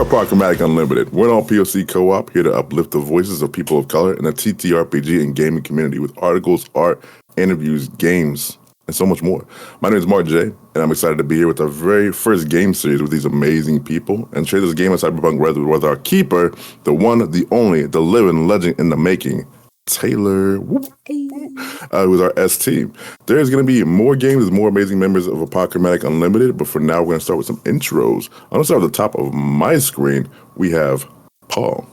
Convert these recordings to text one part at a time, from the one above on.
are Apochromatic Unlimited. We're an all-POC co-op here to uplift the voices of people of color in the TTRPG and gaming community with articles, art, interviews, games, and so much more. My name is Mark J, and I'm excited to be here with our very first game series with these amazing people and share this game of Cyberpunk with our keeper, the one, the only, the living legend in the making, Taylor, who's our S team. There's going to be more games with more amazing members of Apochromatic Unlimited, but for now, we're going to start with some intros. I'm going to start at the top of my screen. We have Paul.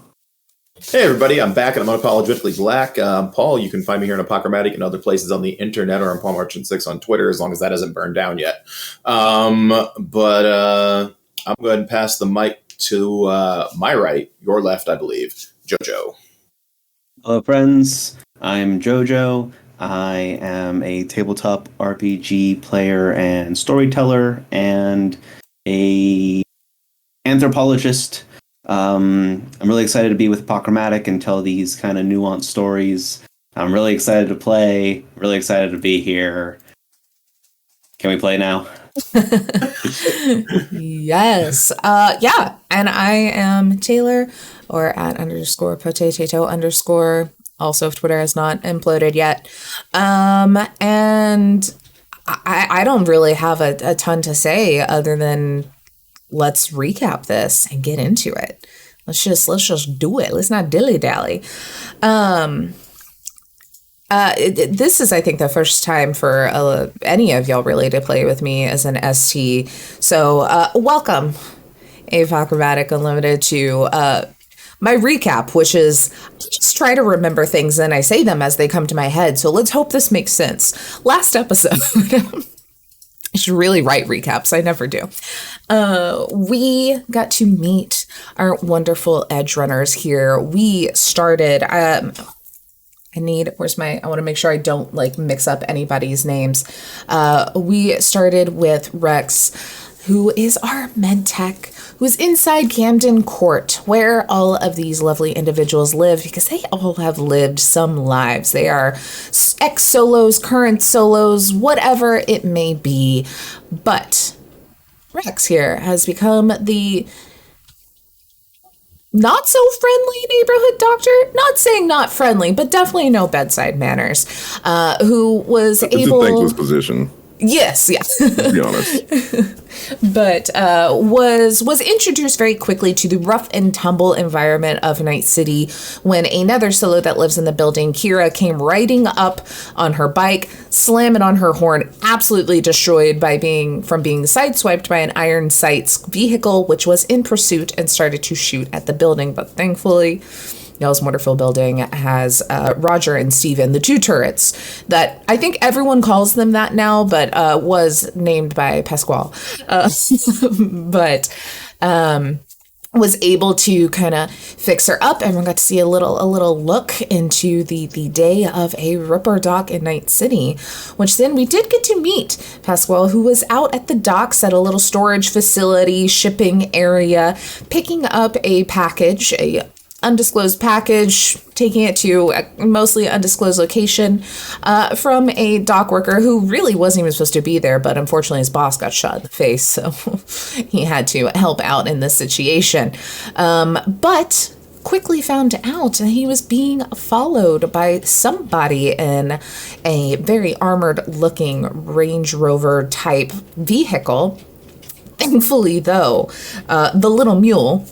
Hey everybody, I'm back and I'm unapologetically black. Paul, you can find me here in Apochromatic and other places on the internet or on Paul Merchant 6 on Twitter, as long as that hasn't burned down yet. I'm going to go ahead and pass the mic to my right, your left, I believe, Jojo. Hello friends, I'm Jojo. I am a tabletop RPG player and storyteller and a anthropologist. I'm really excited to be with Apochromatic and tell these kind of nuanced stories. I'm really excited to play, really excited to be here. Can we play now? Yes. Yeah. And I am Taylor, or @_potato_. Also, if Twitter has not imploded yet. And I don't really have a ton to say other than let's recap this and get into it. Let's just do it. Let's not dilly-dally. This is, I think, the first time for any of y'all really to play with me as an ST. So welcome, Apochromatic Unlimited, to my recap, which is I just try to remember things and I say them as they come to my head. So let's hope this makes sense. Last episode, I should really write recaps. I never do. We got to meet our wonderful Edgerunners here. We started, I want to make sure I don't mix up anybody's names. We started with Rex, who is our med tech, who's inside Camden Court, where all of these lovely individuals live, because they all have lived some lives. They are ex-solos, current solos, whatever it may be. But Rex here has become the not so friendly neighborhood doctor, not saying not friendly, but definitely no bedside manners, who was able... It's a thankless position. Yes, yeah. To be honest. But was introduced very quickly to the rough and tumble environment of Night City when another solo that lives in the building, Kira, came riding up on her bike, slamming on her horn, absolutely destroyed by being sideswiped by an Iron Sights vehicle, which was in pursuit and started to shoot at the building. But thankfully, Y'all's wonderful building has Roger and Steven, the two turrets that I think everyone calls them that now, but was named by Pasquale. But was able to kind of fix her up. Everyone got to see a little look into the day of a Ripper dock in Night City, which then we did get to meet Pasquale, who was out at the docks at a little storage facility, shipping area, picking up a package, a undisclosed package, taking it to a mostly undisclosed location from a dock worker who really wasn't even supposed to be there, but unfortunately his boss got shot in the face, so he had to help out in this situation. But quickly found out that he was being followed by somebody in a very armored looking Range Rover type vehicle. Thankfully, though, the little mule,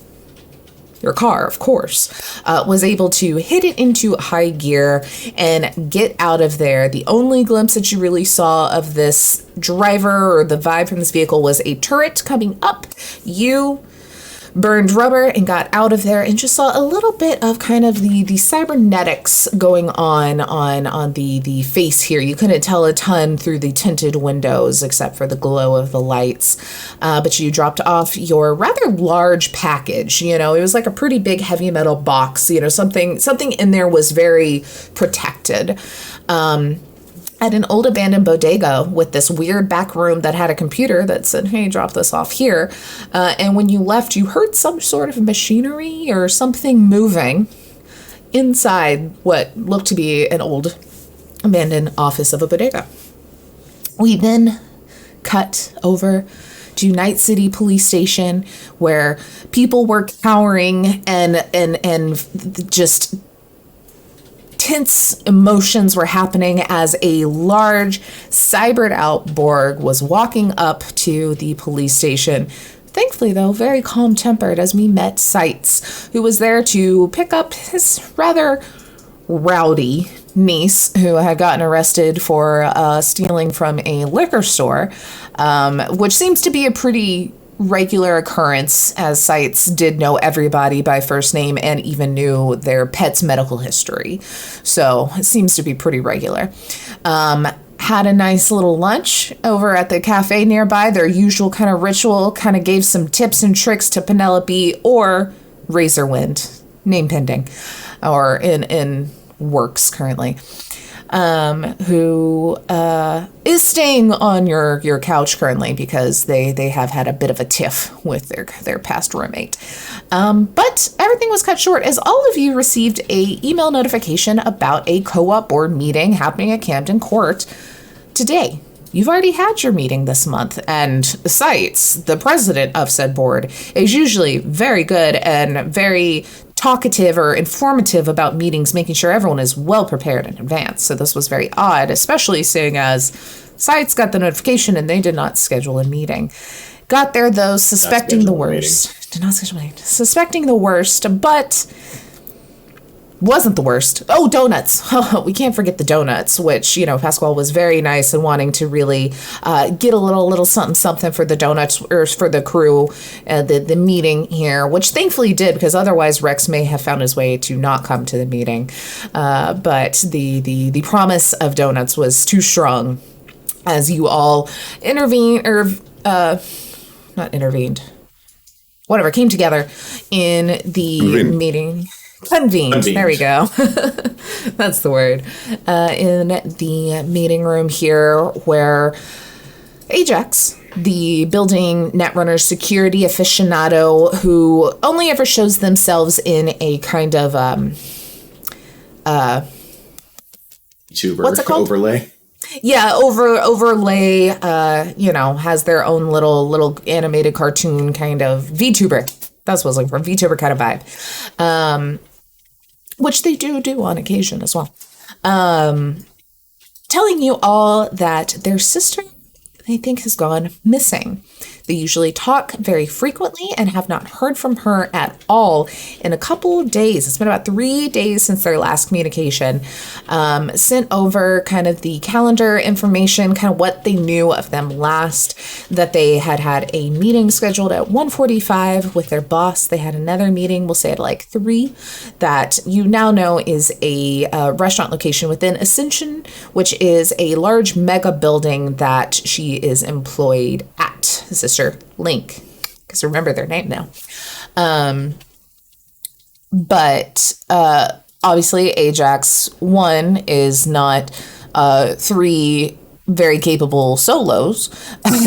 your car, of course, was able to hit it into high gear and get out of there. The only glimpse that you really saw of this driver or the vibe from this vehicle was a turret coming up. You burned rubber and got out of there and just saw a little bit of kind of the cybernetics going on the face here. You couldn't tell a ton through the tinted windows except for the glow of the lights. But you dropped off your rather large package. You know, it was like a pretty big heavy metal box. You know, something in there was very protected. At an old abandoned bodega with this weird back room that had a computer that said, hey, drop this off here. And when you left, you heard some sort of machinery or something moving inside what looked to be an old abandoned office of a bodega. We then cut over to Night City Police Station, where people were cowering and just tense emotions were happening as a large cybered out Borg was walking up to the police station. Thankfully, though, very calm-tempered as we met Sights, who was there to pick up his rather rowdy niece who had gotten arrested for stealing from a liquor store, which seems to be a pretty regular occurrence, as Sights did know everybody by first name and even knew their pet's medical history. So it seems to be pretty regular. Had a nice little lunch over at the cafe nearby. Their usual kind of ritual, kind of gave some tips and tricks to Penelope or Razorwind, name pending, or in works currently, who is staying on your couch currently because they have had a bit of a tiff with their past roommate. But everything was cut short as all of you received a email notification about a co-op board meeting happening at Camden Court today. You've already had your meeting this month, and Sights, the president of said board, is usually very good and very talkative or informative about meetings, making sure everyone is well prepared in advance. So this was very odd, especially seeing as Sights got the notification and they did not schedule a meeting. Got there, though, suspecting the worst. Did not schedule a meeting. Suspecting the worst, but wasn't the worst. Oh, donuts. We can't forget the donuts, which, Pasquale was very nice and wanting to really get a little something for the donuts, or for the crew, the meeting here, which thankfully did, because otherwise Rex may have found his way to not come to the meeting. But the promise of donuts was too strong as you all came together in the meeting. Convened. There we go. That's the word. In the meeting room here, where Ajax, the building Netrunner security aficionado who only ever shows themselves in a kind of YouTuber what's it called? Overlay. Yeah, overlay, has their own little animated cartoon kind of VTuber. That's what I was looking for, VTuber kind of vibe. Which they do on occasion as well. Telling you all that their sister, they think, has gone missing. They usually talk very frequently and have not heard from her at all in a couple of days. It's been about 3 days since their last communication. Sent over kind of the calendar information, kind of what they knew of them last, that they had a meeting scheduled at 1:45 with their boss. They had another meeting, we'll say at like 3, that you now know is a restaurant location within Ascension, which is a large mega building that she is employed at. Sister Lynk, because remember their name now. But obviously Ajax 1 is not 3 very capable solos,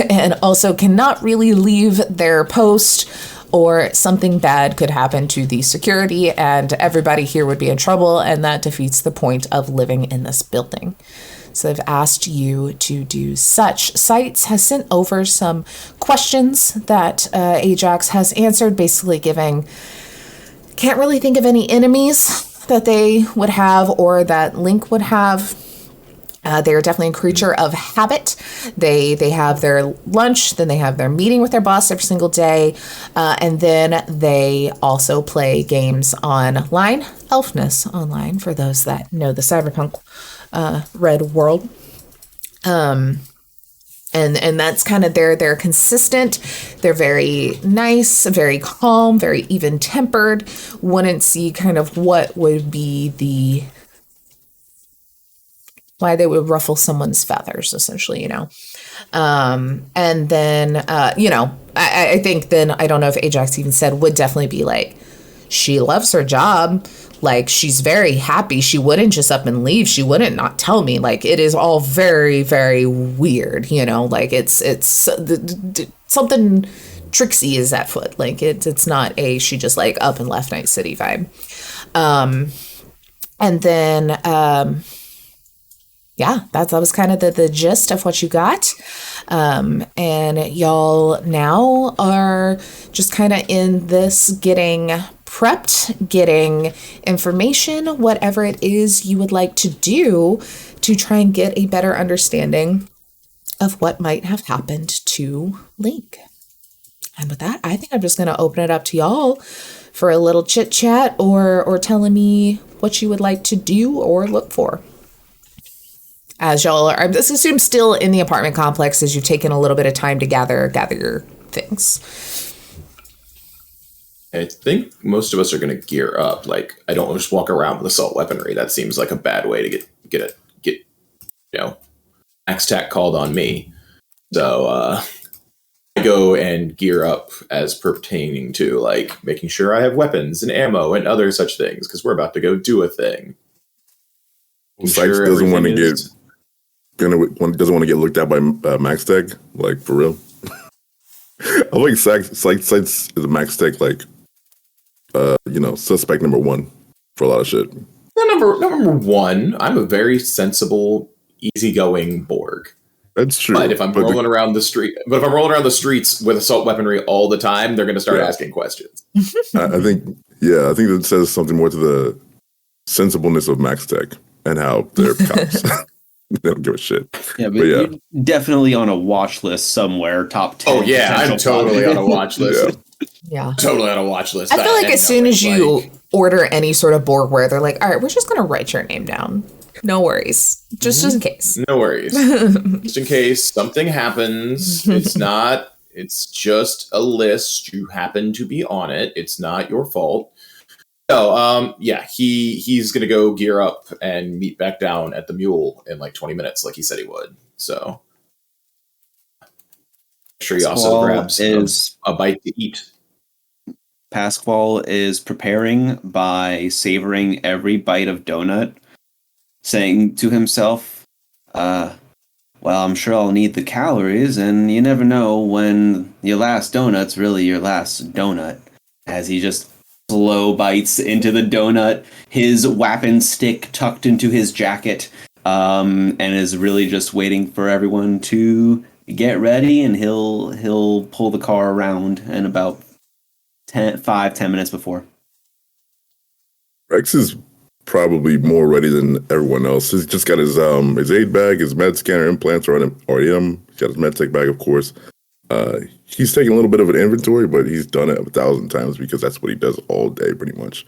and also cannot really leave their post, or something bad could happen to the security and everybody here would be in trouble, and that defeats the point of living in this building. So I've asked you to do such. Sights has sent over some questions that Ajax has answered, basically giving, can't really think of any enemies that they would have or that Lynk would have. They're definitely a creature of habit. They have their lunch, then they have their meeting with their boss every single day, and then they also play games online, Elfness online, for those that know the Cyberpunk Red world. And that's kind of they're consistent. They're very nice, very calm, very even tempered. Wouldn't see kind of what would be why they would ruffle someone's feathers, essentially, And then, I think then, I don't know if Ajax even said, would definitely be like, she loves her job. Like, she's very happy. She wouldn't just up and leave. She wouldn't not tell me. Like, it is all very, very weird, like it's something tricksy is at foot. Like, it's not she just like up and left Night City vibe. And then, yeah, that was kind of the gist of what you got. And y'all now are just kind of in this getting prepped, getting information, whatever it is you would like to do to try and get a better understanding of what might have happened to Lynk. And with that, I think I'm just going to open it up to y'all for a little chit chat or telling me what you would like to do or look for. As y'all are, I just assume still in the apartment complex as you've taken a little bit of time to gather your things. I think most of us are going to gear up. Like, I don't just walk around with assault weaponry. That seems like a bad way to get max tack called on me. So I go and gear up as pertaining to like making sure I have weapons and ammo and other such things because we're about to go do a thing. Sykes doesn't want to get looked at by Max Tech, like for real. I think Sykes is a Max Tech, like suspect number one for a lot of shit. Number one, I'm a very sensible, easygoing Borg. That's true. But if I'm rolling around the streets with assault weaponry all the time, they're going to start asking questions. I think that says something more to the sensibleness of Max Tech and how they're cops. They don't give a shit. Yeah, but you're definitely on a watch list somewhere, top 10. Oh, yeah, I'm totally on a watch list. Yeah. Totally on a watch list. I feel like as soon as you order any sort of Borgware, they're like, all right, we're just going to write your name down. No worries. Just in case. No worries. Just in case something happens. It's just a list. You happen to be on it. It's not your fault. So, he's going to go gear up and meet back down at the Mule in like 20 minutes, like he said he would. So, I'm sure he also grabs a bite to eat. Pasquale is preparing by savoring every bite of donut, saying to himself, well, I'm sure I'll need the calories, and you never know when your last donut's really your last donut. As he just slow bites into the donut, his weapon stick tucked into his jacket, and is really just waiting for everyone to get ready, and he'll pull the car around in about 10 minutes before. Rex is probably more ready than everyone else. He's just got his aid bag, his med scanner implants are already him. He's got his med tech bag, of course. He's taking a little bit of an inventory, but he's done it 1,000 times because that's what he does all day, pretty much.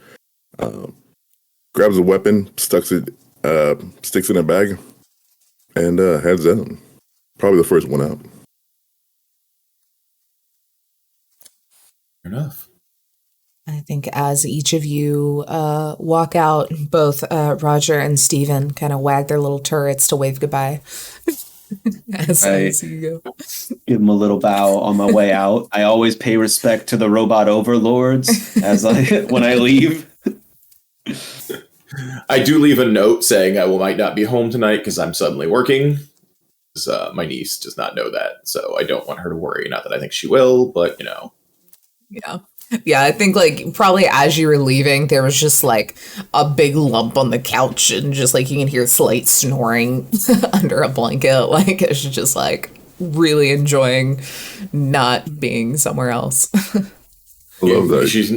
Grabs a weapon, sticks it in a bag, and heads out. Probably the first one out. Fair enough. I think as each of you walk out, both Roger and Steven kind of wag their little turrets to wave goodbye. As you go. Give him a little bow on my way out. I always pay respect to the robot overlords when I leave. I do leave a note saying I might not be home tonight because I'm suddenly working. My niece does not know that, so I don't want her to worry. Not that I think she will, but Yeah, I think like probably as you were leaving, there was just like a big lump on the couch and just like you can hear slight snoring under a blanket. Like it's just like really enjoying not being somewhere else. I love that. She's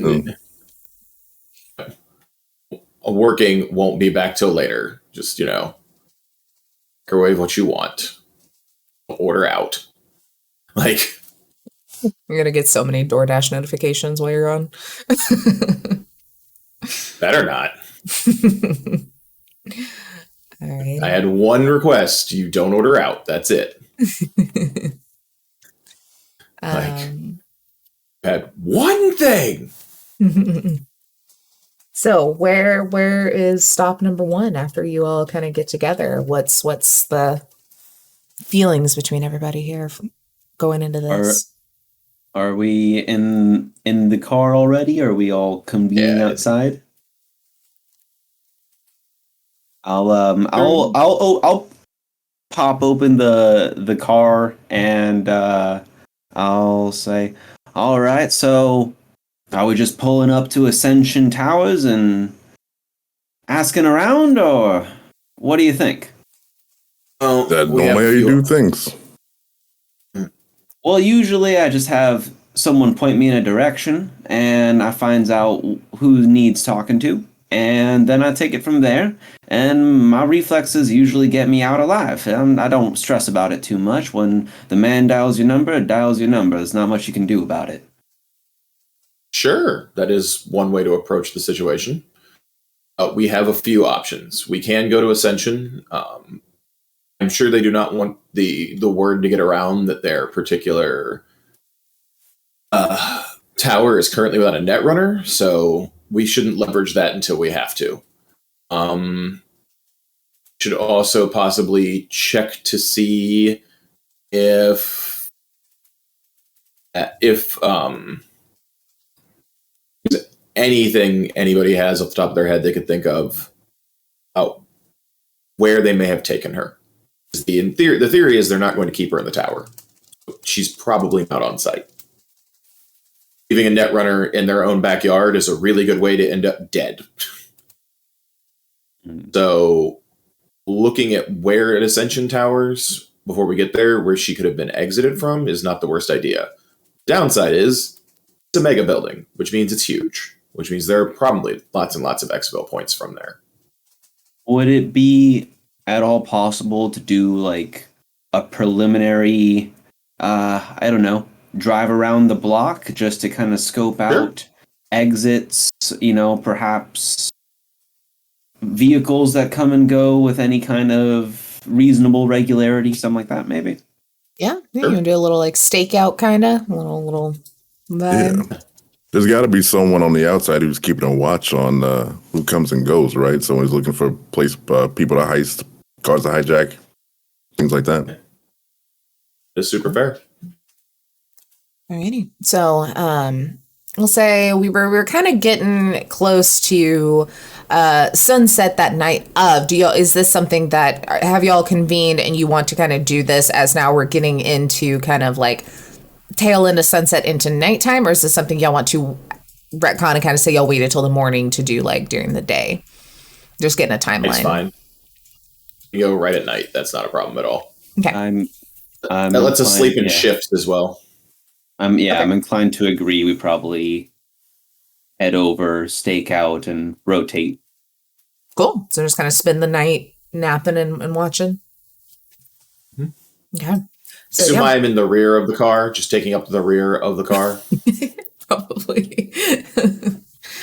working, won't be back till later. Just, microwave what you want. Order out. Like... You're going to get so many DoorDash notifications while you're on. Better not. All right. I had one request. You don't order out. That's it. Had one thing. So where is stop number one after you all kind of get together? What's the feelings between everybody here going into this? Are we in the car already? Are we all convening outside? I'll pop open the car and I'll say, all right, so are we just pulling up to Ascension Towers and asking around, or what do you think? Well, That's we have normally how you few- do things. Well, usually I just have someone point me in a direction, and I finds out who needs talking to, and then I take it from there. And my reflexes usually get me out alive. I don't stress about it too much. When the man dials your number, it dials your number. There's not much you can do about it. Sure, that is one way to approach the situation. We have a few options. We can go to Ascension. I'm sure they do not want the word to get around that their particular tower is currently without a netrunner, so we shouldn't leverage that until we have to. Should also possibly check to see if anything anybody has off the top of their head they could think of where they may have taken her. The theory is they're not going to keep her in the tower. She's probably not on site. Leaving a netrunner in their own backyard is a really good way to end up dead. So, looking at where at Ascension Towers before we get there, where she could have been exited from, is not the worst idea. Downside is it's a mega building, which means it's huge, which means there are probably lots and lots of exfil points from there. Would it be at all possible to do like a preliminary, I don't know, drive around the block just to kind of scope out exits, perhaps vehicles that come and go with any kind of reasonable regularity, something like that, maybe? Yeah, you can do a little like stakeout kind of, little vibe. Yeah. There's got to be someone on the outside who's keeping a watch on who comes and goes, right? Someone who's looking for people to heist, cars to hijack, things like that. It's super fair. Alrighty. So, we'll say we were kind of getting close to sunset that night of. Is this something that have y'all convened and you want to kind of do this as now we're getting into kind of like tail end of sunset into nighttime, or is this something y'all want to retcon and kind of say y'all waited till the morning to do like during the day? Just getting a timeline. It's fine. You go right at night. That's not a problem at all. Okay. That lets us sleep in shifts as well. I'm inclined to agree. We probably head over, stake out, and rotate. Cool. So just kind of spend the night napping and watching. Okay. So, I'm in the rear of the car, just taking up the rear of the car. Probably.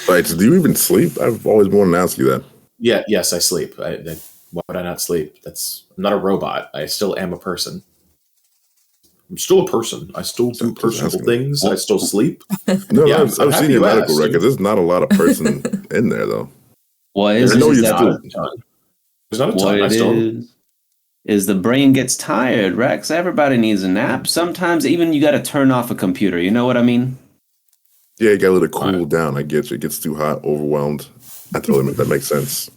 Right. So do you even sleep? I've always wanted to ask you that. Yes, I sleep. Why would I not sleep? I'm not a robot. I still am a person. I'm still a person. I still do personal things. I still sleep. No, Yeah, I've seen your medical asked. records. There's not a lot of person in there, though. What is There's it? not There's not a ton. I still. Is the brain gets tired, Rex. Everybody needs a nap. Sometimes even you got to turn off a computer. You know what I mean? Yeah, you got to let it cool down. I get you. It gets too hot, overwhelmed. That makes sense.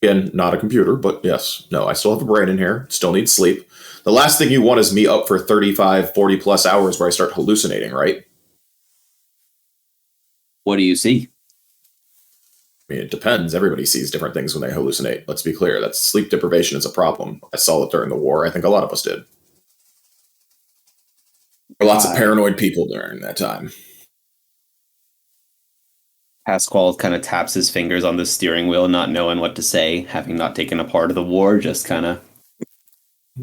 Again, not a computer, but yes. No, I still have a brain in here. Still need sleep. The last thing you want is me up for 35, 40 plus hours where I start hallucinating, right? What do you see? I mean, it depends. Everybody sees different things when they hallucinate. Let's be clear. That's sleep deprivation is a problem. I saw it during the war. I think a lot of us did. There were lots of paranoid people during that time. Pasquale kind of taps his fingers on the steering wheel, not knowing what to say, having not taken a part of the war, just kind of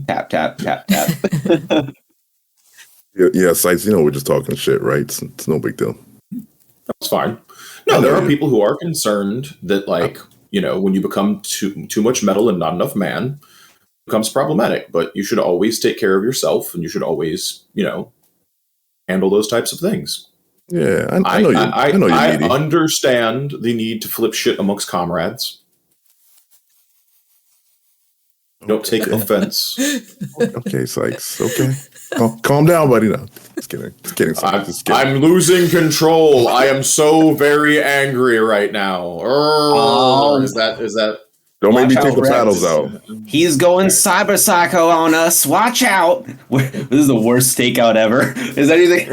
tap, tap, tap, tap. Yeah, Sites, we're just talking shit, right? It's no big deal. That's fine. No, there are people who are concerned that, when you become too much metal and not enough man, it becomes problematic. But you should always take care of yourself, and you should always, handle those types of things. Yeah, I know you. I know you. I understand the need to flip shit amongst comrades. Don't take offense. Okay, Sykes. Okay, calm down, buddy. No, just kidding. I'm losing control. I am so very angry right now. Is that? Don't make me take the Rex. paddles out. He's going cyber psycho on us. Watch out! This is the worst stakeout ever. Is that anything?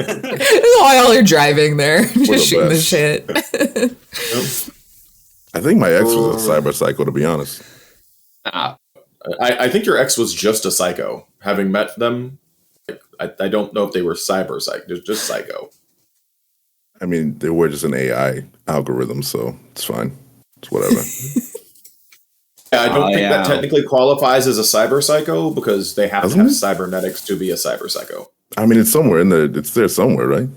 While you're driving there, just shooting the shit. I think my ex was a cyber psycho, to be honest. I think your ex was just a psycho. Having met them, I don't know if they were cyber psycho. They're just psycho. I mean, they were just an AI algorithm, so it's fine. It's whatever. Yeah, I don't think that technically qualifies as a cyber psycho because they have to have cybernetics to be a cyber psycho. I mean, it's somewhere in there. It's there somewhere, right?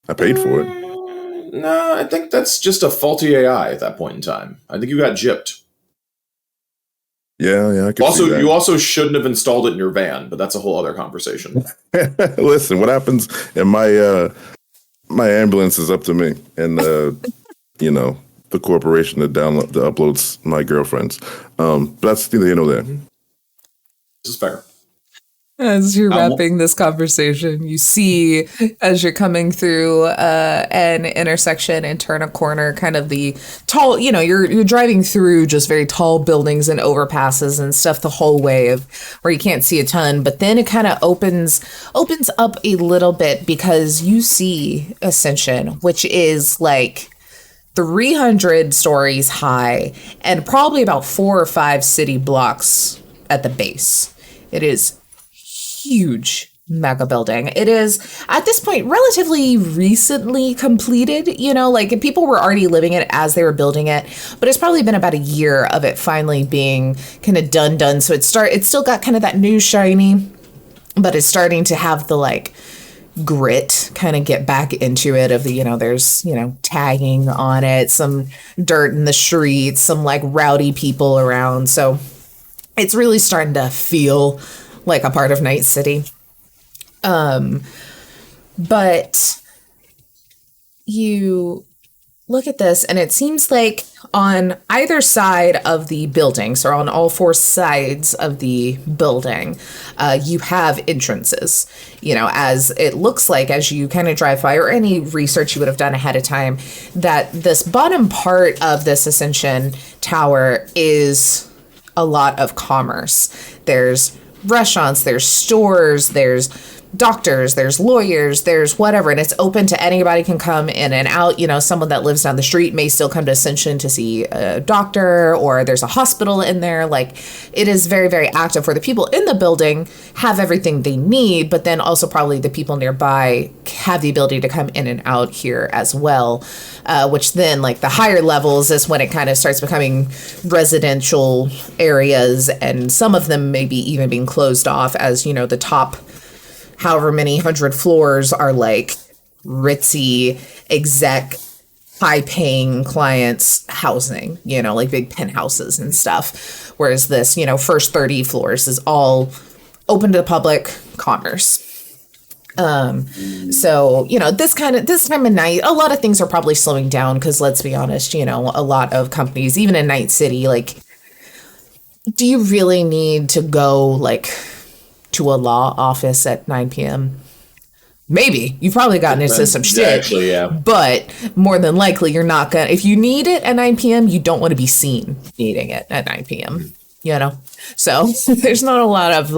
I paid for it. No, I think that's just a faulty AI at that point in time. I think you got gypped. Yeah, I can see that. You also shouldn't have installed it in your van, but that's a whole other conversation. Listen, what happens in my my ambulance is up to me, and the corporation that uploads my girlfriends. But that's neither here nor there. This is fair. As you're wrapping this conversation, you see, as you're coming through an intersection and turn a corner, kind of the tall, you're driving through just very tall buildings and overpasses and stuff the whole way where you can't see a ton. But then it kind of opens up a little bit because you see Ascension, which is like 300 stories high and probably about 4 or 5 city blocks at the base. It is huge mega building. It is at this point relatively recently completed, people were already living it as they were building it, but it's probably been about a year of it finally being kind of done. So it's still got kind of that new shiny, but it's starting to have the grit kind of get back into it of the, there's, tagging on it, some dirt in the streets, some rowdy people around. So it's really starting to feel like a part of Night City. But you look at this and it seems like on either side of the building, so on all 4 sides of the building, you have entrances, as it looks like as you kind of drive by, or any research you would have done ahead of time, that this bottom part of this Ascension Tower is a lot of commerce. There's restaurants, there's stores, there's doctors, there's lawyers, there's whatever, and it's open to anybody can come in and out. Someone that lives down the street may still come to Ascension to see a doctor, or there's a hospital in there. It is very, very active where the people in the building have everything they need, but then also probably the people nearby have the ability to come in and out here as well, which then the higher levels is when it kind of starts becoming residential areas, and some of them maybe even being closed off as, the top however many 100 floors are ritzy exec high-paying clients housing, big penthouses and stuff. Whereas this, first 30 floors is all open to the public commerce. So, this time of night, a lot of things are probably slowing down because let's be honest, a lot of companies, even in Night City, do you really need to go to a law office at 9 p.m.? Maybe. You've probably gotten into some shit. Actually, yeah. But more than likely, you're not going to... If you need it at 9 p.m., you don't want to be seen needing it at 9 p.m., So there's not a lot of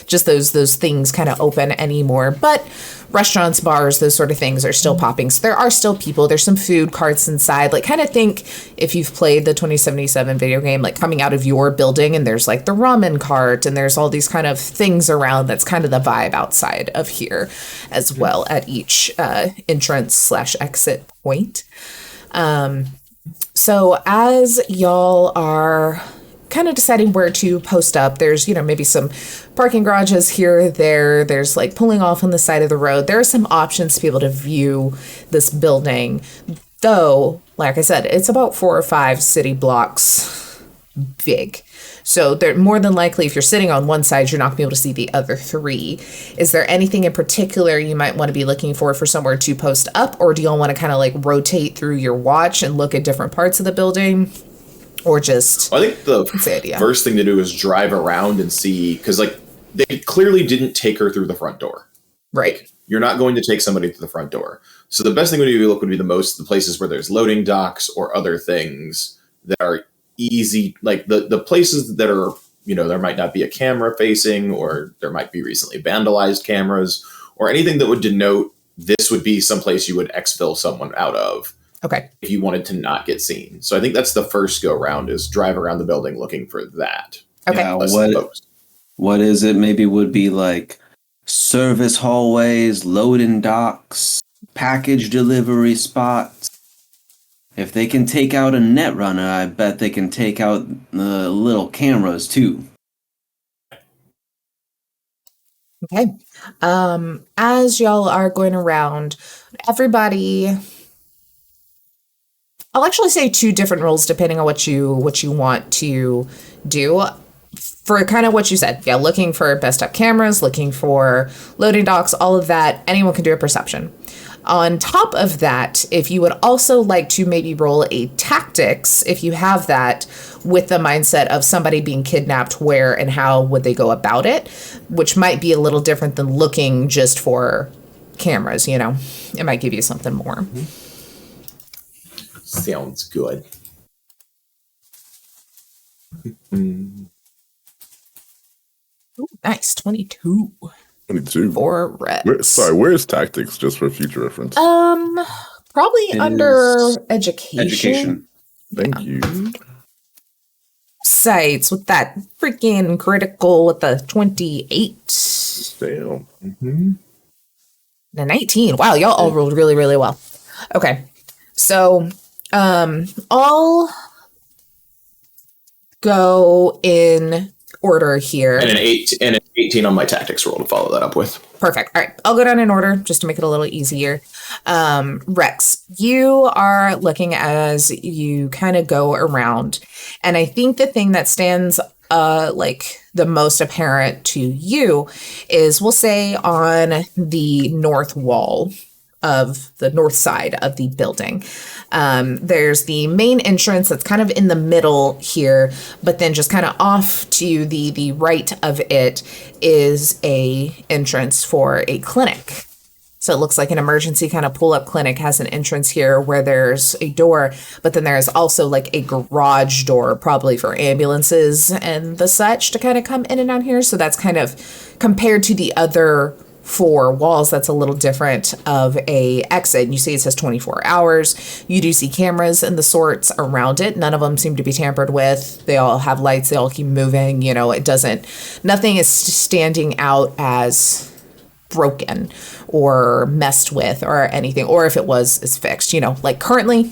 just those things kind of open anymore. But restaurants, bars, those sort of things are still popping. So there are still people. There's some food carts inside. Kind of think if you've played the 2077 video game, coming out of your building and there's the ramen cart and there's all these kind of things around. That's kind of the vibe outside of here as well at each entrance/exit point. So as y'all are kind of deciding where to post up, there's maybe some parking garages here or there's pulling off on the side of the road. There are some options to be able to view this building, though like I said, it's about 4 or 5 city blocks big, so they're more than likely, if you're sitting on one side, you're not gonna be able to see the other 3. Is there anything in particular you might want to be looking for somewhere to post up, or do y'all want to kind of rotate through your watch and look at different parts of the building? Or just... I think the first thing to do is drive around and see, because they clearly didn't take her through the front door. Right. You're not going to take somebody to the front door. So the best thing to do would be the places where there's loading docks or other things that are easy, the places that are, there might not be a camera facing, or there might be recently vandalized cameras, or anything that would denote this would be someplace you would exfil someone out of. Okay. If you wanted to not get seen. So I think that's the first go around, is drive around the building looking for that. Okay. Yeah, what is it? Maybe would be like service hallways, loading docks, package delivery spots. If they can take out a netrunner, I bet they can take out the little cameras too. Okay. As y'all are going around, everybody, I'll actually say 2 different roles depending on what you want to do. For kind of what you said, yeah, looking for best up cameras, looking for loading docks, all of that, anyone can do a perception. On top of that, if you would also like to maybe roll a tactics, if you have that, with the mindset of somebody being kidnapped, where and how would they go about it, which might be a little different than looking just for cameras, you know, it might give you something more. Sounds good. Ooh, nice, 22. 22. For Rex. Where's tactics, just for future reference? Probably It under is education. Thank you. Sites with that freaking critical with the 28. Damn. The 19. Wow, y'all all rolled really, really well. Okay. So, I'll go in order here. And an 18 on my tactics roll to follow that up with. Perfect. All right. I'll go down in order just to make it a little easier. Rex, you are looking as you kind of go around. And I think the thing that stands like the most apparent to you is, we'll say, on the north wall of the north side of the building. There's the main entrance that's kind of in the middle here, but then just kind of off to the right of it is a entrance for a clinic. So it looks like an emergency kind of pull-up clinic has an entrance here where there's a door, but then there's also like a garage door, probably for ambulances and the such to kind of come in and out here. So that's kind of, compared to the other 4 walls, that's a little different of a exit. You see it says 24 hours. You do see cameras and the sorts around it. None of them seem to be tampered with. They all have lights. They all keep moving. You know, nothing is standing out as broken or messed with or anything. Or if it was, it's fixed. You know, like currently,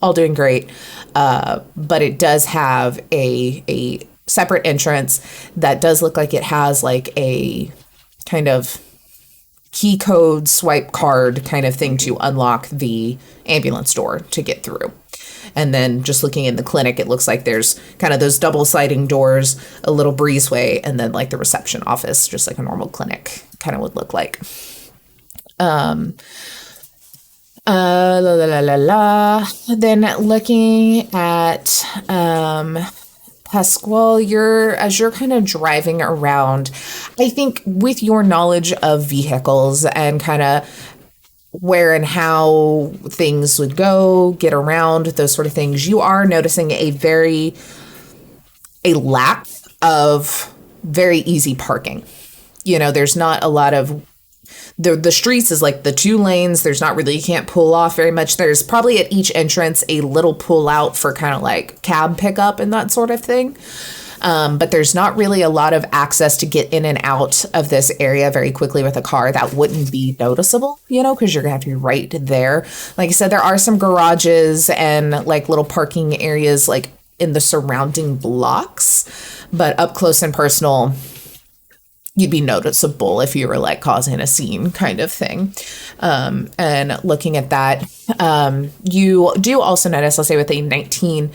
all doing great. But it does have a separate entrance that does look like it has like a kind of key code swipe card kind of thing to unlock the ambulance door to get through. And then just looking in the clinic, it looks like there's kind of those double sliding doors, a little breezeway, and then like the reception office, just like a normal clinic kind of would look like. Then looking at Pasquale, as you're kind of driving around, I think with your knowledge of vehicles and kind of where and how things would go, get around, those sort of things, you are noticing a lack of very easy parking. You know, there's not a lot of the streets is like the 2 lanes. There's not really, you can't pull off very much. There's probably at each entrance a little pull out for kind of like cab pickup and that sort of thing. But there's not really a lot of access to get in and out of this area very quickly with a car. That wouldn't be noticeable, you know, because you're gonna have to be right there. Like I said, there are some garages and like little parking areas like in the surrounding blocks, but up close and personal, you'd be noticeable if you were like causing a scene kind of thing. And looking at that, you do also notice, I'll say with a 19,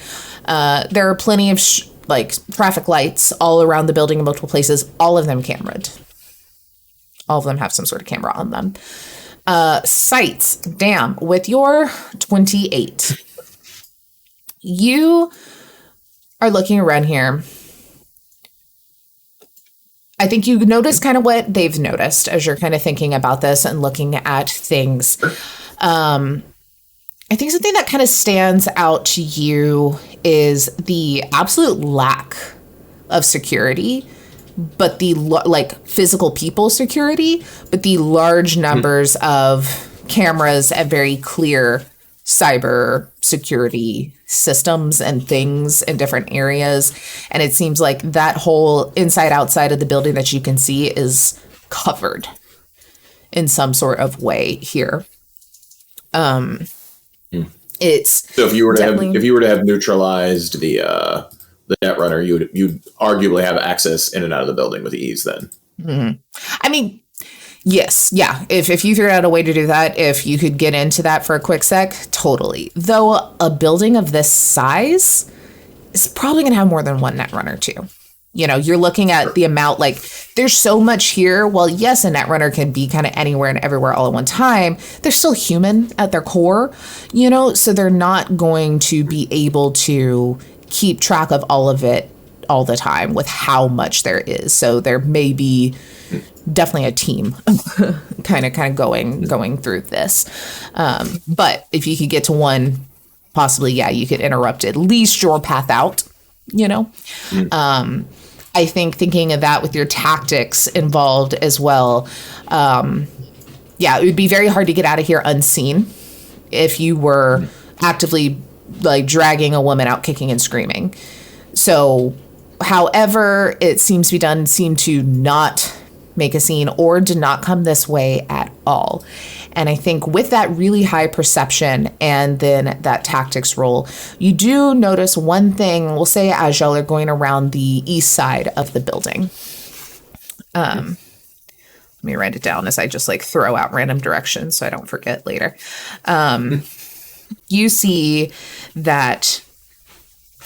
there are plenty of like traffic lights all around the building in multiple places, all of them cameraed. All of them have some sort of camera on them. Sights, damn, with your 28, you are looking around here. I think you notice kind of what they've noticed as you're kind of thinking about this and looking at things. I think something that kind of stands out to you is the absolute lack of security, but the like physical people security, but the large numbers of cameras and very clear cyber security systems and things in different areas. And it seems like that whole inside outside of the building that you can see is covered in some sort of way here. It's so if you were to have neutralized the Netrunner, you'd arguably have access in and out of the building with ease then. I mean, yes, yeah. If you figured out a way to do that, if you could get into that for a quick sec, totally. Though a building of this size is probably going to have more than one Netrunner too. You know, you're looking at the amount, like, there's so much here. Well, yes, a Netrunner can be kind of anywhere and everywhere all at one time. They're still human at their core, you know, so they're not going to be able to keep track of all of it all the time with how much there is. So there may be definitely a team kind of going through this. But if you could get to one, possibly, yeah, you could interrupt at least your path out, you know? I think thinking of that with your tactics involved as well. Yeah, it would be very hard to get out of here unseen if you were actively like dragging a woman out kicking and screaming. So however it seems to be done, seemed to not make a scene or did not come this way at all. And I think with that really high perception and then that tactics roll, you do notice one thing, we'll say as y'all are going around the east side of the building. Let me write it down as I just like throw out random directions so I don't forget later. You see that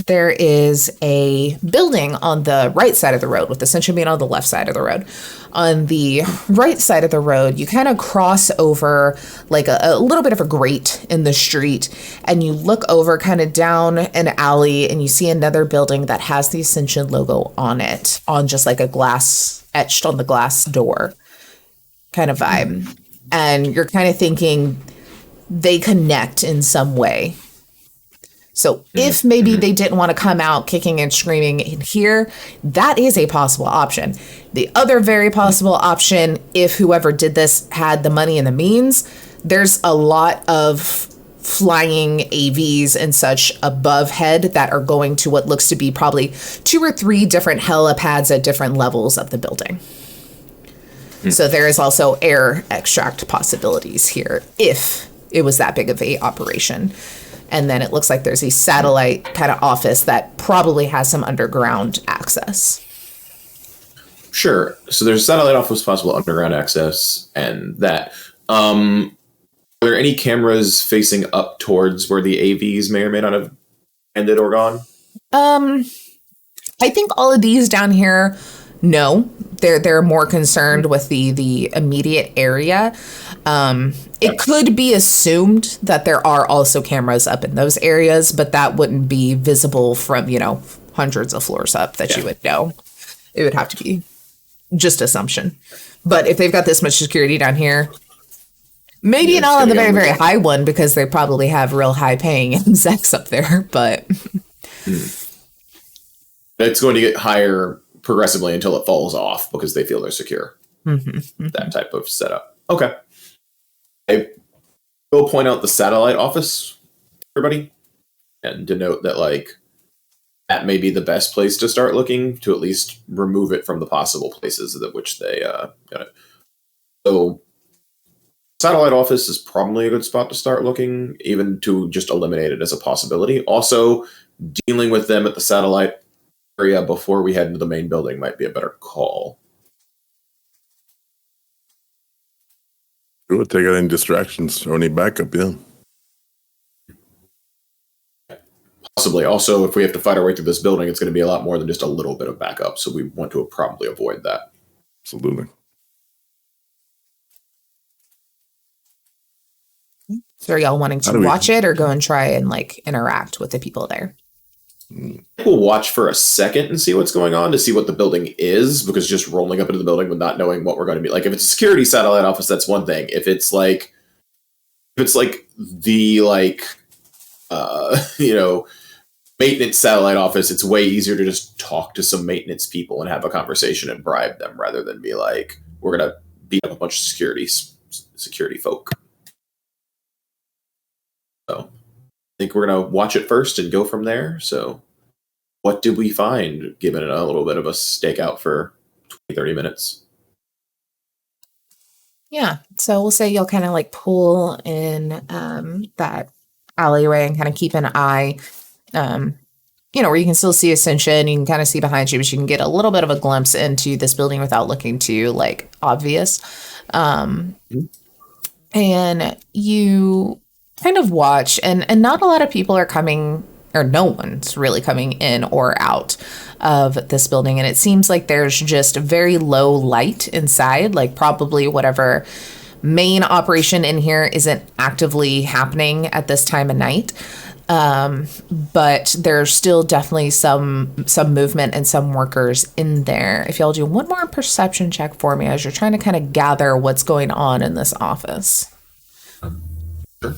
there is a building on the right side of the road, with Ascension being on the left side of the road. On the right side of the road, you kind of cross over like a little bit of a grate in the street, and you look over kind of down an alley, and you see another building that has the Ascension logo on it, on just like a glass, etched on the glass door kind of vibe. And you're kind of thinking they connect in some way. So if maybe they didn't want to come out kicking and screaming in here, that is a possible option. The other very possible option, if whoever did this had the money and the means, there's a lot of flying AVs and such above head that are going to what looks to be probably 2 or 3 different helipads at different levels of the building. So there is also air extract possibilities here if it was that big of a operation. And then it looks like there's a satellite kind of office that probably has some underground access. Sure. So there's a satellite office, possible underground access, and that. Are there any cameras facing up towards where the AVs may or may not have ended or gone? I think all of these down here, no. They're more concerned with the immediate area. It could be assumed that there are also cameras up in those areas, but that wouldn't be visible from, you know, hundreds of floors up that you would know. It would have to be just assumption. But if they've got this much security down here, maybe not on the very, very high one, because they probably have real high paying execs up there, but it's going to get higher progressively until it falls off because they feel they're secure. That type of setup. Okay. I will point out the satellite office, everybody, and denote that, like, that may be the best place to start looking, to at least remove it from the possible places that which they got it. So satellite office is probably a good spot to start looking, even to just eliminate it as a possibility. Also, dealing with them at the satellite area before we head into the main building might be a better call. Sure, take out any distractions or any backup, yeah. Possibly. Also, if we have to fight our way through this building, it's going to be a lot more than just a little bit of backup, so we want to probably avoid that. Absolutely. so are y'all wanting to watch it or go and try and like interact with the people there? We'll watch for a second and see what's going on to see what the building is, because just rolling up into the building with not knowing what we're going to be like. If it's a security satellite office, that's one thing. If it's like the maintenance satellite office, it's way easier to just talk to some maintenance people and have a conversation and bribe them rather than be like, we're going to beat up a bunch of security folk. So think we're going to watch it first and go from there. So what did we find, given it a little bit of a stakeout for 20, 30 minutes? Yeah. So we'll say you'll kind of like pull in that alleyway and kind of keep an eye, where you can still see Ascension. You can kind of see behind you, but you can get a little bit of a glimpse into this building without looking too like obvious. And you kind of watch, and not a lot of people are coming, or no one's really coming in or out of this building. And it seems like there's just very low light inside, like probably whatever main operation in here isn't actively happening at this time of night. But there's still definitely some movement and some workers in there. If y'all do one more perception check for me as you're trying to kind of gather what's going on in this office. Sure.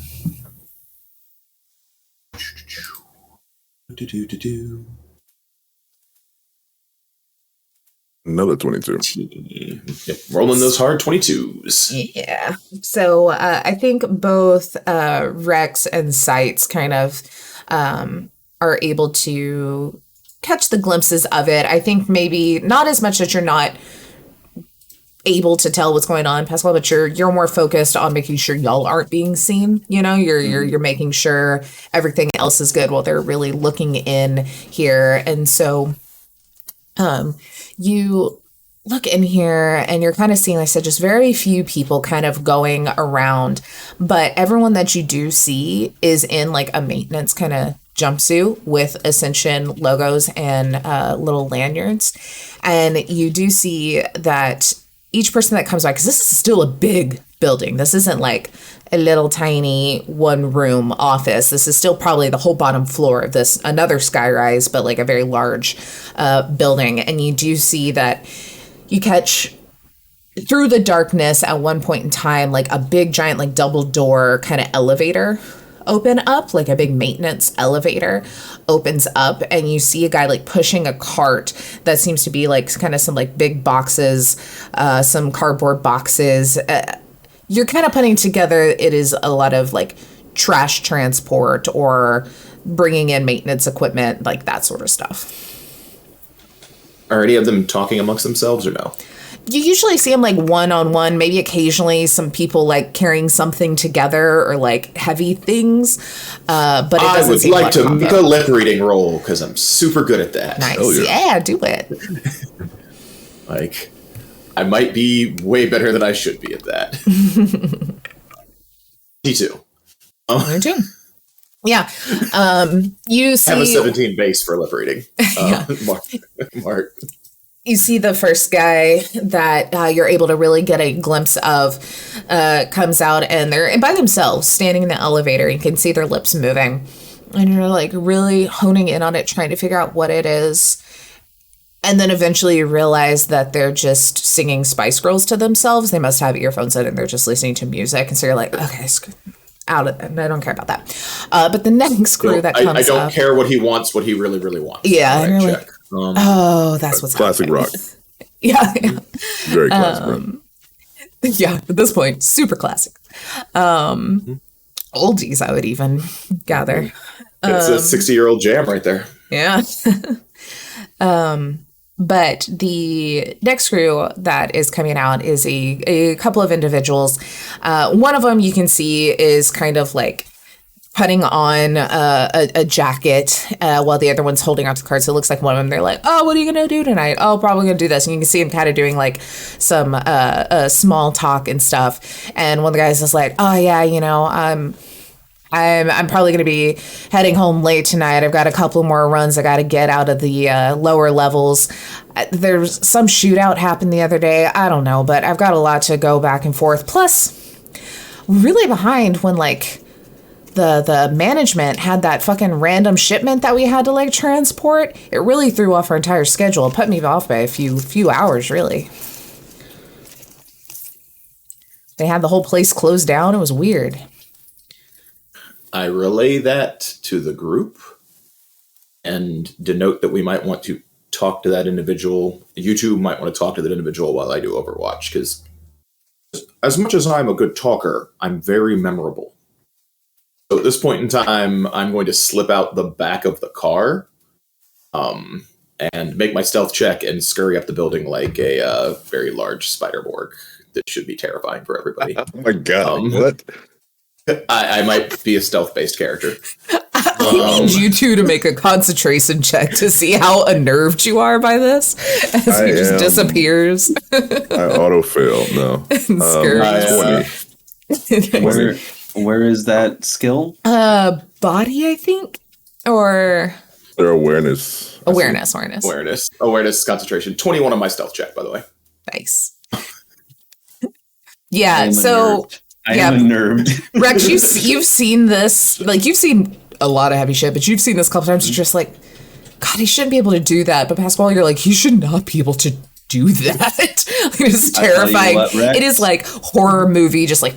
Another 22. Yep. Rolling those hard 22s. Yeah. So I think both Rex and Sights kind of are able to catch the glimpses of it. I think maybe not as much that you're not able to tell what's going on, Pascal, but you're more focused on making sure y'all aren't being seen. You're making sure everything else is good while they're really looking in here. And so you look in here and you're kind of seeing, like I said, just very few people kind of going around, but everyone that you do see is in like a maintenance kind of jumpsuit with Ascension logos and little lanyards. And you do see that each person that comes by, because this is still a big building. This isn't like a little tiny one room office. This is still probably the whole bottom floor of this, another skyrise, but like a very large building. And you do see that you catch through the darkness at one point in time, like a big giant, like double door kind of elevator open up, like a big maintenance elevator opens up, and you see a guy like pushing a cart that seems to be like kind of some like big boxes, some cardboard boxes. You're kind of putting together, it is a lot of like trash transport or bringing in maintenance equipment, like that sort of stuff. Are any of them talking amongst themselves or no? You usually see them like one-on-one, maybe occasionally some people like carrying something together or like heavy things. But it doesn't I would seem like to combo. make a lip reading roll because I'm super good at that. Nice. Oh, yeah, do it. Like, I might be way better than I should be at that. Me too. Me too. Yeah. You see. I have a 17 base for lip reading. Yeah. Mark. You see the first guy that you're able to really get a glimpse of comes out, and they're by themselves standing in the elevator. You can see their lips moving, and you're like really honing in on it, trying to figure out what it is. And then eventually you realize that they're just singing Spice Girls to themselves. They must have earphones in and they're just listening to music. And so you're like, okay, out of it. I don't care about that. But the next crew that comes up. I don't care what he wants, what he really, really wants. Yeah. Right, and you're check. like, oh, that's what's classic happening. rock. Yeah. Very classic rock. Yeah, at this point, super classic. Oldies, I would even gather. It's a 60-year-old jam right there. Yeah. But the next crew that is coming out is a couple of individuals. One of them you can see is kind of like putting on a jacket while the other one's holding onto the card. So it looks like one of them, they're like, oh, what are you going to do tonight? Oh, probably going to do this. And you can see him kind of doing like some small talk and stuff. And one of the guys is like, oh, yeah, I'm probably going to be heading home late tonight. I've got a couple more runs I got to get out of the lower levels. There's some shootout happened the other day. I don't know, but I've got a lot to go back and forth. Plus, really behind when like the management had that fucking random shipment that we had to like transport. It really threw off our entire schedule. It put me off by a few hours, really. They had the whole place closed down. It was weird. I relay that to the group and denote that we might want to talk to that individual. You two might want to talk to that individual while I do Overwatch, because as much as I'm a good talker, I'm very memorable. So at this point in time, I'm going to slip out the back of the car, and make my stealth check and scurry up the building like a very large Spider-Borg. That should be terrifying for everybody. Oh my god! What? I might be a stealth-based character. I need you two to make a concentration check to see how unnerved you are by this as he just disappears. I auto-fail, no. Where is that skill? Body, I think? Or... Their awareness. Awareness, concentration. 21 on my stealth check, by the way. Nice. Yeah, so... I am unnerved. Rex, you've seen this, like, you've seen a lot of heavy shit, but you've seen this a couple times. You're just like, God, he shouldn't be able to do that. But Pasquale, you're like, he should not be able to do that. Like, it's terrifying. What, it is like horror movie, just like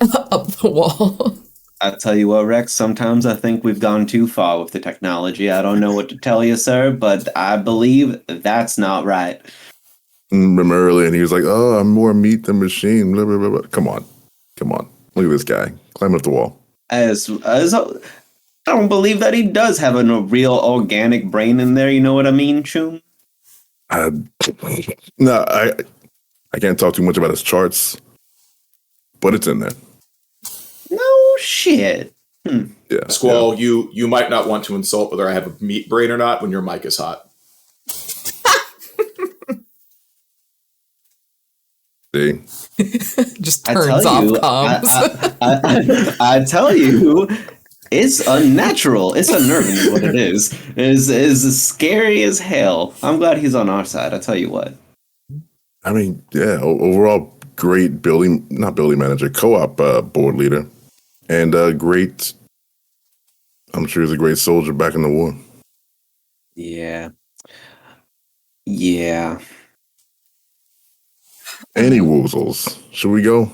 up the wall. I tell you what, Rex, sometimes I think we've gone too far with the technology. I don't know what to tell you, sir, but I believe that's not right. Remember earlier, and he was like, oh, I'm more meat than machine. Blah, blah, blah, blah. Come on. Look at this guy. Climb up the wall. I don't believe that he does have a real organic brain in there. You know what I mean, Choom? No, I can't talk too much about his charts, but it's in there. No shit. Yeah, Squall, yeah. You might not want to insult whether I have a meat brain or not when your mic is hot. See? Just turns off comms. I tell you, it's unnatural. It's unnerving is what it is. It is scary as hell. I'm glad he's on our side. I tell you what. I mean, yeah, overall great not building manager, co-op board leader, and great. I'm sure he's a great soldier back in the war. Yeah. Any woozles? Should we go?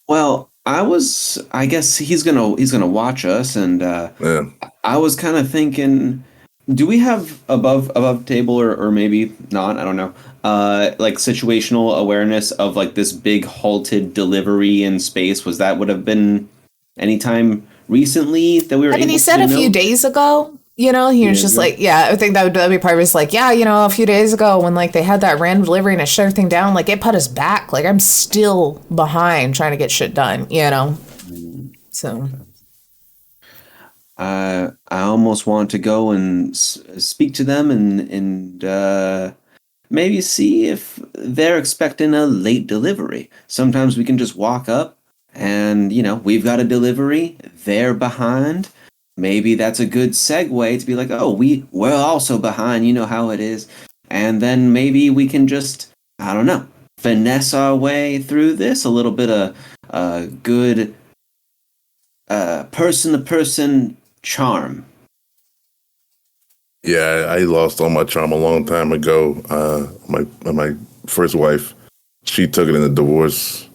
Well, I guess he's gonna watch us, and yeah. I was kind of thinking, do we have above table or maybe not? I don't know. Like situational awareness of like this big halted delivery in space. Would have been anytime recently that we were? I mean, he said a few days ago. You know, he was just like, yeah, I think that'd be part of his like, yeah, you know, a few days ago when like they had that random delivery and it shut everything down, like it put us back. Like I'm still behind trying to get shit done, you know? So. I almost want to go and speak to them and maybe see if they're expecting a late delivery. Sometimes we can just walk up and, you know, we've got a delivery, they're behind. Maybe that's a good segue to be like, oh, we're also behind, you know how it is. And then maybe we can just, I don't know, finesse our way through this. A little bit of good person-to-person charm. Yeah, I lost all my charm a long time ago. My first wife, she took it in the divorce.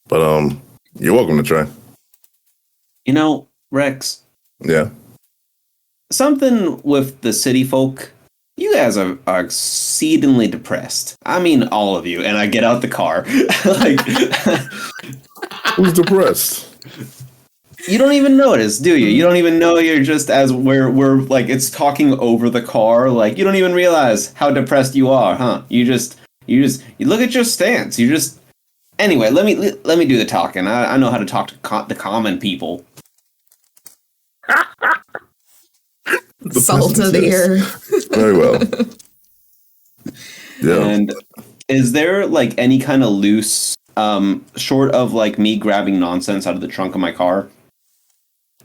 But you're welcome to try. You know, Rex. Yeah. Something with the city folk, you guys are exceedingly depressed. I mean, all of you. And I get out the car. Like, who's depressed? You don't even notice, do you? You don't even know you're just as we're like it's talking over the car. Like you don't even realize how depressed you are, huh? You look at your stance. Anyway. Let me do the talking. I know how to talk to the common people. Salt of the ear. Very well. Yeah. And is there like any kind of loose, short of like me grabbing nonsense out of the trunk of my car?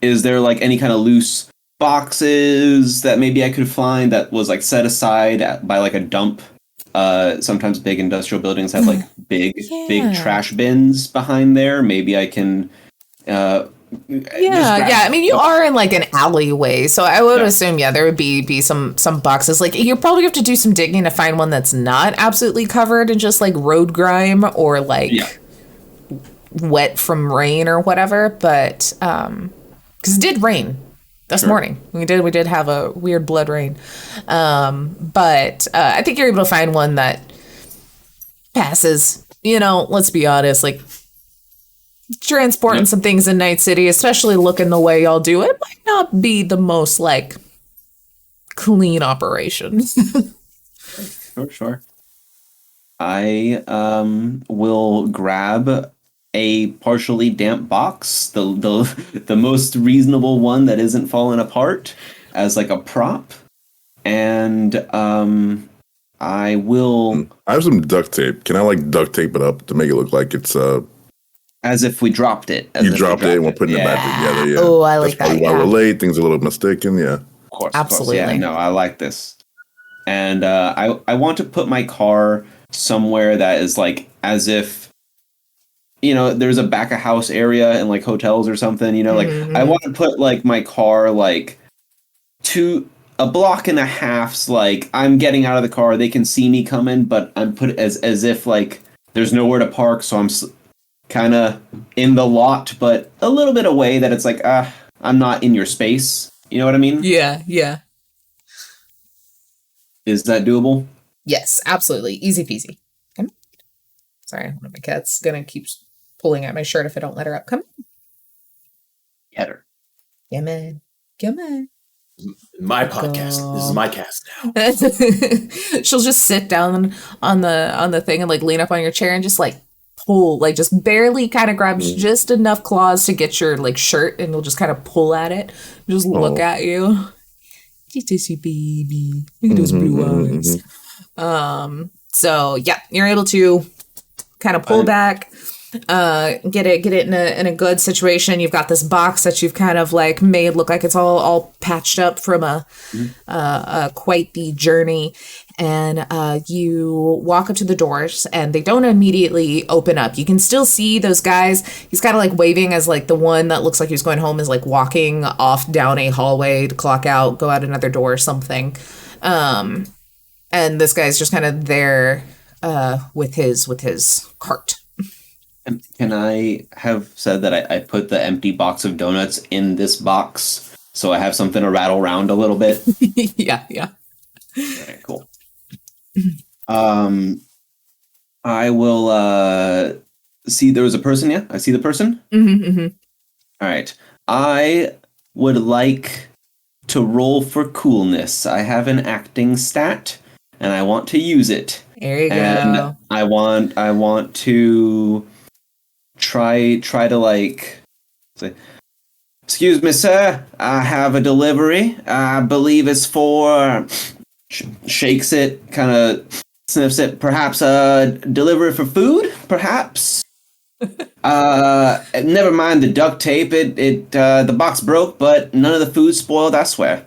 Is there like any kind of loose boxes that maybe I could find that was like set aside by like a dump? Sometimes big industrial buildings have like big trash bins behind there. Maybe I can. I mean, you are in like an alleyway, so I would assume there would be some boxes. Like you probably have to do some digging to find one that's not absolutely covered in just like road grime or like wet from rain or whatever. But because it did rain this morning, we did have a weird blood rain. But I think you're able to find one that passes. You know, let's be honest, like. transporting some things in Night City, especially looking the way y'all do it, might not be the most like clean operation. Sure. I will grab a partially damp box, the most reasonable one that isn't falling apart, as like a prop, and I will. I have some duct tape. Can I like duct tape it up to make it look like it's as if we dropped it. You dropped it and we're putting it back together. Yeah. Oh, I like That's that. Why we're late. Things are a little mistaken. Yeah. Of course. Absolutely. Of course. Yeah. No, I like this. And I want to put my car somewhere that is like as if, there's a back of house area in like hotels or something, like I want to put like my car like to a block and a half's like I'm getting out of the car. They can see me coming, but I'm put as if like there's nowhere to park. So I'm kind of in the lot, but a little bit away that it's like, I'm not in your space. You know what I mean? Yeah. Is that doable? Yes, absolutely. Easy peasy. Come on. Sorry, one of my cats gonna keep pulling at my shirt if I don't let her up. Come on. Get her. Come on. My podcast. This is my cast now. She'll just sit down on the thing and like lean up on your chair and just like pull, like just barely kind of grabs just enough claws to get your like shirt, and will just kind of pull at it. Just look at you. Just baby. Look at those blue eyes. So yeah, you're able to kind of pull back, get it in a good situation. You've got this box that you've kind of like made look like it's all patched up from quite the journey. And you walk up to the doors, and they don't immediately open up. You can still see those guys. He's kind of like waving as like the one that looks like he's going home is like walking off down a hallway to clock out, go out another door or something. And this guy's just kind of there with his cart. Can I have said that I put the empty box of donuts in this box so I have something to rattle around a little bit? Yeah. Okay, cool. I will see there was a person. Yeah, I see the person. All right. I would like to roll for coolness. I have an acting stat, and I want to use it. There you and go. I want to try to like say, excuse me, sir. I have a delivery. I believe it's for. Shakes it, kind of sniffs it. Perhaps a delivery for food. Perhaps. Never mind the duct tape. The box broke, but none of the food spoiled. I swear.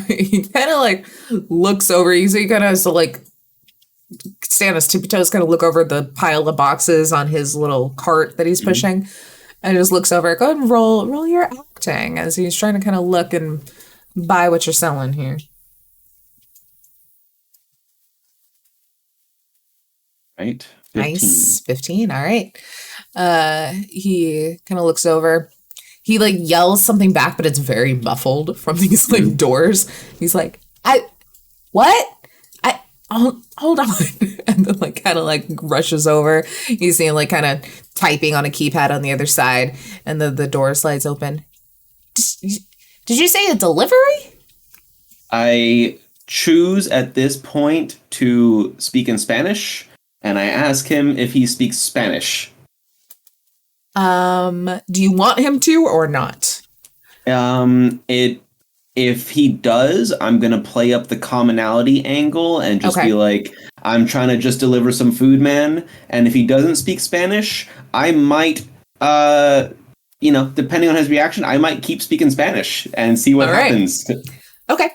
He kind of like looks over you, so he kind of has to like stay on his tippy toes, kind of look over the pile of boxes on his little cart that he's pushing, and just looks over. Go ahead and roll your acting as he's trying to kind of look and buy what you're selling here. Right. 15. Nice. 15. All right. He kind of looks over. He like yells something back, but it's very muffled from these like doors. He's like, what? Hold on. And then like kind of like rushes over. You see him like kind of typing on a keypad on the other side, and the door slides open. Did you say a delivery? I choose at this point to speak in Spanish, and I ask him if he speaks Spanish. Do you want him to or not? If he does, I'm gonna play up the commonality angle and just be like, I'm trying to just deliver some food, man. And if he doesn't speak Spanish, I might, depending on his reaction, I might keep speaking Spanish and see what happens. Okay.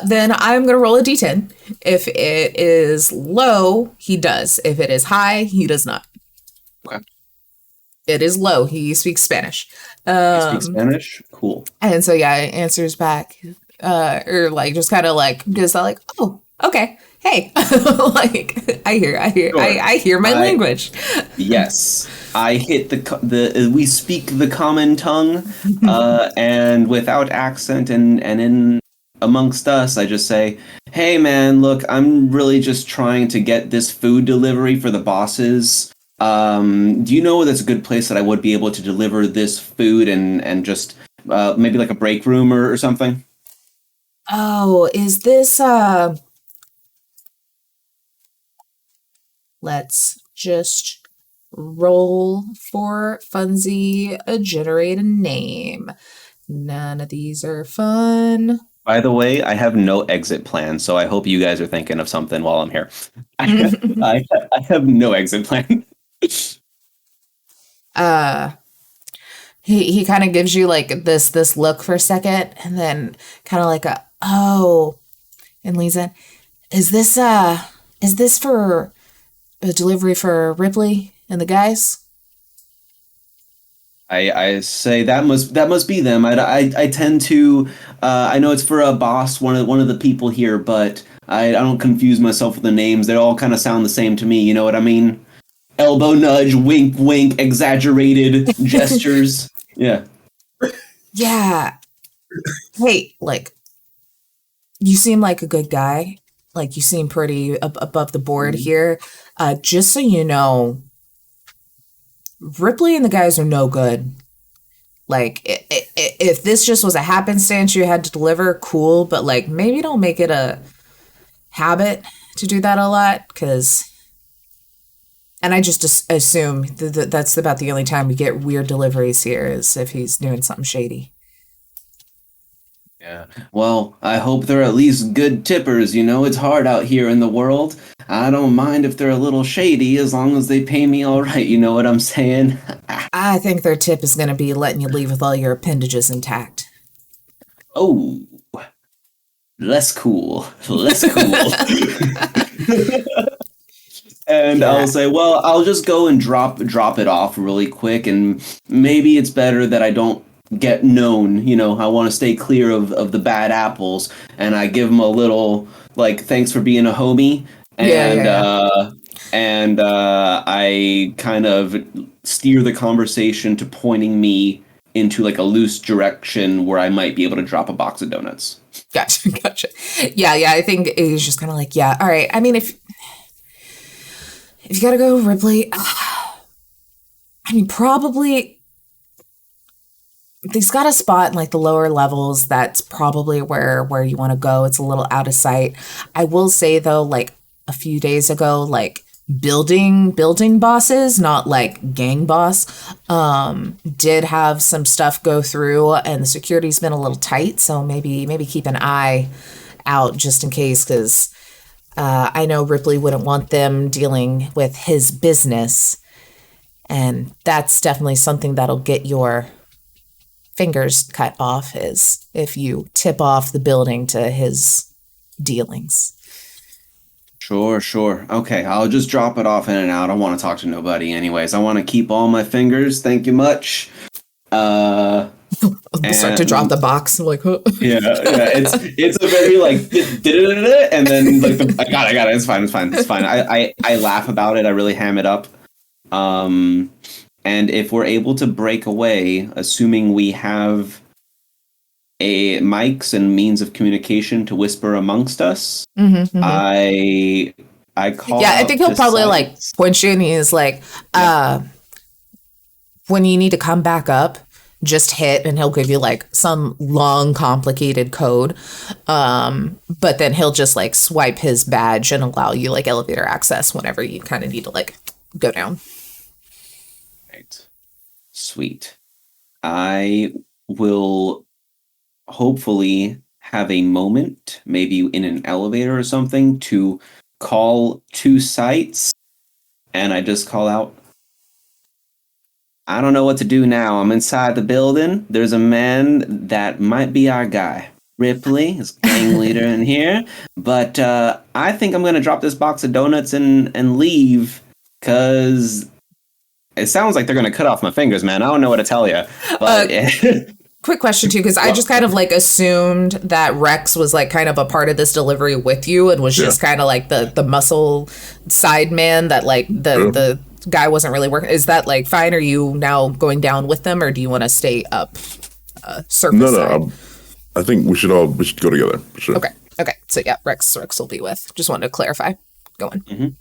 Then I'm going to roll a d10. If it is low, he does. If it is high, he does not. Okay. It is low. He speaks Spanish. He speaks Spanish? Cool. And so, yeah, it answers back. Or like, just kind of like, oh, okay. Hey, like, I hear, sure. I hear my language. Yes. I hit we speak the common tongue, and without accent and in amongst us, I just say, hey man, look, I'm really just trying to get this food delivery for the bosses. Do you know that's a good place that I would be able to deliver this food and just maybe like a break room or something? Oh, is this let's just roll for Funzy generate a name. None of these are fun. By the way, I have no exit plan, so I hope you guys are thinking of something while I'm here. I have no exit plan. He kind of gives you like this look for a second, and then kind of like a oh, and leads in. Is this for a delivery for Ripley and the guys? I say that must be them. I tend to I know it's for a boss, one of the people here, but I don't confuse myself with the names. They all kind of sound the same to me. You know what I mean? Elbow nudge, wink, wink, exaggerated gestures. Yeah. Yeah. Hey, like, you seem like a good guy. Like, you seem pretty above the board here. Just so you know, Ripley and the guys are no good. Like, if this just was a happenstance you had to deliver, cool. But, like, maybe don't make it a habit to do that a lot, because... And I just assume that's about the only time we get weird deliveries here, is if he's doing something shady. Yeah. Well, I hope they're at least good tippers. You know, it's hard out here in the world. I don't mind if they're a little shady as long as they pay me all right. You know what I'm saying? I think their tip is going to be letting you leave with all your appendages intact. Oh, less cool. Less cool. And yeah. I'll say, well, I'll just go and drop it off really quick, and maybe it's better that I don't get known. You know, I want to stay clear of the bad apples, and I give them a little, like, thanks for being a homie, and I kind of steer the conversation to pointing me into, like, a loose direction where I might be able to drop a box of donuts. Gotcha. Yeah, I think he's just kind of like, yeah, all right. I mean, if you gotta go, Ripley, I mean, probably he's got a spot in like the lower levels. That's probably where you want to go. It's a little out of sight. I will say though, like a few days ago, like building bosses, not like gang boss, did have some stuff go through, and the security's been a little tight. So maybe keep an eye out just in case, because I know Ripley wouldn't want them dealing with his business, and that's definitely something that'll get your fingers cut off, is if you tip off the building to his dealings. Sure. Okay, I'll just drop it off in and out. I don't want to talk to nobody anyways. I want to keep all my fingers. Thank you much. I'll start to drop the box. I'm like, huh? Yeah. It's a very like, and then like I got it. It's fine. I laugh about it. I really ham it up. And if we're able to break away, assuming we have a mics and means of communication to whisper amongst us, I call. Yeah, I think he'll probably like point you, and he's like, when you need to come back up, just hit, and he'll give you like some long complicated code, but then he'll just like swipe his badge and allow you like elevator access whenever you kind of need to like go down. Right. Sweet. I will hopefully have a moment, maybe in an elevator or something, to call two sites, and I just call out, I don't know what to do now. I'm inside the building. There's a man that might be our guy. Ripley is gang leader in here. But I think I'm going to drop this box of donuts and leave, because it sounds like they're going to cut off my fingers, man. I don't know what to tell you. But quick question, too, because I just kind of like assumed that Rex was like kind of a part of this delivery with you and was just kind of like the muscle side man that like the guy wasn't really working. Is that like fine? Are you now going down with them, or do you want to stay up surface? No. I think we should go together. For sure. Okay. So yeah, Rex will be with. Just wanted to clarify. Going.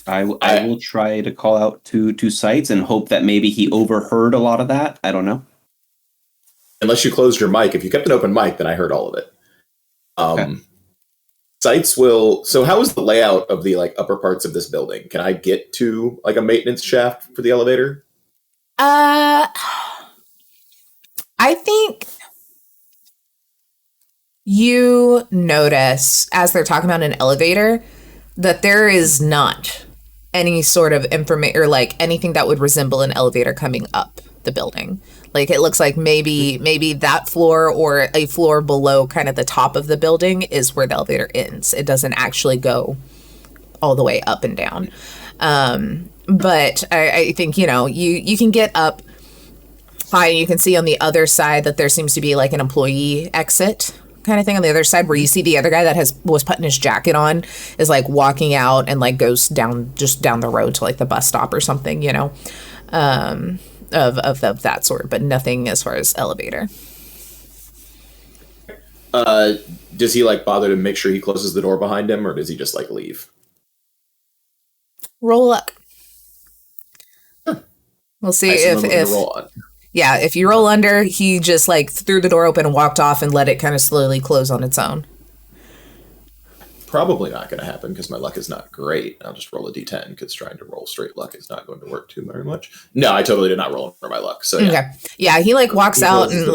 I will try to call out to sites and hope that maybe he overheard a lot of that. I don't know. Unless you closed your mic. If you kept an open mic, then I heard all of it. Okay. Sites will. So how is the layout of the upper parts of this building? Can I get to a maintenance shaft for the elevator? I think you notice as they're talking about an elevator that there is not any sort of information or anything that would resemble an elevator coming up the building. It looks like maybe that floor or a floor below kind of the top of the building is where the elevator ends. It doesn't actually go all the way up and down. But I think, you can get up high and you can see on the other side that there seems to be an employee exit kind of thing on the other side, where you see the other guy that was putting his jacket on is walking out and goes down the road to the bus stop or something, of that sort, but nothing as far as elevator. Does he bother to make sure he closes the door behind him, or does he just leave? Roll luck. We'll see if you roll under, he just threw the door open and walked off and let it kind of slowly close on its own. Probably not going to happen because my luck is not great. I'll just roll a d10 because trying to roll straight luck is not going to work too very much. No, I totally did not roll for my luck. So yeah. Okay. Yeah, he walks out and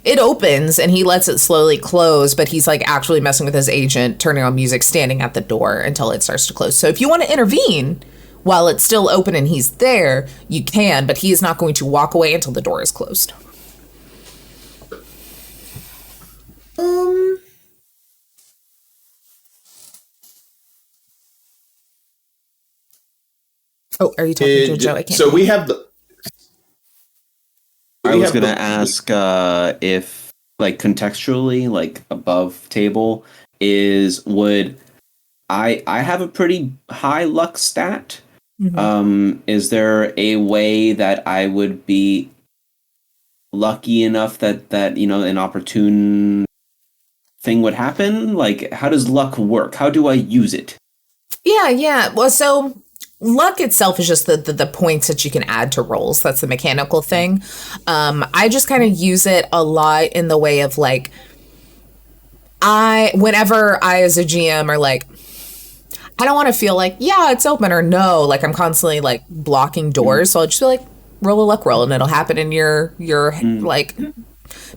it opens and he lets it slowly close, but he's actually messing with his agent, turning on music, standing at the door until it starts to close. So if you want to intervene while it's still open and he's there, you can, but he is not going to walk away until the door is closed. Oh, are you talking to Joe? I can't. So we have the. I was going to ask if, contextually, above table would I have a pretty high luck stat. Mm-hmm. Is there a way that I would be lucky enough that an opportune thing would happen? How does luck work? How do I use it? Yeah. Well, so luck itself is just the points that you can add to rolls. That's the mechanical thing. I just kind of use it a lot in the way of whenever I as a GM are I don't want to feel it's open or no, I'm constantly blocking doors. So I'll just be roll a luck roll and it'll happen in your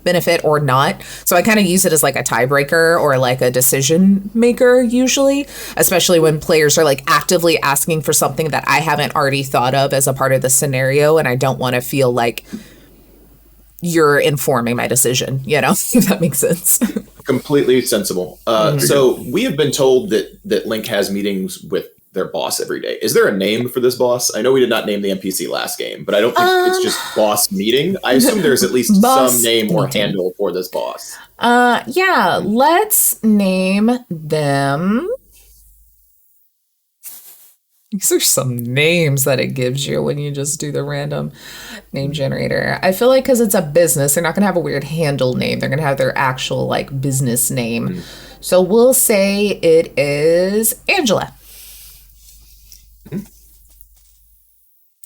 benefit or not. So I kind of use it as a tiebreaker or a decision maker usually, especially when players are actively asking for something that I haven't already thought of as a part of the scenario, and I don't want to feel you're informing my decision, if that makes sense. Completely sensible. So we have been told that Lynk has meetings with their boss every day. Is there a name for this boss? I know we did not name the NPC last game, but I don't think it's just boss meeting. I assume there's at least some name or handle for this boss. Yeah, let's name them. These are some names that it gives you when you just do the random name generator. I feel because it's a business, they're not going to have a weird handle name. They're going to have their actual business name. Mm-hmm. So we'll say it is Angela.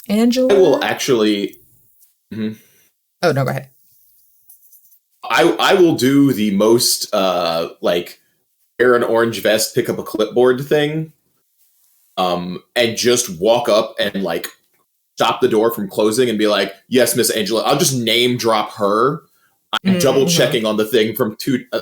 Angela. I will actually. Mm-hmm. Oh no, go ahead. I will do the most wear an orange vest, pick up a clipboard thing, and just walk up and stop the door from closing and be yes, Miss Angela. I'll just name drop her. I'm double checking on the thing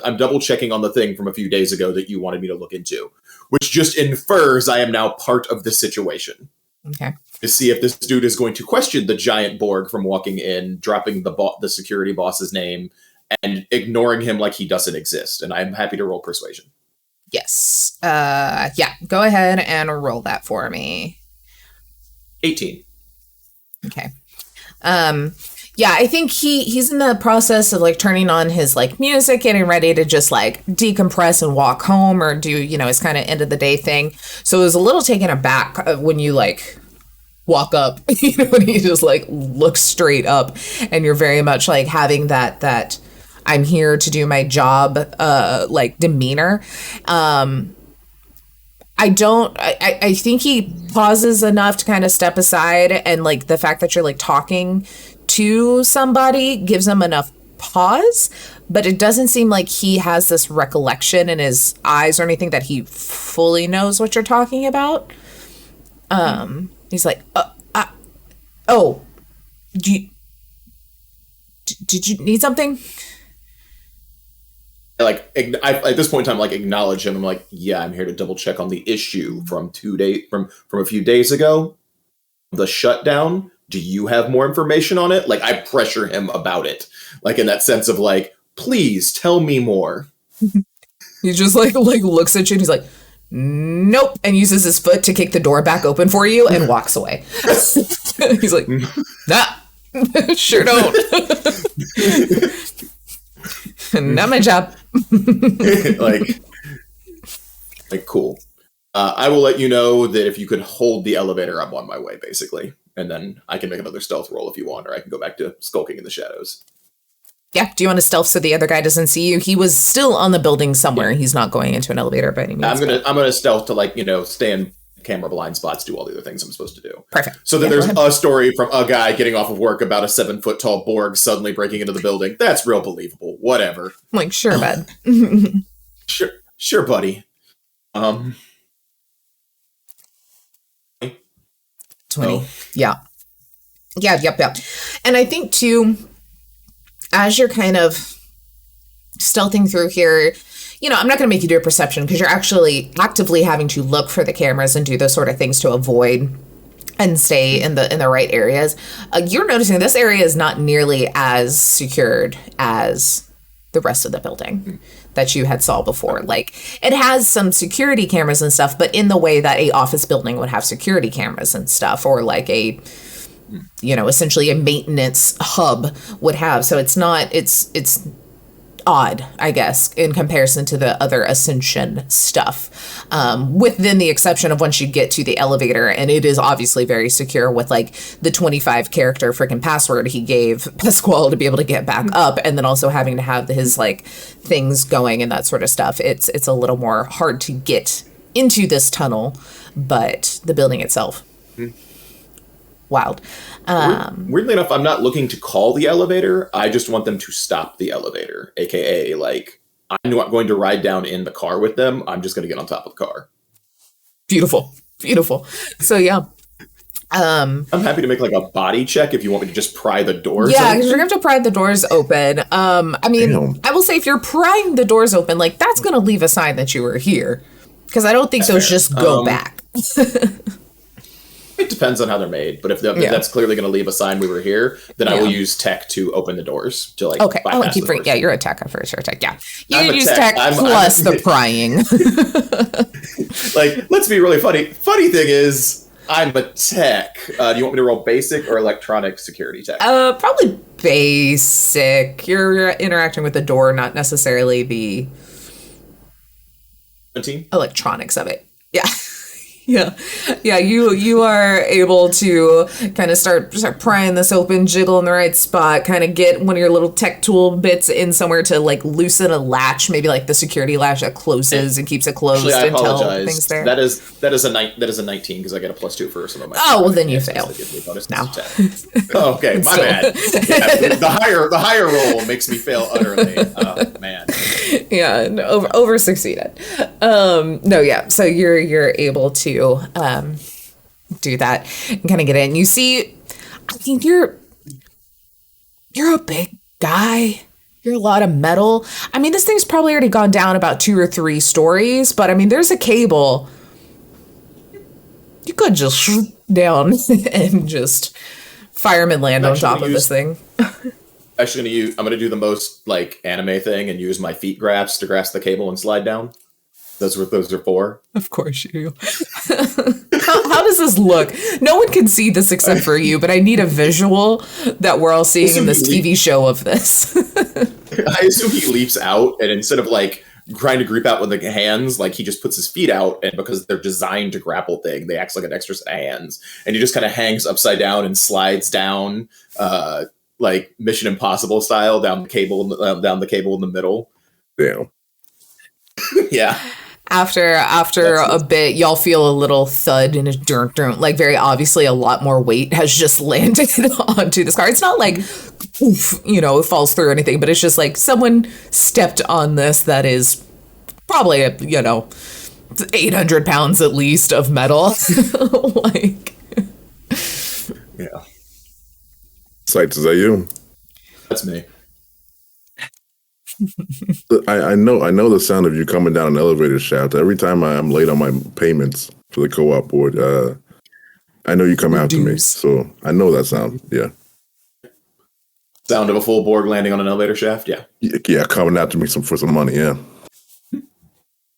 I'm double checking on the thing from a few days ago that you wanted me to look into, which just infers I am now part of the situation. Okay. To see if this dude is going to question the giant Borg from walking in, dropping the security boss's name, and ignoring him like he doesn't exist. And I'm happy to roll persuasion. Yes. Yeah. Go ahead and roll that for me. 18. Okay. Yeah, I think he's in the process of turning on his music, getting ready to just decompress and walk home or do, his kind of end of the day thing. So it was a little taken aback when you walk up, when he just looks straight up and you're very much having that I'm here to do my job, demeanor. I think he pauses enough to kind of step aside, and like the fact that you're like talking to somebody gives him enough pause, but it doesn't seem like he has this recollection in his eyes or anything that he fully knows what you're talking about. He's like, oh, did you need something? Like, at this point in time, like, acknowledge him. I'm like, yeah, I'm here to double check on the issue from a few days ago, the shutdown. Do you have more information on it? Like, I pressure him about it, like in that sense of like, please tell me more. He just like looks at you and he's like, nope, and uses his foot to kick the door back open for you and walks away. He's like, nah, sure don't. Not my job. like cool. I will let you know that if you could hold the elevator, I'm on my way, basically. And then I can make another stealth roll if you want, or I can go back to skulking in the shadows. Yeah. Do you want to stealth so the other guy doesn't see you? He was still on the building somewhere. Yeah. He's not going into an elevator by any means. I'm gonna stealth to, like, stay in camera blind spots, do all the other things I'm supposed to do. Perfect. So that there's a story from a guy getting off of work about a 7-foot tall Borg suddenly breaking into the building. That's real believable. Whatever. I'm like, sure, bud. Sure, buddy. 20. Oh. Yeah. Yep. And I think too, as you're kind of stealthing through here, I'm not going to make you do a perception because you're actually actively having to look for the cameras and do those sort of things to avoid and stay in the right areas. You're noticing this area is not nearly as secured as the rest of the building that you had saw before. Like, it has some security cameras and stuff, but in the way that a office building would have security cameras and stuff, or like a, essentially a maintenance hub would have. So it's odd, I guess, in comparison to the other Ascension stuff, within the exception of once you get to the elevator, and it is obviously very secure with like the 25 character freaking password he gave Pasquale to be able to get back up, and then also having to have his like things going and that sort of stuff. It's a little more hard to get into this tunnel, but the building itself, wild. Weirdly enough, I'm not looking to call the elevator. I just want them to stop the elevator, aka like, I'm not going to ride down in the car with them. I'm just going to get on top of the car. Beautiful. So yeah. I'm happy to make like a body check if you want me to just pry the doors. Yeah, because you're gonna have to pry the doors open. I mean, I will say if you're prying the doors open, like, that's gonna leave a sign that you were here, because I don't think those just go back. It depends on how they're made, but if that's clearly going to leave a sign we were here, then I will use tech to open the doors to like. Okay, I'll keep bringing. Yeah, you're a tech. I'm for sure tech. Yeah, you use tech plus the prying. Like, let's be really funny. Funny thing is, I'm a tech. Do you want me to roll basic or electronic security tech? Probably basic. You're interacting with the door, not necessarily the 17? Electronics of it. Yeah. Yeah, you are able to kind of start prying this open, jiggle in the right spot, kind of get one of your little tech tool bits in somewhere to like loosen a latch, maybe like the security latch that closes and keeps it closed. Actually, I until apologize. Things there. That is a 19 because I get a +2 for some of my. Oh, well, then you fail. No. Oh, okay, my bad. Yeah, the higher roll makes me fail utterly. Oh, man. Yeah, no, over succeeded. No, yeah. So you're able to do that and kind of get in. You see, I mean, you're a big guy. You're a lot of metal. I mean, this thing's probably already gone down about 2 or 3 stories, but I mean, there's a cable. You could just shoot down and just fireman land on top of this thing. Actually, I'm gonna do the most like anime thing and use my feet grasp to grasp the cable and slide down. Those are for. Of course you do. How does this look? No one can see this except for you, but I need a visual that we're all seeing in this TV show of this. I assume he leaps out, and instead of like trying to grip out with the hands, like he just puts his feet out, and because they're designed to grapple thing, they act like an extra set of hands, and he just kind of hangs upside down and slides down, like Mission Impossible style, down the cable in the middle. Damn. Yeah. After a bit, y'all feel a little thud and a dunk, like very obviously a lot more weight has just landed onto this car. It's not like, oof, it falls through or anything, but it's just like someone stepped on this that is probably 800 pounds at least of metal. Like, Yeah, Sights, is that you? that's me. I know the sound of you coming down an elevator shaft. Every time I'm late on my payments for the co-op board, I know you come after me. So I know that sound. Yeah. Sound of a full Borg landing on an elevator shaft. Yeah. Yeah, coming after me for some money. Yeah.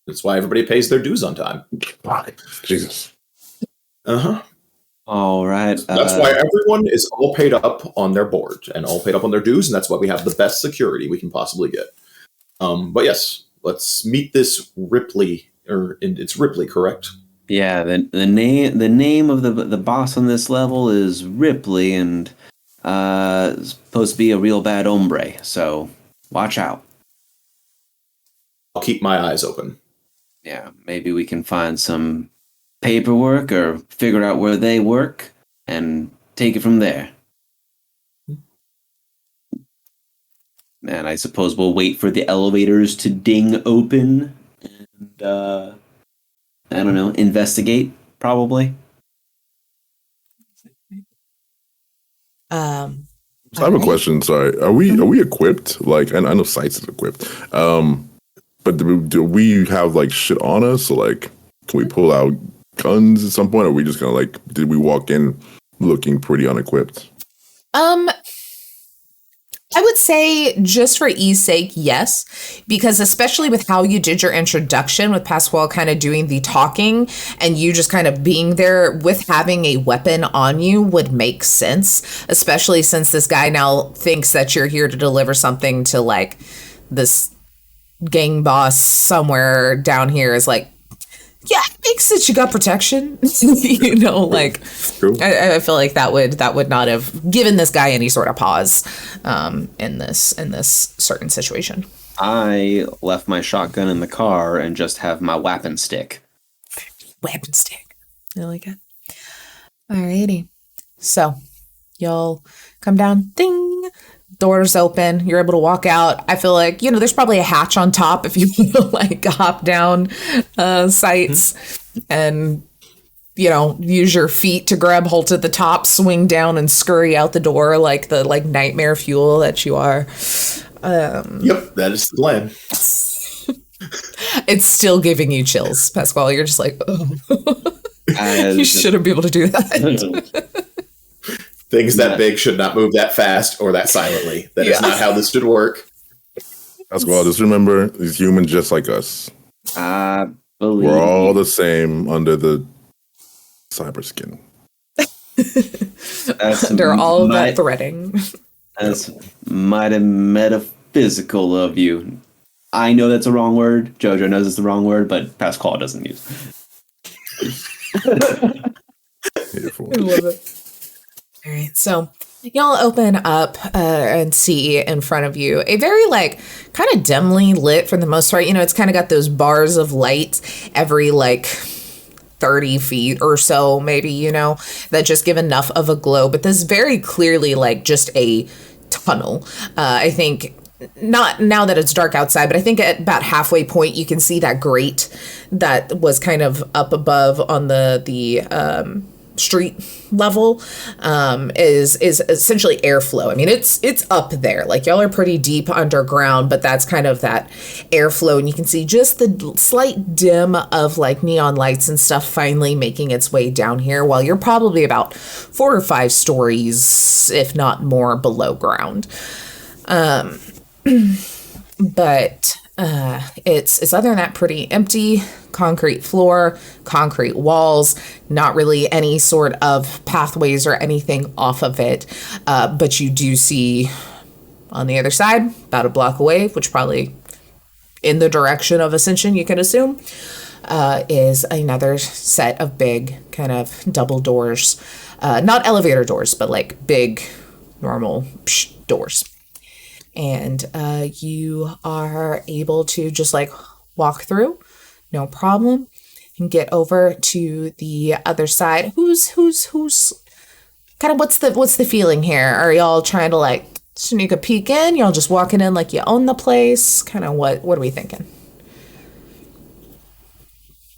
That's why everybody pays their dues on time. Fuck. Jesus. Uh-huh. All right. That's why everyone is all paid up on their board and all paid up on their dues, and that's why we have the best security we can possibly get. But yes, let's meet this Ripley, it's Ripley, correct? Yeah, the name of the boss on this level is Ripley, and supposed to be a real bad hombre. So watch out. I'll keep my eyes open. Yeah, maybe we can find some paperwork or figure out where they work and take it from there. And I suppose we'll wait for the elevators to ding open and, I don't know, investigate, probably. So I have a question. Sorry, are we equipped? Like, and I know Sights is equipped, but do we have like shit on us? So like, can we pull out guns at some point? Or are we just gonna like, did we walk in looking pretty unequipped? I would say just for ease sake, yes, because especially with how you did your introduction with Pasquale kind of doing the talking and you just kind of being there with having a weapon on you would make sense, especially since this guy now thinks that you're here to deliver something to like this gang boss somewhere down here is like, yeah, it makes sense. You got protection, like I feel like that would not have given this guy any sort of pause in this certain situation. I left my shotgun in the car and just have my weapon stick. Weapon stick. I like it. Alrighty. So y'all come down. Ding. Doors open. You're able to walk out. I feel like, there's probably a hatch on top if you want to like hop down sites and, use your feet to grab hold at the top, swing down and scurry out the door like the nightmare fuel that you are. Yep, that is the plan. It's still giving you chills, Pasquale. You're just like, oh. You shouldn't be able to do that. Things that big should not move that fast or that silently. That is not how this should work. That's well. Just remember, he's human just like us. I believe we're all the same under the cyber skin. Under all of that threading. That's mighty metaphysical of you. I know that's a wrong word. Jojo knows it's the wrong word, but Pasquale doesn't use it. I love it. All right, so y'all open up and see in front of you a very kind of dimly lit for the most part. It's kind of got those bars of light every 30 feet or so, maybe, that just give enough of a glow. But this is very clearly just a tunnel. I think not now that it's dark outside, but I think at about halfway point you can see that grate that was kind of up above on the street level is essentially airflow. I mean, it's up there. Y'all are pretty deep underground, but that's kind of that airflow, and you can see just the slight dim of neon lights and stuff finally making its way down here, while you're probably about 4 or 5 stories, if not more, below ground. But it's other than that pretty empty. Concrete floor, concrete walls, not really any sort of pathways or anything off of it. But you do see on the other side, about a block away, which probably in the direction of Ascension, you can assume, is another set of big kind of double doors. Not elevator doors, but big normal doors. And you are able to just walk through no problem. And get over to the other side. Who's kind of what's the feeling here? Are y'all trying to like sneak a peek in? Y'all just walking in like you own the place? Kind of what are we thinking?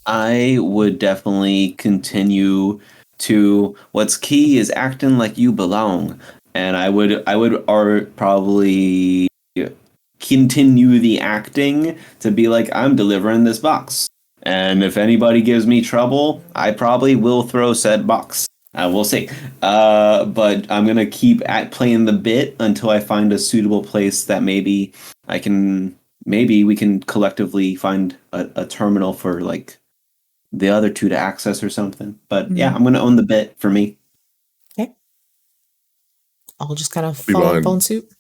I would definitely continue to what's key is acting like you belong. And I would probably continue the acting to be like, I'm delivering this box. And if anybody gives me trouble, I probably will throw said box. We'll see. But I'm going to keep playing the bit until I find a suitable place that maybe we can collectively find a terminal for like the other two to access or something. But yeah, I'm going to own the bit for me. Okay. I'll just kind of follow suit.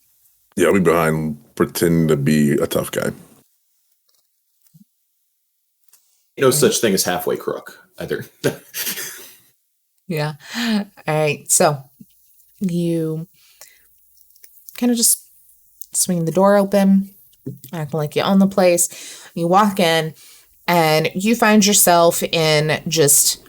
Yeah, I'll be behind pretending to be a tough guy. No such thing as halfway crook either. Yeah. All right. So you kind of just swing the door open, acting like you own the place. You walk in and you find yourself in just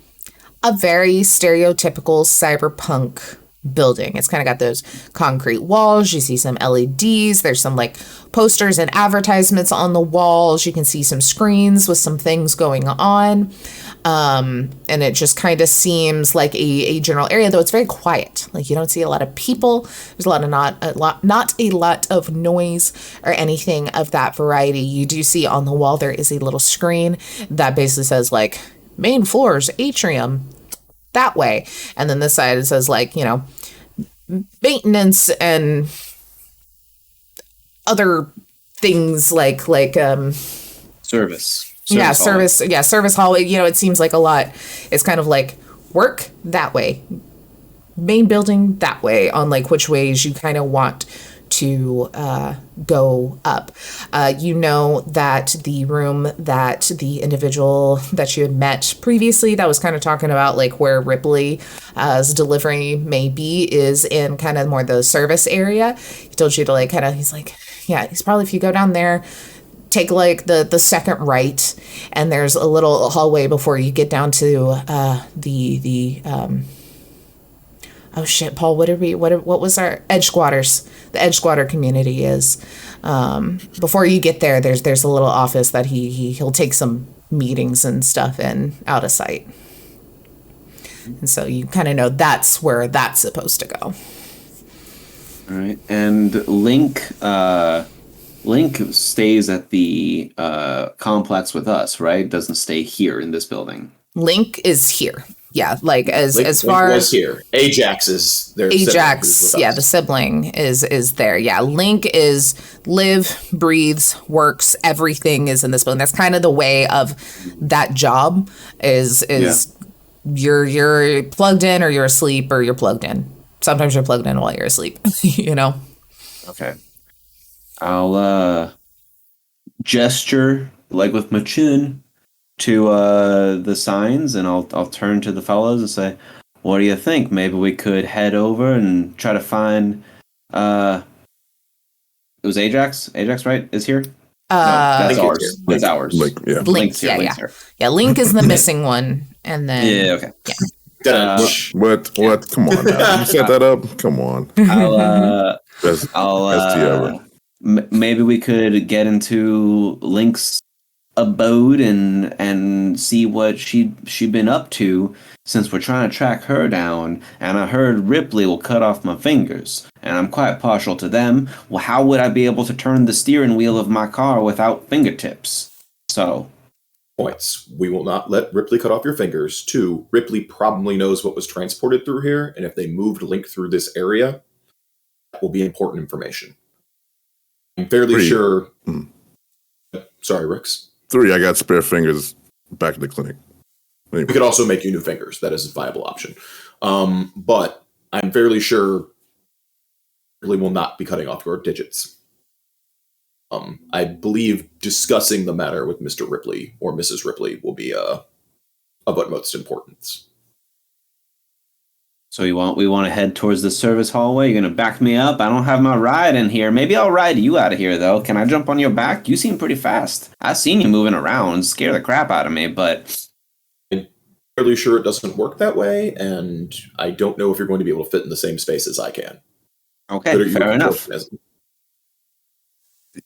a very stereotypical cyberpunk building. It's kind of got those concrete walls. You see some LEDs. There's some like posters and advertisements on the walls. You can see some screens with some things going on. And it just kind of seems like a general area, though it's very quiet. Like you don't see a lot of people. There's not a lot of noise or anything of that variety. You do see on the wall there is a little screen that basically says like main floors, atrium, that way. And then this side it says like, you know, maintenance and other things like Service hallway. You know, it seems like a lot. It's kind of like work that way, main building that way, on like which ways you kind of want to go up. You know that the room that the individual that you had met previously that was kind of talking about like where Ripley's delivery may be is in kind of more the service area. He told you to like kind of, he's like, yeah, he's probably, if you go down there, take like the second right, and there's a little hallway before you get down to oh shit, Paul, what was our Edge Squatters? The Edge Squatter community is. Before you get there, there's a little office that he'll take some meetings and stuff in out of sight. And so you kind of know that's where that's supposed to go. All right, and Lynk stays at the complex with us, right? Doesn't stay here in this building. Lynk is here. Yeah, like as Lynk far was as here. Ajax is there. Ajax, yeah, the sibling is there. Yeah, Lynk is live, breathes, works, everything is in this building. That's kind of the way of that job is you're plugged in or you're asleep or you're plugged in. Sometimes you're plugged in while you're asleep, you know. Okay. I'll gesture like with my chin to the signs, and I'll turn to the fellows and say, "What do you think? Maybe we could head over and try to find." It was Ajax. Ajax, right? Is here. No, that's ours. That's ours. Like, yeah. Link's here. Yeah. Lynk is the missing one, and then okay. Yeah. What? Come on now. You set that up? Come on. Maybe we could get into Lynk's abode and see what she'd been up to, since we're trying to track her down. And I heard Ripley will cut off my fingers, and I'm quite partial to them. Well, how would I be able to turn the steering wheel of my car without fingertips? So, points. We will not let Ripley cut off your fingers. 2, Ripley probably knows what was transported through here, and if they moved Lynk through this area, that will be important information. I'm fairly sure. Sorry, Rix. 3, I got spare fingers back at the clinic. Anyway. We could also make you new fingers. That is a viable option. But I'm fairly sure Ripley will not be cutting off your digits. I believe discussing the matter with Mr. Ripley or Mrs. Ripley will be of utmost importance. So we want to head towards the service hallway. You're gonna back me up. I don't have my ride in here. Maybe I'll ride you out of here though. Can I jump on your back? You seem pretty fast. I've seen you moving around, scare the crap out of me, but I'm fairly sure it doesn't work that way, and I don't know if you're going to be able to fit in the same space as I can. okay, fair enough.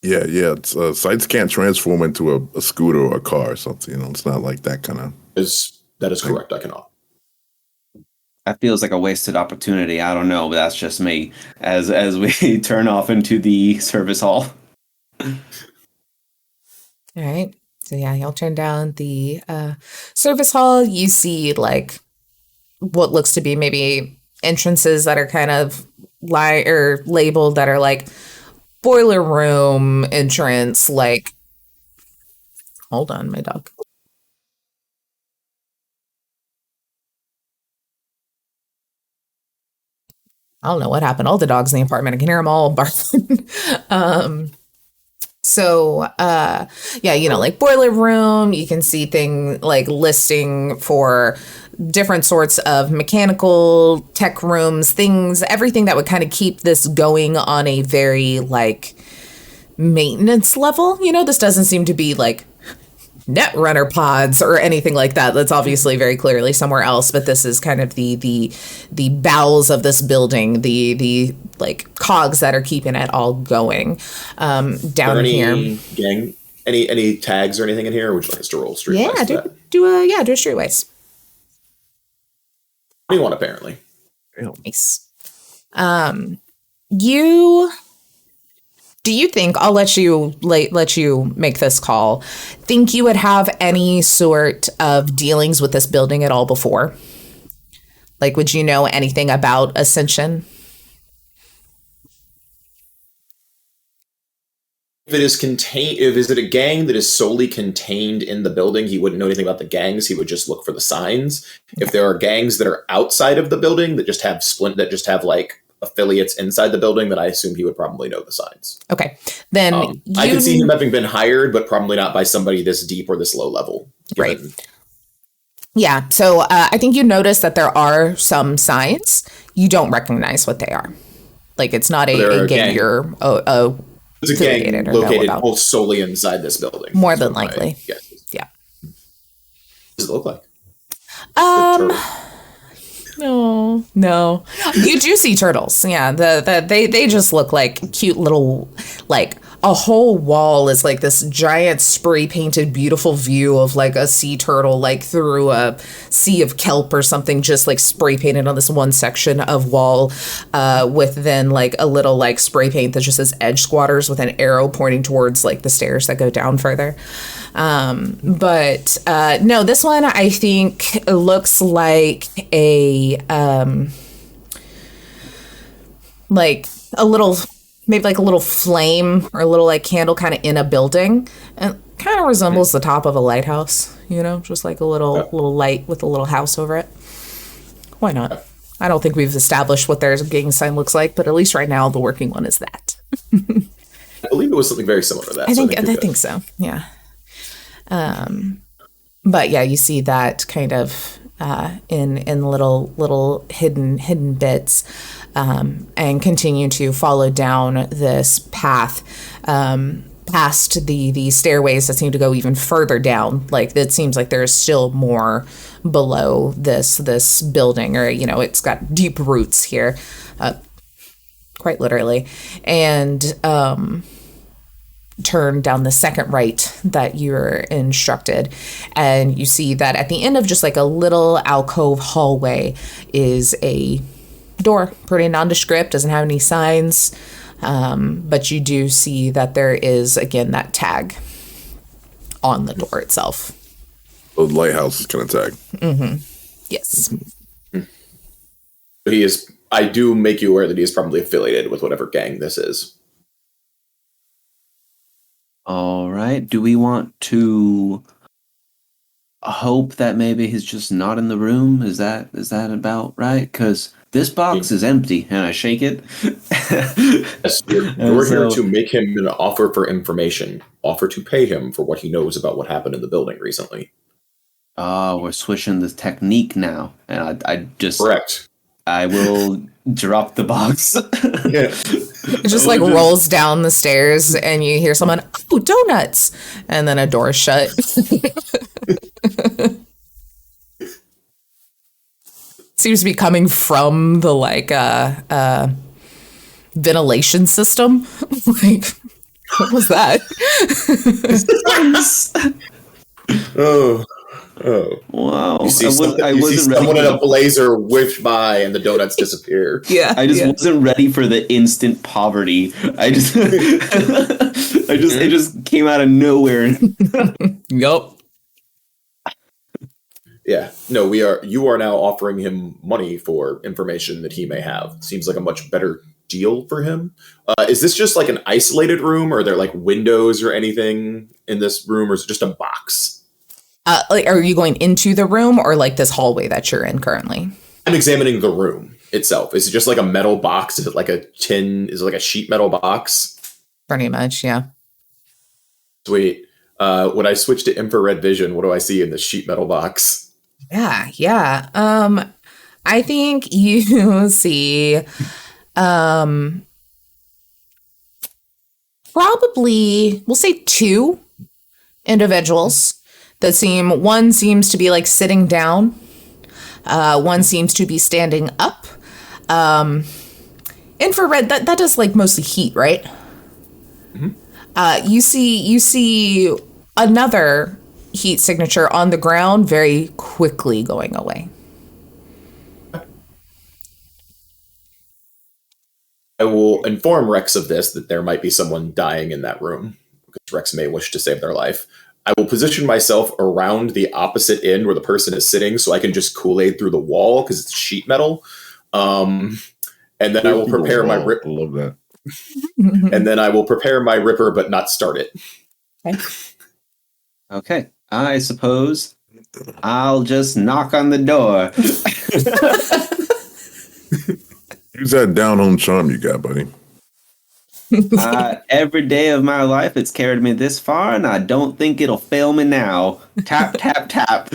Yeah. Sites can't transform into a scooter or a car or something. It's not like that kind of. That is correct. I cannot. That feels like a wasted opportunity. I don't know, but that's just me. As we turn off into the service hall. All right. So yeah, you'll turn down the service hall. You see like what looks to be maybe entrances that are kind of labeled that are like boiler room entrance. Like, hold on, my dog. I don't know what happened. All the dogs in the apartment, I can hear them all barking. Like boiler room, you can see things like listing for different sorts of mechanical tech rooms, everything that would kind of keep this going on a very like maintenance level. This doesn't seem to be like Netrunner pods or anything like that. That's obviously very clearly somewhere else, but this is kind of the bowels of this building, the like cogs that are keeping it all going. Down here, gang, any tags or anything in here? Or would you like us to roll streetwise? Do a streetwise. 21 apparently. Nice. Do you think, I'll let you make this call, think you would have any sort of dealings with this building at all before? Like, would you know anything about Ascension? If is it a gang that is solely contained in the building, he wouldn't know anything about the gangs. He would just look for the signs. If there are gangs that are outside of the building that just have like affiliates inside the building, then I assume he would probably know the signs. Okay, then I can see him having been hired, but probably not by somebody this deep or this low level. Right. Yeah. So I think you notice that there are some signs. You don't recognize what they are. Like it's not a gang you're it's a gang located solely inside this building. More than likely. Yes. Yeah. What does it look like? No. You do see turtles. Yeah, they just look like cute little, like a whole wall is like this giant spray painted beautiful view of like a sea turtle like through a sea of kelp or something, just like spray painted on this one section of wall, with then like a little like spray paint that just says edge squatters with an arrow pointing towards like the stairs that go down further. But no, this one I think looks like a like a little, maybe like a little flame or a little like candle kind of in a building, and kind of resembles the top of a lighthouse, just like a little light with a little house over it. Why not? I don't think we've established what their gang sign looks like, but at least right now the working one is that. I believe it was something very similar to that. I think so. Yeah. But yeah, you see that kind of in little hidden bits, and continue to follow down this path past the stairways that seem to go even further down. Like it seems like there's still more below this building, or it's got deep roots here, quite literally, and turn down the second right that you're instructed, and you see that at the end of just like a little alcove hallway is a door, pretty nondescript, doesn't have any signs, but you do see that there is again that tag on the door itself. The lighthouse is kind of tag. Mm-hmm. Yes. I do make you aware that he is probably affiliated with whatever gang this is. All right. Do we want to hope that maybe he's just not in the room? Is that about right? Because this box is empty, and I shake it. Yes, we're here to make him an offer for information. Offer to pay him for what he knows about what happened in the building recently. We're switching the technique now, and I just correct. I will drop the box. Yeah. It just like rolls down the stairs and you hear someone, oh, donuts. And then a door shut. Seems to be coming from the like ventilation system. Like, what was that? Oh. Wow. You see, I wasn't ready. Someone in a blazer whiffed by and the donuts disappear. Yeah. I just wasn't ready for the instant poverty. It just came out of nowhere. Yup. Yeah. No, you are now offering him money for information that he may have. Seems like a much better deal for him. Is this just like an isolated room, or are there like windows or anything in this room, or is it just a box? Like, are you going into the room or like this hallway that you're in currently? I'm examining the room itself. Is it just like a metal box? Is it like a tin? Is it like a sheet metal box? Pretty much, yeah. Sweet. When I switch to infrared vision, what do I see in the sheet metal box? Yeah. I think you see probably, we'll say 2 individuals that one seems to be like sitting down. One seems to be standing up. Infrared, that does like mostly heat, right? Mm-hmm. You see another heat signature on the ground very quickly going away. I will inform Rex of this, that there might be someone dying in that room, because Rex may wish to save their life. I will position myself around the opposite end where the person is sitting so I can just Kool-Aid through the wall because it's sheet metal. And then I will prepare my rip. I love that. And then I will prepare my ripper, but not start it. Okay. I suppose I'll just knock on the door. Use that down-home charm you got, buddy. Every day of my life, it's carried me this far, and I don't think it'll fail me now. Tap, tap, tap.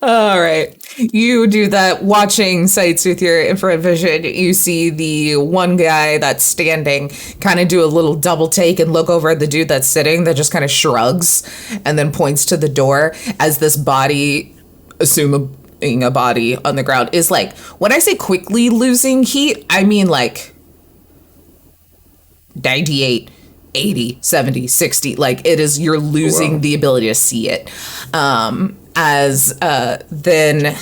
All right. You do that watching sights with your infrared vision. You see the one guy that's standing kind of do a little double take and look over at the dude that's sitting that just kind of shrugs and then points to the door as this body, assuming a body on the ground, is like, when I say quickly losing heat, I mean like 98, 80, 70, 60. Like, it is, you're losing the ability to see it. As then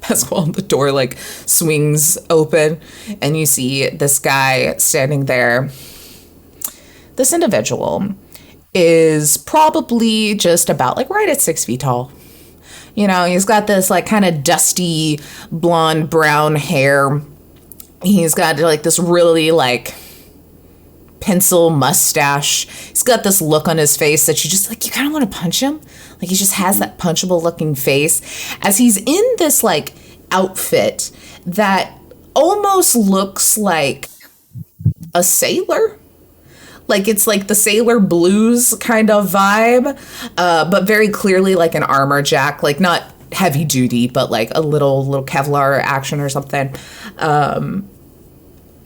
Pascal, the door like swings open and you see this guy standing there. This individual is probably just about like right at 6 feet tall. You know, he's got this like kind of dusty blonde brown hair. He's got like this really like pencil mustache. He's got this look on his face that you just like, you kind of want to punch him. Like, he just has that punchable looking face as he's in this like outfit that almost looks like a sailor. Like, it's like the Sailor Blues kind of vibe, but very clearly like an armor jack, like not heavy duty, but like a little Kevlar action or something.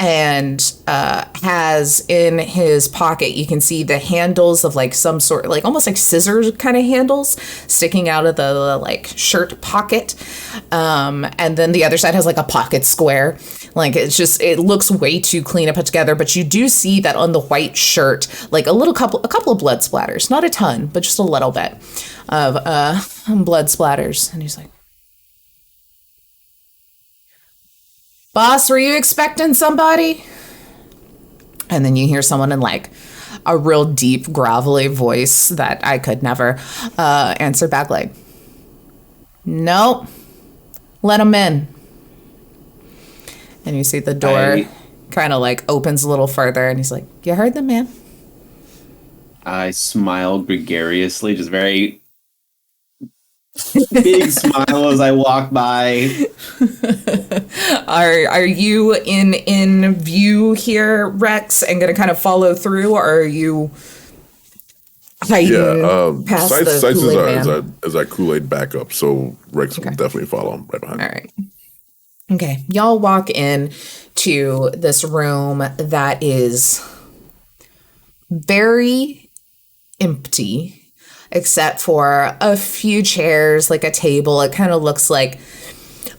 And has in his pocket, you can see the handles of like some sort, like almost like scissors kind of handles sticking out of the like shirt pocket. And then the other side has like a pocket square. Like, it's just, it looks way too clean and put together, but you do see that on the white shirt, like a couple of blood splatters, not a ton, but just a little bit of blood splatters. And he's like, "Boss, were you expecting somebody?" And then you hear someone in like a real deep, gravelly voice that I could never answer back, like, "Nope, let him in." And you see the door kind of like opens a little further, and he's like, "You heard them, man." I smile gregariously, just very big smile as I walk by. Are you in view here, Rex, and gonna kind of follow through, or are you hiding past the Sites Kool-Aid Man. is our Kool-Aid backup, so Rex will definitely follow him right behind. All right. Okay, y'all walk in to this room that is very empty, except for a few chairs, like a table. It kind of looks like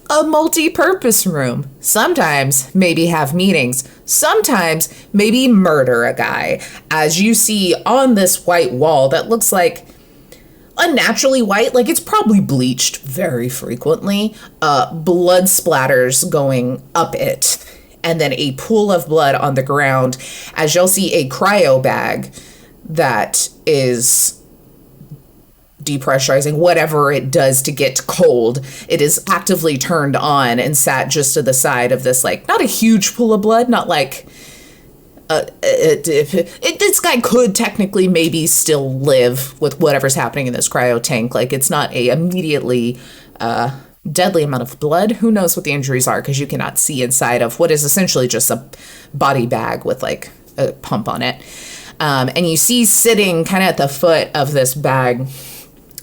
a multi-purpose room. Sometimes maybe have meetings. Sometimes maybe murder a guy. As you see on this white wall that looks like unnaturally white, like it's probably bleached very frequently, blood splatters going up it, and then a pool of blood on the ground, as you'll see a cryo bag that is depressurizing, whatever it does to get cold. It is actively turned on and sat just to the side of this, like, not a huge pool of blood, not like this guy could technically maybe still live with whatever's happening in this cryo tank. Like, it's not a immediately deadly amount of blood. Who knows what the injuries are, because you cannot see inside of what is essentially just a body bag with like a pump on it. And you see sitting kind of at the foot of this bag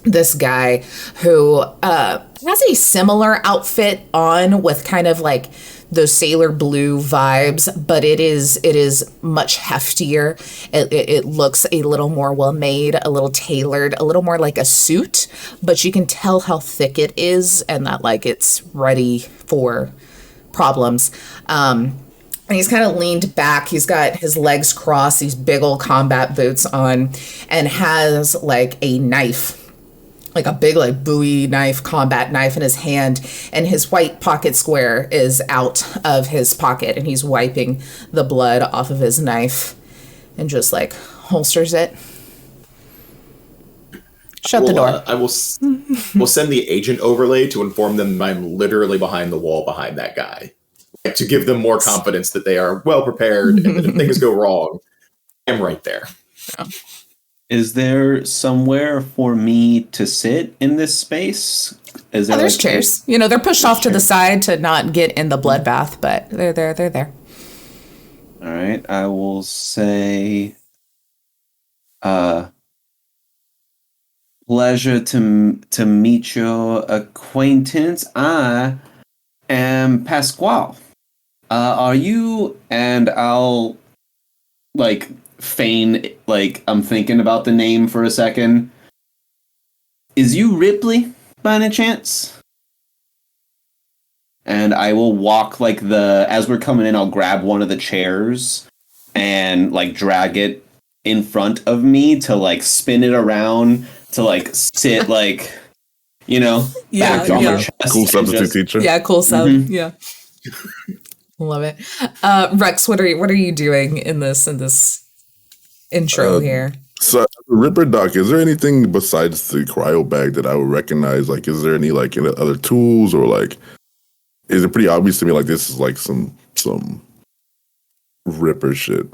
this guy who has a similar outfit on with kind of like those sailor blue vibes, but it is much heftier. It looks a little more well made, a little tailored, a little more like a suit, but you can tell how thick it is and that like it's ready for problems. And he's kind of leaned back. He's got his legs crossed, these big old combat boots on, and has like a knife, like a big like Bowie knife, combat knife in his hand, and his white pocket square is out of his pocket, and he's wiping the blood off of his knife and just like holsters it. Shut the door. I will send the agent overlay to inform them I'm literally behind the wall behind that guy, to give them more confidence that they are well prepared and that if things go wrong, I'm right there. Yeah. Is there somewhere for me to sit in this space? Is there there's chairs. You know, they're pushed off to the side to not get in the bloodbath, but they're there. They're there. All right. I will say, pleasure to meet your acquaintance. I am Pasquale. Are you? And I'll like feign like I'm thinking about the name for a second. Is you Ripley by any chance? And I will walk like as we're coming in, I'll grab one of the chairs and like drag it in front of me to like spin it around to like sit like, you know, back on my chest. Cool substitute teacher. Yeah, cool sub. Mm-hmm. Yeah. Love it. Rex, what are you doing in this intro here? So, Ripper Doc, is there anything besides the cryo bag that I would recognize? Like, is there any like other tools, or like, is it pretty obvious to me like this is like some Ripper shit?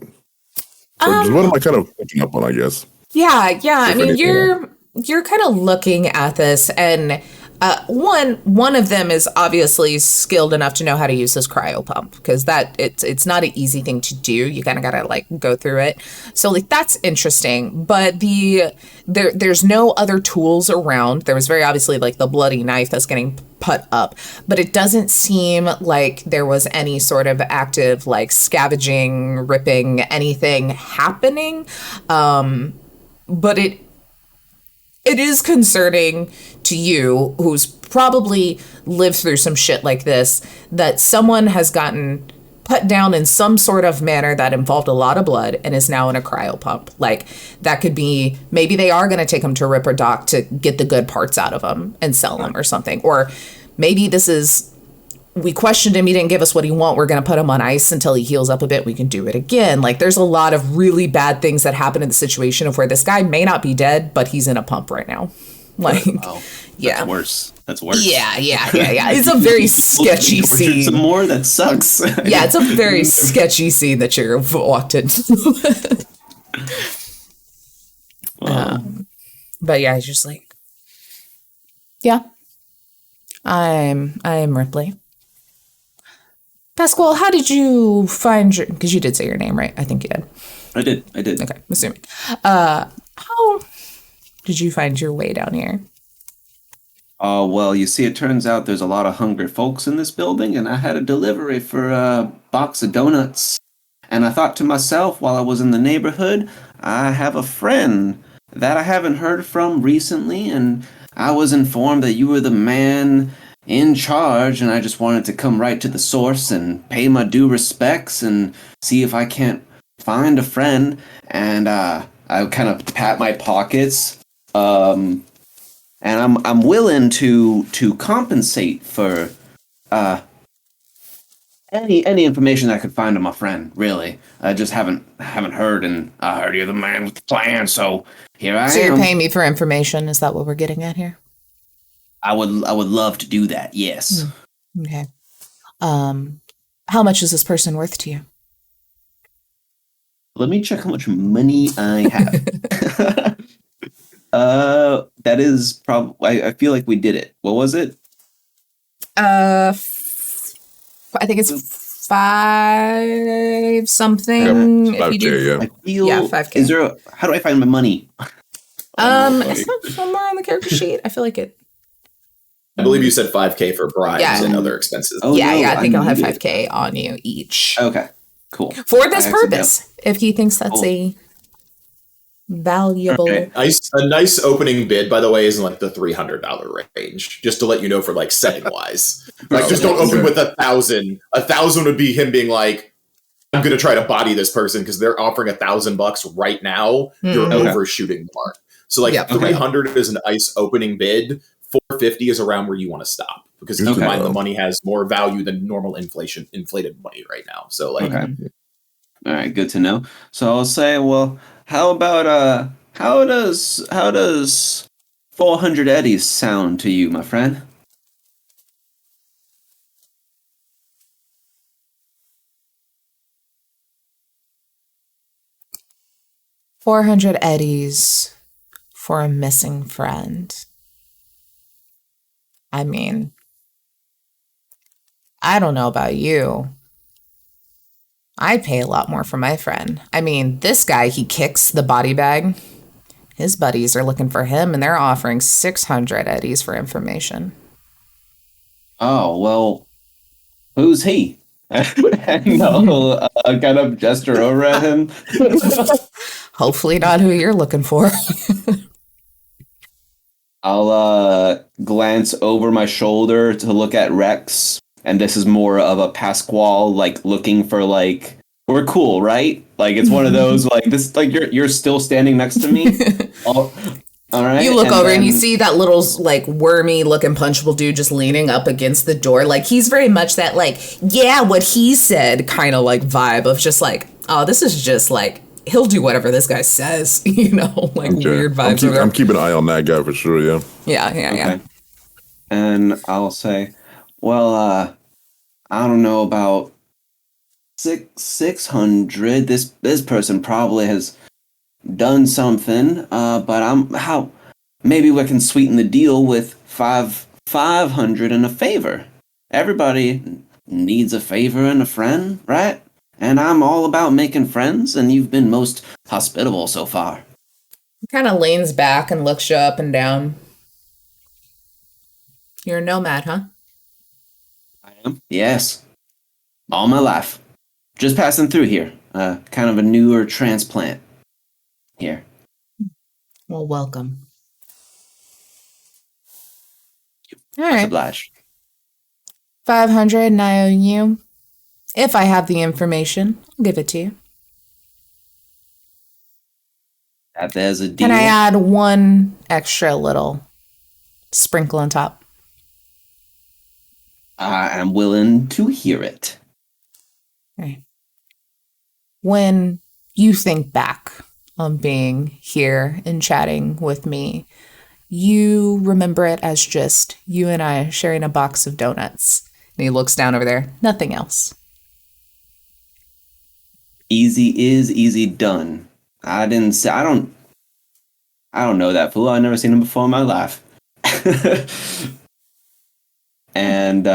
What am I kind of picking up on, I guess? Yeah. I mean, you're kind of looking at this, and one of them is obviously skilled enough to know how to use this cryo pump, because it's not an easy thing to do. You kind of gotta like go through it. So like that's interesting. But there's no other tools around. There was very obviously like the bloody knife that's getting put up, but it doesn't seem like there was any sort of active like scavenging, ripping, anything happening. But it is concerning to you, who's probably lived through some shit like this, that someone has gotten put down in some sort of manner that involved a lot of blood and is now in a cryo pump. Like, that could be, maybe they are going to take him to Ripper Doc to get the good parts out of him and sell them or something. Or maybe this is, we questioned him, he didn't give us what he want, we're going to put him on ice until he heals up a bit, we can do it again. Like, there's a lot of really bad things that happen in the situation of where this guy may not be dead, but he's in a pump right now. Like, wow. Yeah. That's worse. Yeah. It's a very sketchy scene. Some more, that sucks. Yeah, it's a very sketchy scene that you're walked into. But yeah, he's just like, yeah, I'm Ripley. Pasquale, how did you find because you did say your name, right? I think you did. I did. Okay, assuming. How did you find your way down here? Oh, well, you see, it turns out there's a lot of hungry folks in this building, and I had a delivery for a box of donuts. And I thought to myself, while I was in the neighborhood, I have a friend that I haven't heard from recently, and I was informed that you were the man in charge, and I just wanted to come right to the source and pay my due respects and see if I can't find a friend. And I kind of pat my pockets, and I'm willing to compensate for any information I could find on my friend. Really, I just haven't heard, and I heard you're the man with the plan, so here I am. So you're paying me for information? Is that what we're getting at here? I would love to do that. Yes. Okay. How much is this person worth to you? Let me check how much money I have. That is probably. I feel like we did it. What was it? I think it's 5 something. Yep, If you do, 5K, yeah. I feel. Yeah, 5K. Is there? How do I find my money? It's not somewhere on the character sheet. I feel like it. I believe you said 5K for bribes Yeah. and other expenses. Oh, yeah, no, I think I'll have need 5K on you each Okay. Cool. for this I purpose. If he thinks that's Cool. a valuable. Okay. A nice opening bid, by the way, is in like the $300 range. Just to let you know, for like setting wise, like just don't open with 1,000. 1,000 would be him being like, "I'm going to try to body this person because they're offering $1,000 right now." You're Okay. overshooting the mark. So like Yeah. 300 is an nice opening bid. 450 is around where you want to stop because keep in mind the money has more value than normal inflated money right now. So like, Okay. All right. Good to know. So I'll say, well, how about how does 400 eddies sound to you, my friend? $400 eddies for a missing friend. I mean, I don't know about you. I'd pay a lot more for my friend. I mean, this guy, he kicks the body bag. His buddies are looking for him, and they're offering 600 eddies for information. Oh, well, who's he? And I'll kind of gesture over at him. Hopefully not who you're looking for. I'll glance over my shoulder to look at Rex, and this is more of a Pasquale, like looking for like, we're cool, right? Like it's one of those like this, like you're still standing next to me. All right. You look over then, and you see that little like wormy looking punchable dude just leaning up against the door. Like he's very much that like, yeah, what he said kind of like vibe of just like, oh, this is just like, he'll do whatever this guy says, you know, like weird vibes. I'm keeping an eye on that guy for sure, yeah. Yeah. Okay. And I'll say, well, I don't know about 600. This person probably has done something, but maybe we can sweeten the deal with 500 and a favor. Everybody needs a favor and a friend, right? And I'm all about making friends, and you've been most hospitable so far. He kind of leans back and looks you up and down. You're a nomad, huh? I am? Yes. All my life. Just passing through here. Kind of a newer transplant here. Well, welcome. All Much right. obliged. 500 and I owe you. If I have the information, I'll give it to you. That there's a deal. Can I add one extra little sprinkle on top? I am willing to hear it. Right. When you think back on being here and chatting with me, you remember it as just you and I sharing a box of donuts. And he looks down over there. Nothing else. Easy is easy done. I don't know that fool. I've never seen him before in my life. And And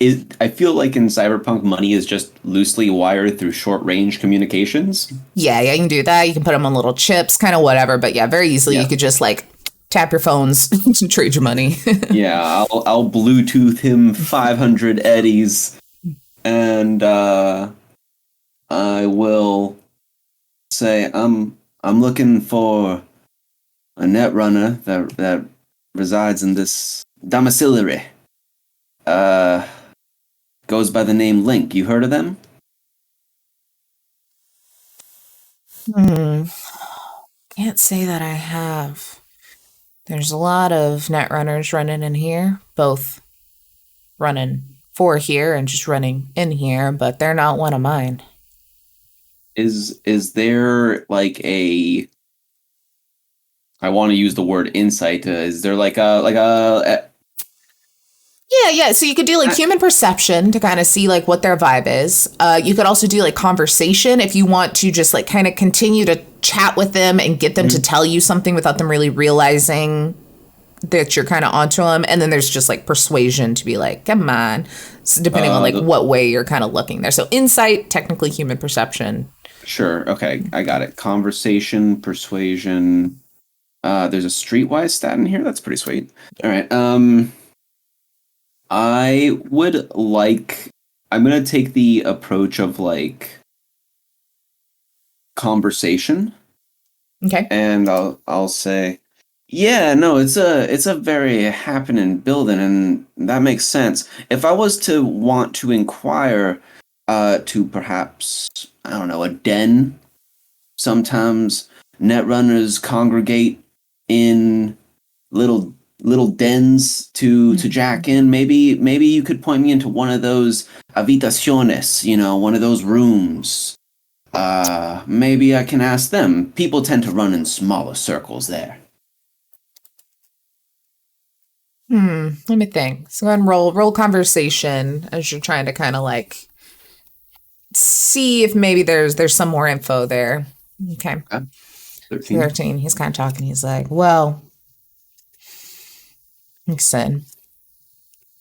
I feel like in Cyberpunk, money is just loosely wired through short-range communications. Yeah, you can do that. You can put them on little chips, kind of whatever. But yeah, very easily you could just like tap your phones and trade your money. Yeah, I'll Bluetooth him 500 eddies, and I will say I'm looking for a netrunner that resides in this domiciliary. Goes by the name Lynk. You heard of them? Can't say that I have. There's a lot of netrunners running in here, both running for here and just running in here, but they're not one of mine. Is there like a? I want to use the word insight. Is there like a Yeah. So you could do like human perception to kind of see like what their vibe is. You could also do like conversation if you want to just like kind of continue to chat with them and get them to tell you something without them really realizing that you're kind of onto them. And then there's just like persuasion to be like, come on, so depending on like what way you're kind of looking there. So insight, technically human perception. Sure. Okay, I got it. Conversation, persuasion. There's a streetwise stat in here. That's pretty sweet. All right. I would like. I'm gonna take the approach of like conversation. Okay. And I'll say, yeah, no, it's a very happening building, and that makes sense. If I was to want to inquire to perhaps, I don't know, a den, sometimes netrunners congregate in little dens to jack in. Maybe you could point me into one of those habitaciones, one of those rooms. Maybe I can ask them. People tend to run in smaller circles there. Let me think. So go ahead and roll conversation as you're trying to kind of like see if maybe there's some more info there. Okay. 13. He's kind of talking. He's like, well, like I said,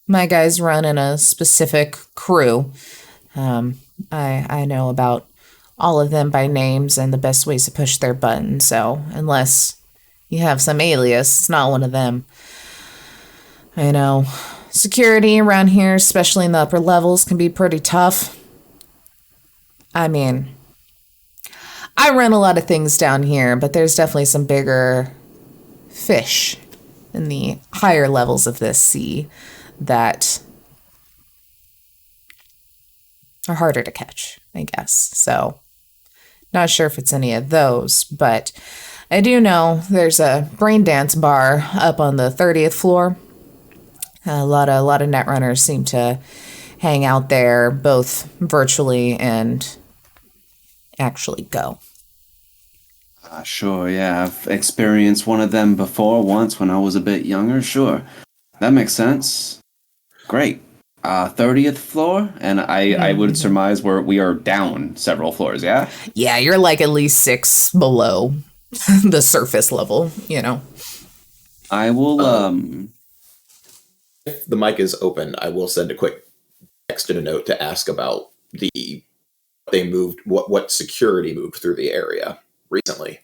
my guys run in a specific crew. I know about all of them by names and the best ways to push their buttons. So unless you have some alias, it's not one of them. I know security around here, especially in the upper levels, can be pretty tough. I mean, I run a lot of things down here, but there's definitely some bigger fish in the higher levels of this sea that are harder to catch, I guess. So, not sure if it's any of those, but I do know there's a brain dance bar up on the 30th floor. A lot of netrunners seem to hang out there, both virtually and actually go. Sure, yeah. I've experienced one of them before once when I was a bit younger. Sure. That makes sense. Great. 30th floor, and I would surmise we are down several floors, yeah? Yeah, you're like at least 6 below the surface level, I will, If the mic is open, I will send a quick text and a note to ask about what security moved through the area recently.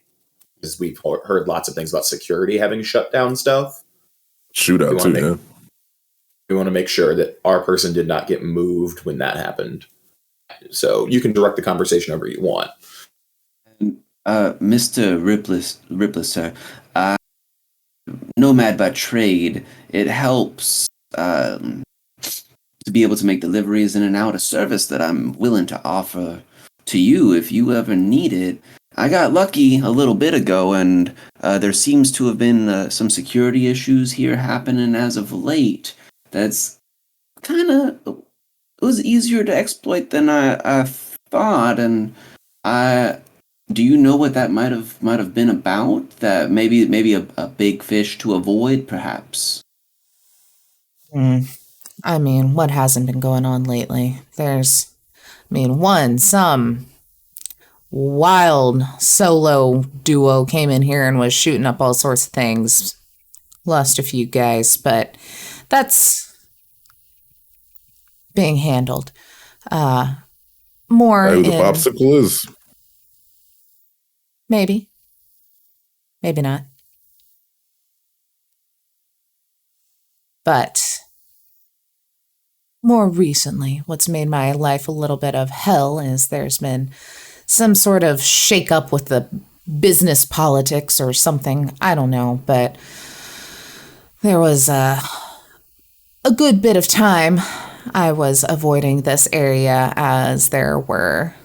Because we've heard lots of things about security having shut down stuff. Shootout too, yeah. We want to make sure that our person did not get moved when that happened. So you can direct the conversation however you want. Mr. Ripley, sir, nomad by trade, it helps to be able to make deliveries in and out, a service that I'm willing to offer to you if you ever need it. I got lucky a little bit ago, and there seems to have been some security issues here happening as of late. That's it was easier to exploit than I thought, and do you know what that might have been about? That maybe a big fish to avoid, perhaps? I mean, what hasn't been going on lately? There's, some wild solo duo came in here and was shooting up all sorts of things. Lost a few guys, but that's being handled. More Who the in popsicle is? maybe not. But more recently, what's made my life a little bit of hell is there's been some sort of shake-up with the business politics or something. I don't know, but there was a good bit of time I was avoiding this area as there were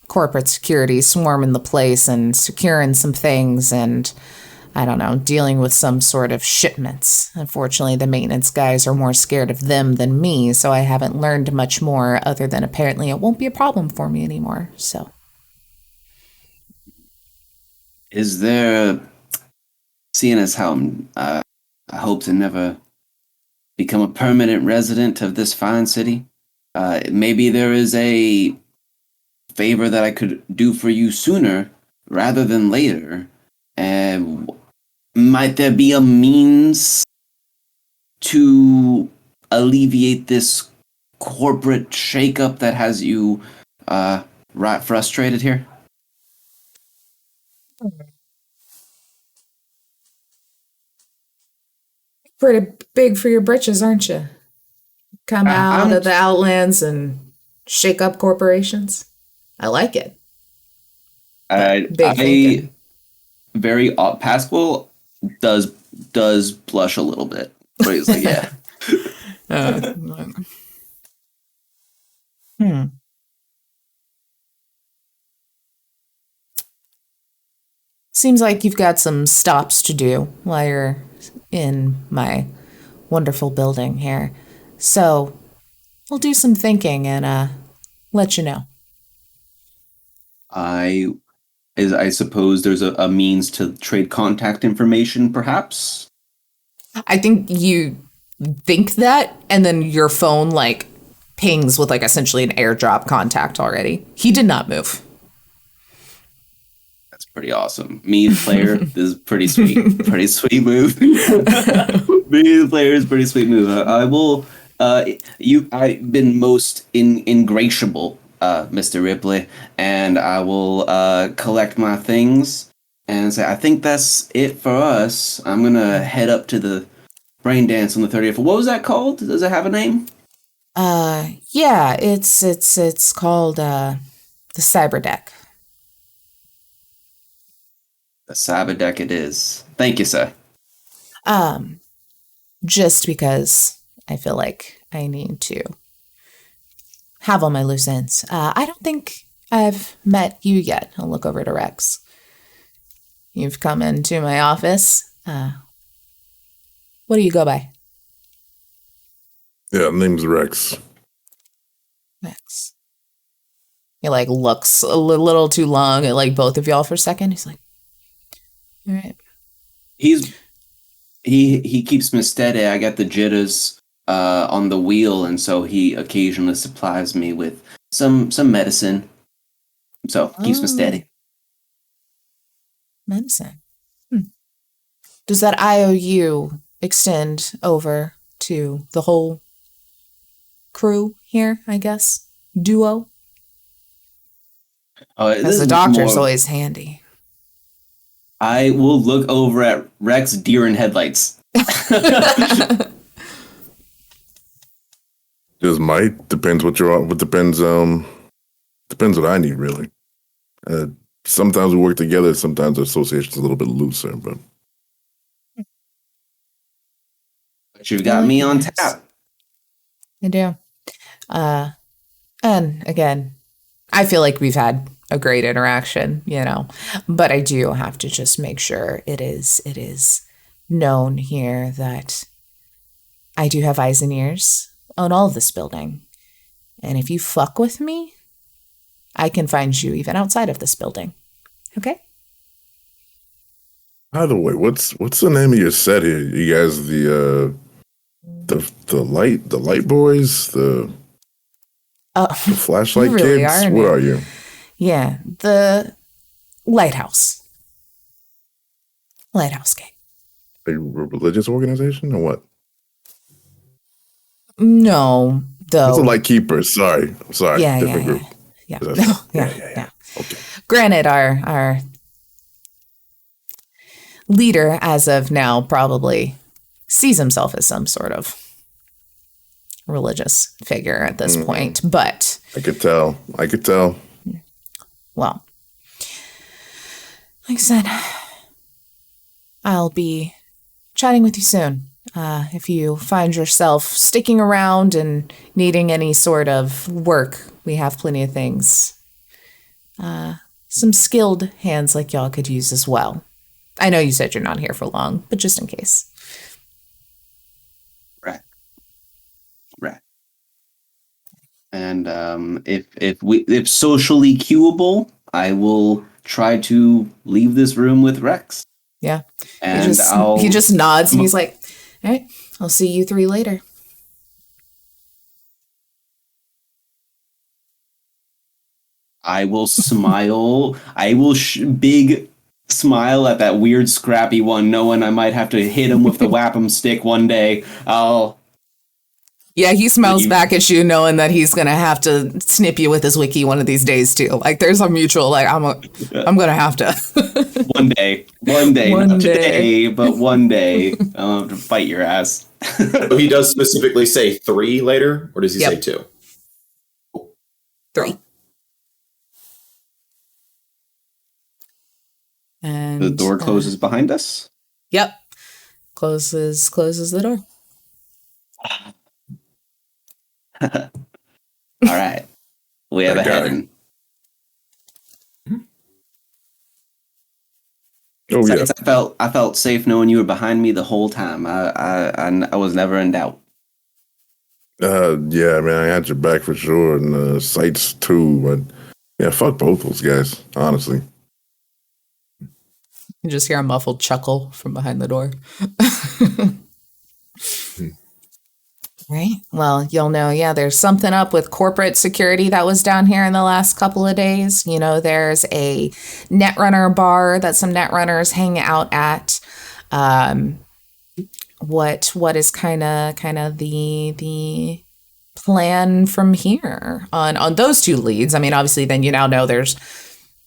corporate security swarming the place and securing some things and, I don't know, dealing with some sort of shipments. Unfortunately, the maintenance guys are more scared of them than me, so I haven't learned much more other than apparently it won't be a problem for me anymore, so. Is there, seeing as how I hope to never become a permanent resident of this fine city, maybe there is a favor that I could do for you sooner rather than later. And might there be a means to alleviate this corporate shakeup that has you right frustrated here? Pretty big for your britches, aren't you? Come out of the outlands and shake up corporations. I like it. Big thinking. Very Pascal does blush a little bit, but he's like, yeah. Seems like you've got some stops to do while you're in my wonderful building here. So we'll do some thinking and let you know. I suppose there's a means to trade contact information, perhaps? I think you think that, and then your phone like pings with like essentially an airdrop contact already. He did not move. That's pretty awesome. Me, the player, this is pretty sweet. Pretty sweet move. Me, the player, is pretty sweet move. I will. I've been most ingratiable, Mr. Ripley, and I will collect my things and say, I think that's it for us. I'm gonna head up to the brain dance on the 30th. What was that called? Does it have a name? Yeah, it's called the Cyberdeck. The Cyberdeck it is. Thank you, sir. Just because I feel like I need to have all my loose ends. I don't think I've met you yet. I'll look over to Rex. You've come into my office. What do you go by? Yeah, name's Rex. Rex. He like looks a little too long at like both of y'all for a second. He's like, all right. He keeps me steady. I got the jitters on the wheel, and so he occasionally supplies me with some medicine. So keeps me steady. Medicine. Does that IOU extend over to the whole crew here, I guess? Duo? Because the doctor's always handy. I will look over at Rex deer in headlights. Just might. Depends what you're on. Depends what I need, really. Sometimes we work together, sometimes the association's a little bit looser, but you've got me on tap. I do. And again, I feel like we've had a great interaction, but I do have to just make sure it is known here that I do have eyes and ears on all of this building. And if you fuck with me, I can find you even outside of this building. Okay? by the way, what's the name of your set here? You guys the light boys, the flashlight really kids? Are, what are you? Yeah, the Lighthouse Gang. A religious organization or what? No, Though, It's a light keeper. Sorry. Different group. Yeah. Yeah. Okay. Granted, our leader, as of now, probably sees himself as some sort of religious figure at this point. But I could tell. well, like I said, I'll be chatting with you soon. If you find yourself sticking around and needing any sort of work, we have plenty of things. Some skilled hands like y'all could use as well. I know you said you're not here for long, but just in case. Right. And if socially cueable, I will try to leave this room with Rex. Yeah. And he just nods and he's like, all right, I'll see you three later. I will smile. I will big smile at that weird scrappy one, knowing I might have to hit him with the Whap-'em stick one day. Yeah, he smiles back at you, knowing that he's gonna have to snip you with his wiki one of these days too. Like, there's a mutual, like, I'm gonna have to. One day, not today, but one day, I'll have to fight your ass. So he does specifically say 3 later, or does he say 2? 3. And The door closes behind us. Yep, closes the door. All right, we have a heaven. Oh yeah. I felt safe knowing you were behind me the whole time. I was never in doubt. Yeah, man, I had your back for sure, and sights too. But yeah, fuck both those guys, honestly. You just hear a muffled chuckle from behind the door. Right. Well, you'll know, there's something up with corporate security that was down here in the last couple of days. You know, there's a Netrunner bar that some Netrunners hang out at. What is kind of the plan from here on those two leads? I mean, obviously, then you now know there's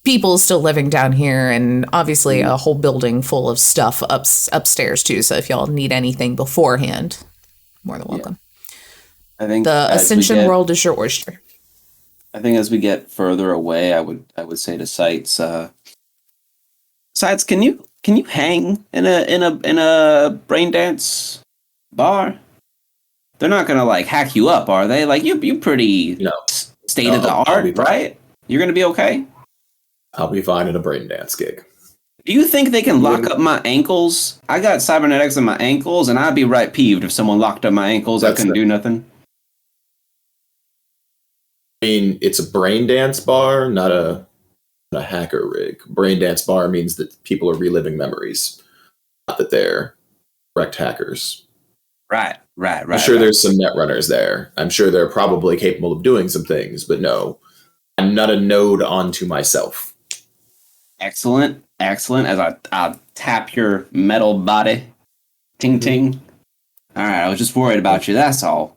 people still living down here, and obviously a whole building full of stuff upstairs too. So if y'all need anything beforehand, more than welcome. I think the Ascension world is your oyster. I think as we get further away, I would say to Sights, Sights, can you hang in a brain dance bar? They're not gonna like hack you up, are they? Like you pretty state of the art, right? You're gonna be okay. I'll be fine in a brain dance gig. Do you think they can lock up my ankles? I got cybernetics in my ankles, and I'd be right peeved if someone locked up my ankles. I couldn't do nothing. I mean, it's a brain dance bar, not a hacker rig. Brain dance bar means that people are reliving memories, not that they're correct hackers. Right. I'm sure there's some Netrunners there. I'm sure they're probably capable of doing some things, but no, I'm not a node onto myself. Excellent. As I tap your metal body. Ting ting. All right, I was just worried about you, that's all.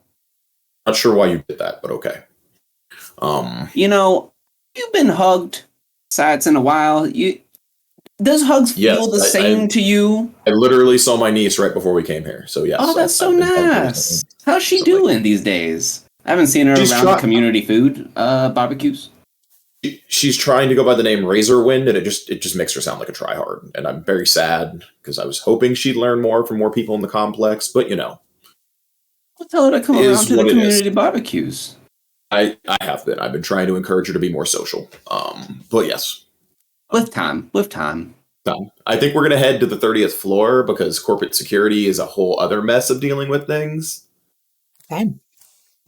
Not sure why you did that, but okay. You know, you've been hugged Sights in a while. Does hugs feel the same to you? I literally saw my niece right before we came here, so yes. Oh, that's so nice. How's she doing these days? I haven't seen her around the community food barbecues. She's trying to go by the name Razorwind, and it just makes her sound like a tryhard. And I'm very sad because I was hoping she'd learn more from more people in the complex, but you know. Well, tell her to come around to the community barbecues. I have been. I've been trying to encourage her to be more social. But yes. With time. I think we're going to head to the 30th floor because corporate security is a whole other mess of dealing with things. Okay.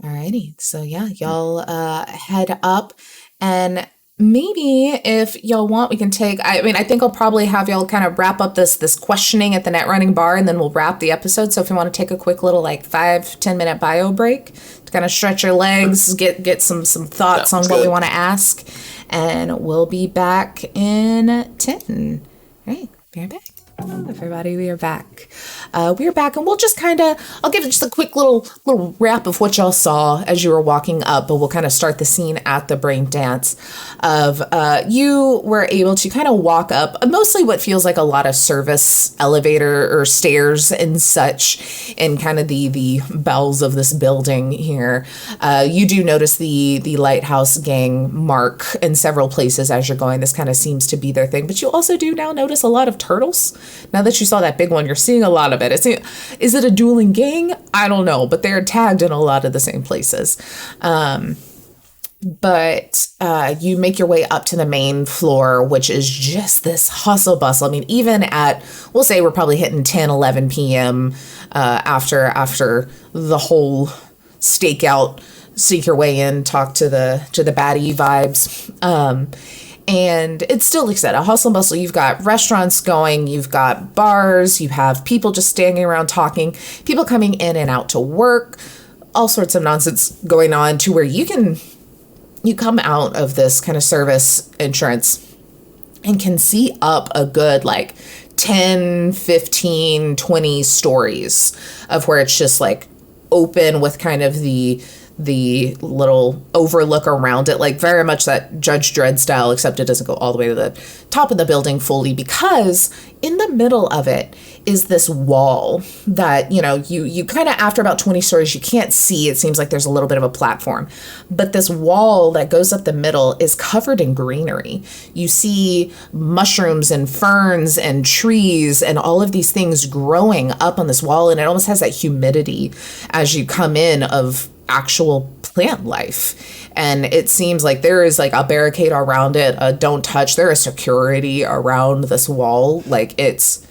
Alrighty. So yeah, y'all head up, and maybe if y'all want, we can take, I think I'll probably have y'all kind of wrap up this questioning at the net running bar, and then we'll wrap the episode. So if you want to take a quick little 5-10 minute bio break to kind of stretch your legs, get some thoughts on what we want to ask, and we'll be back in 10. All right, be right back. Everybody, we are back. And we'll just I'll give just a quick little wrap of what y'all saw as you were walking up, but we'll kind of start the scene at the brain dance of you were able to kind of walk up mostly what feels like a lot of service elevator or stairs and such in kind of the bowels of this building here. You do notice the Lighthouse Gang mark in several places as you're going. This kind of seems to be their thing, but you also do now notice a lot of turtles. Now that you saw that big one, you're seeing a lot of it. Is it a dueling gang? I don't know, but they're tagged in a lot of the same places. But you make your way up to the main floor, which is just this hustle bustle. I mean, even at, we'll say we're probably hitting 10, 11 p.m. After the whole stakeout, sneak your way in, talk to the baddie vibes. And it's still, like I said, a hustle and bustle. You've got restaurants going, you've got bars, you have people just standing around talking, people coming in and out to work, all sorts of nonsense going on to where you come out of this kind of service entrance and can see up a good like 10, 15, 20 stories of where it's just like open with kind of the little overlook around it, like very much that Judge Dredd style, except it doesn't go all the way to the top of the building fully, because in the middle of it is this wall that, you kind of, after about 20 stories, you can't see. It seems like there's a little bit of a platform, but this wall that goes up the middle is covered in greenery. You see mushrooms and ferns and trees and all of these things growing up on this wall, and it almost has that humidity as you come in of actual plant life. And it seems like there is like a barricade around it, a don't touch. There is security around this wall, like it's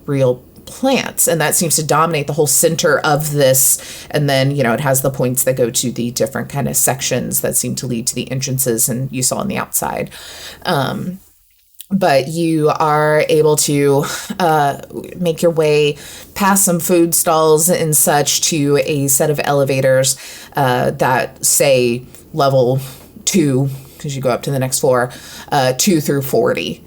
real plants, and that seems to dominate the whole center of this. And then it has the points that go to the different kind of sections that seem to lead to the entrances, and you saw on the outside. But you are able to make your way past some food stalls and such to a set of elevators that say level 2, because you go up to the next floor, 2 through 40.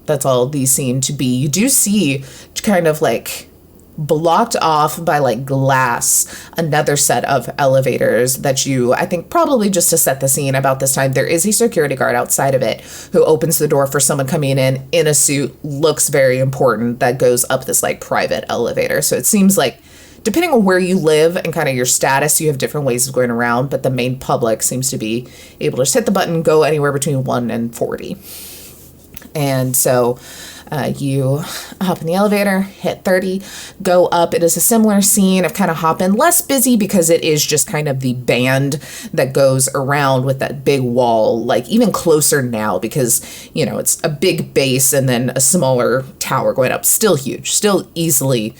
That's all these seem to be. You do see kind of like blocked off by like glass, another set of elevators that I think probably just to set the scene about this time, there is a security guard outside of it who opens the door for someone coming in a suit, looks very important, that goes up this like private elevator. So it seems like depending on where you live and kind of your status, you have different ways of going around, but the main public seems to be able to just hit the button, go anywhere between 1 and 40. And so you hop in the elevator, hit 30, go up. It is a similar scene of kind of hop in, less busy because it is just kind of the band that goes around with that big wall, like even closer now because, it's a big base and then a smaller tower going up. Still huge, still easily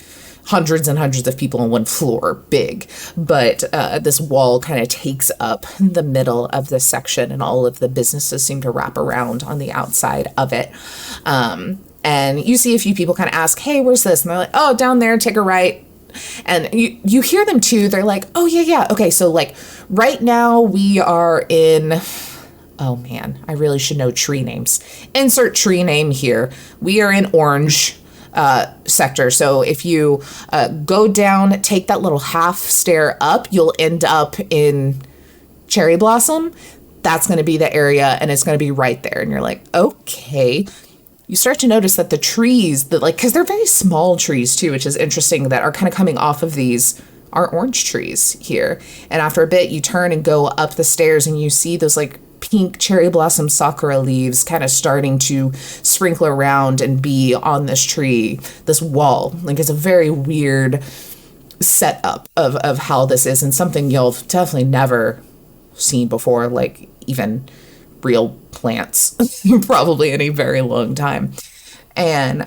hundreds and hundreds of people on one floor, big. But this wall kind of takes up the middle of this section, and all of the businesses seem to wrap around on the outside of it. And you see a few people kind of ask, hey, where's this? And they're like, oh, down there, take a right. And you hear them too. They're like, oh, yeah. Okay, so like right now we are in, oh man, I really should know tree names. Insert tree name here. We are in orange sector. So if you go down, take that little half stair up, you'll end up in cherry blossom. That's going to be the area, and it's going to be right there. And you're like, okay. You start to notice that the trees that because they're very small trees too, which is interesting, that are kind of coming off of these are orange trees here. And after a bit, you turn and go up the stairs and you see those like pink cherry blossom sakura leaves kind of starting to sprinkle around and be on this tree, this wall. Like it's a very weird setup of how this is, and something you'll definitely never seen before, like even real plants probably in a very long time. And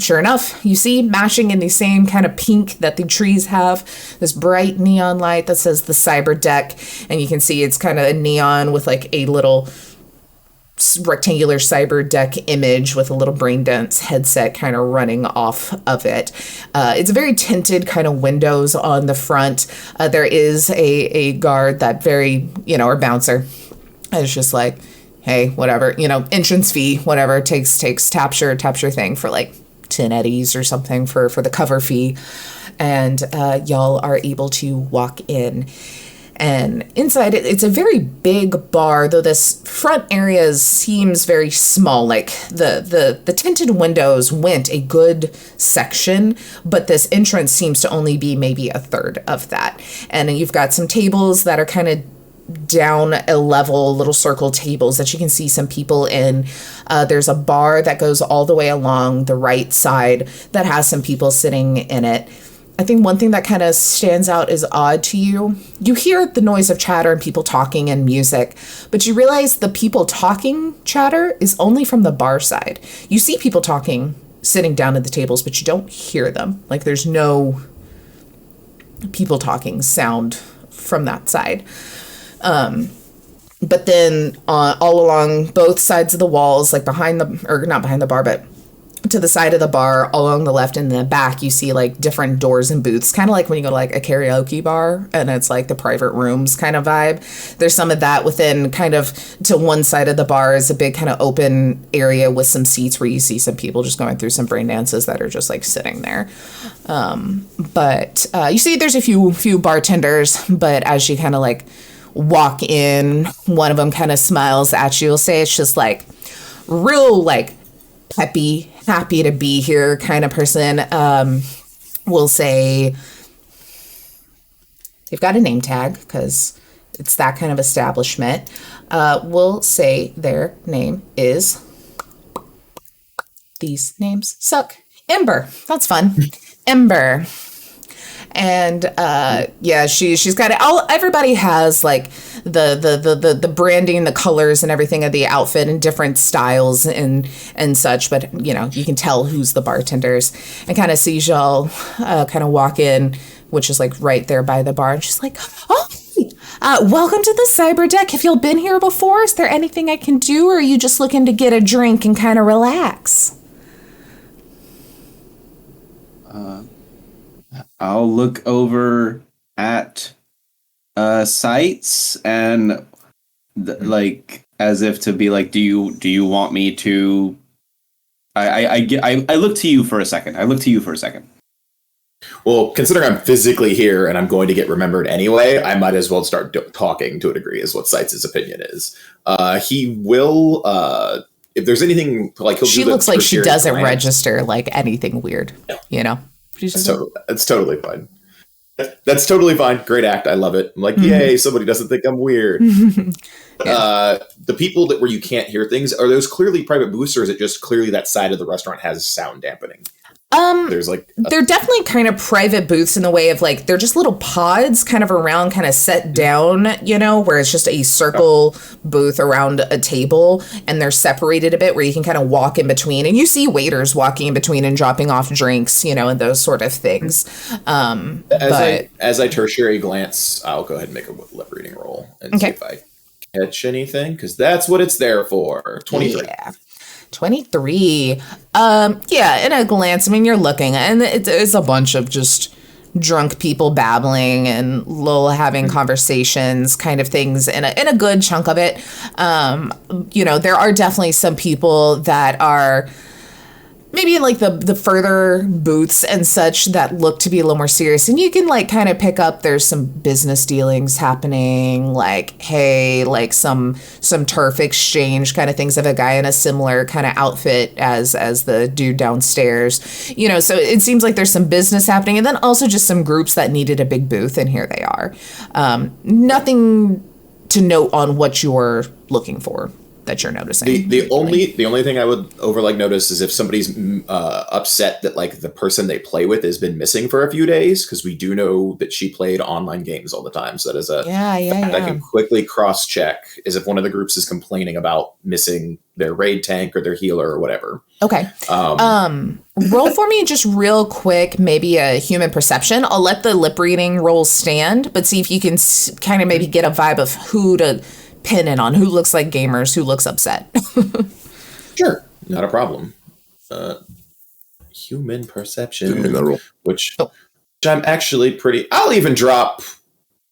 sure enough, you see mashing in the same kind of pink that the trees have, this bright neon light that says the Cyberdeck, and you can see it's kind of a neon with like a little rectangular Cyberdeck image with a little brain dance headset kind of running off of it. It's very tinted kind of windows on the front. There is a guard that very, or bouncer, is just like, hey, whatever, entrance fee, whatever, taps your thing for like 10 eddies or something for the cover fee. And y'all are able to walk in. And inside it's a very big bar, though this front area seems very small. Like the tinted windows went a good section, but this entrance seems to only be maybe a third of that. And you've got some tables that are kind of down a level, little circle tables that you can see some people in. There's a bar that goes all the way along the right side that has some people sitting in it. I think one thing that kind of stands out is odd to you. You hear the noise of chatter and people talking and music, but you realize the people talking chatter is only from the bar side. You see people talking, sitting down at the tables, but you don't hear them. Like there's no people talking sound from that side. But then all along both sides of the walls, like not behind the bar, but to the side of the bar, along the left and the back, you see like different doors and booths, kind of like when you go to like a karaoke bar and it's like the private rooms kind of vibe. There's some of that within kind of to one side of the bar is a big kind of open area with some seats where you see some people just going through some brain dances that are just like sitting there. But you see there's a few bartenders, but as you kind of like walk in, one of them kind of smiles at you. You'll say it's just like real like peppy, happy to be here kind of person. We'll say they've got a name tag because it's that kind of establishment. We'll say their name is, these names suck, Ember. That's fun. Ember. And she's got it all. Everybody has like the branding, the colors and everything of the outfit and different styles and such, but you can tell who's the bartenders, and kind of sees y'all kind of walk in, which is like right there by the bar, and she's like, oh, welcome to the Cyberdeck. Have y'all been here before? Is there anything I can do, or are you just looking to get a drink and kind of relax? I'll look over at sites and like as if to be like, do you want me to? I look to you for a second. Well, considering I'm physically here and I'm going to get remembered anyway, I might as well start talking to a degree, is what Sites' opinion is. He will, if there's anything like he'll. She looks like she doesn't register like anything weird, It's totally fine. That's totally fine. Great act. I love it. I'm like, yay, somebody doesn't think I'm weird. The people where you can't hear things, are those clearly private booths, or is it just clearly that side of the restaurant has sound dampening? There's like they're definitely kind of private booths in the way of like they're just little pods kind of around, kind of set down, where it's just a circle booth around a table, and they're separated a bit where you can kind of walk in between, and you see waiters walking in between and dropping off drinks, and those sort of things. As I tertiary glance, I'll go ahead and make a lip reading roll and see if I catch anything, because that's what it's there for. 23. Yeah. 23. In a glance, I mean, you're looking, and it's a bunch of just drunk people babbling and having conversations kind of things, and a good chunk of it. There are definitely some people that are maybe in like the further booths and such that look to be a little more serious, and you can like kind of pick up there's some business dealings happening, like like some turf exchange kind of things of a guy in a similar kind of outfit as the dude downstairs, so it seems like there's some business happening, and then also just some groups that needed a big booth, and here they are. Nothing to note on what you're looking for that you're noticing. The only thing I would notice is if somebody's upset that like the person they play with has been missing for a few days, because we do know that she played online games all the time. So that is fact I can quickly cross check is if one of the groups is complaining about missing their raid tank or their healer or whatever. Okay. Roll for me just real quick, maybe a human perception. I'll let the lip reading roll stand, but see if you can kind of maybe get a vibe of who to pin in on, who looks like gamers, who looks upset. Sure, not a problem. Human perception, which I'm actually pretty. I'll even drop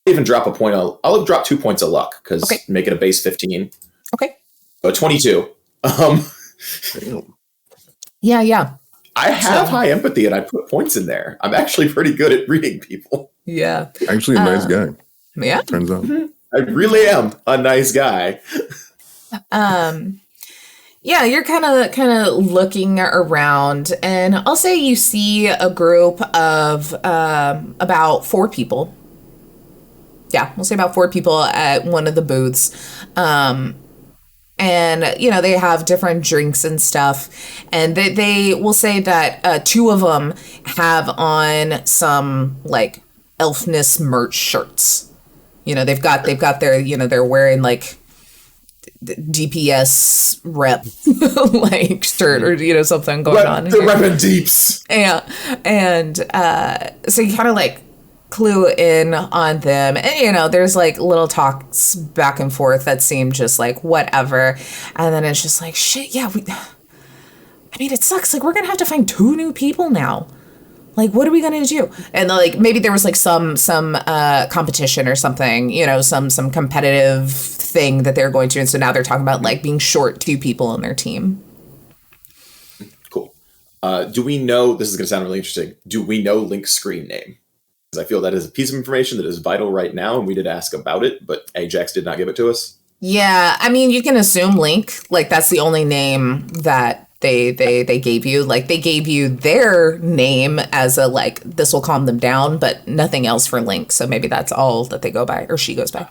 a point. I'll drop 2 points of luck because make it a base 15. Okay. 22. Damn. Yeah. I have high empathy and I put points in there. I'm actually pretty good at reading people. Yeah. Actually, a nice guy. Yeah. Turns out. I really am a nice guy. Yeah, you're kind of looking around, and I'll say you see a group of about 4 people. Yeah, we'll say about 4 people at one of the booths. And, they have different drinks and stuff. And they will say that 2 of them have on some, like, elfness merch shirts. They've got their, they're wearing, like, DPS rep, like, shirt or, something going on. They're repping deeps. Yeah. And so you kind of, like, clue in on them, and there's like little talks back and forth that seem just like whatever, and then it's just like shit. Yeah, it sucks. Like, we're gonna have to find 2 new people now. Like, what are we gonna do? And like maybe there was like some competition or something, some competitive thing that they're going to, and so now they're talking about like being short 2 people on their team. Cool. Do we know? This is gonna sound really interesting. Do we know Lynk's screen name? I feel that is a piece of information that is vital right now, and we did ask about it, but Ajax did not give it to us. Yeah, I mean, you can assume Lynk. Like, that's the only name that they gave you. Like, they gave you their name as a, like, this will calm them down, but nothing else for Lynk. So maybe that's all that they go by, or she goes by.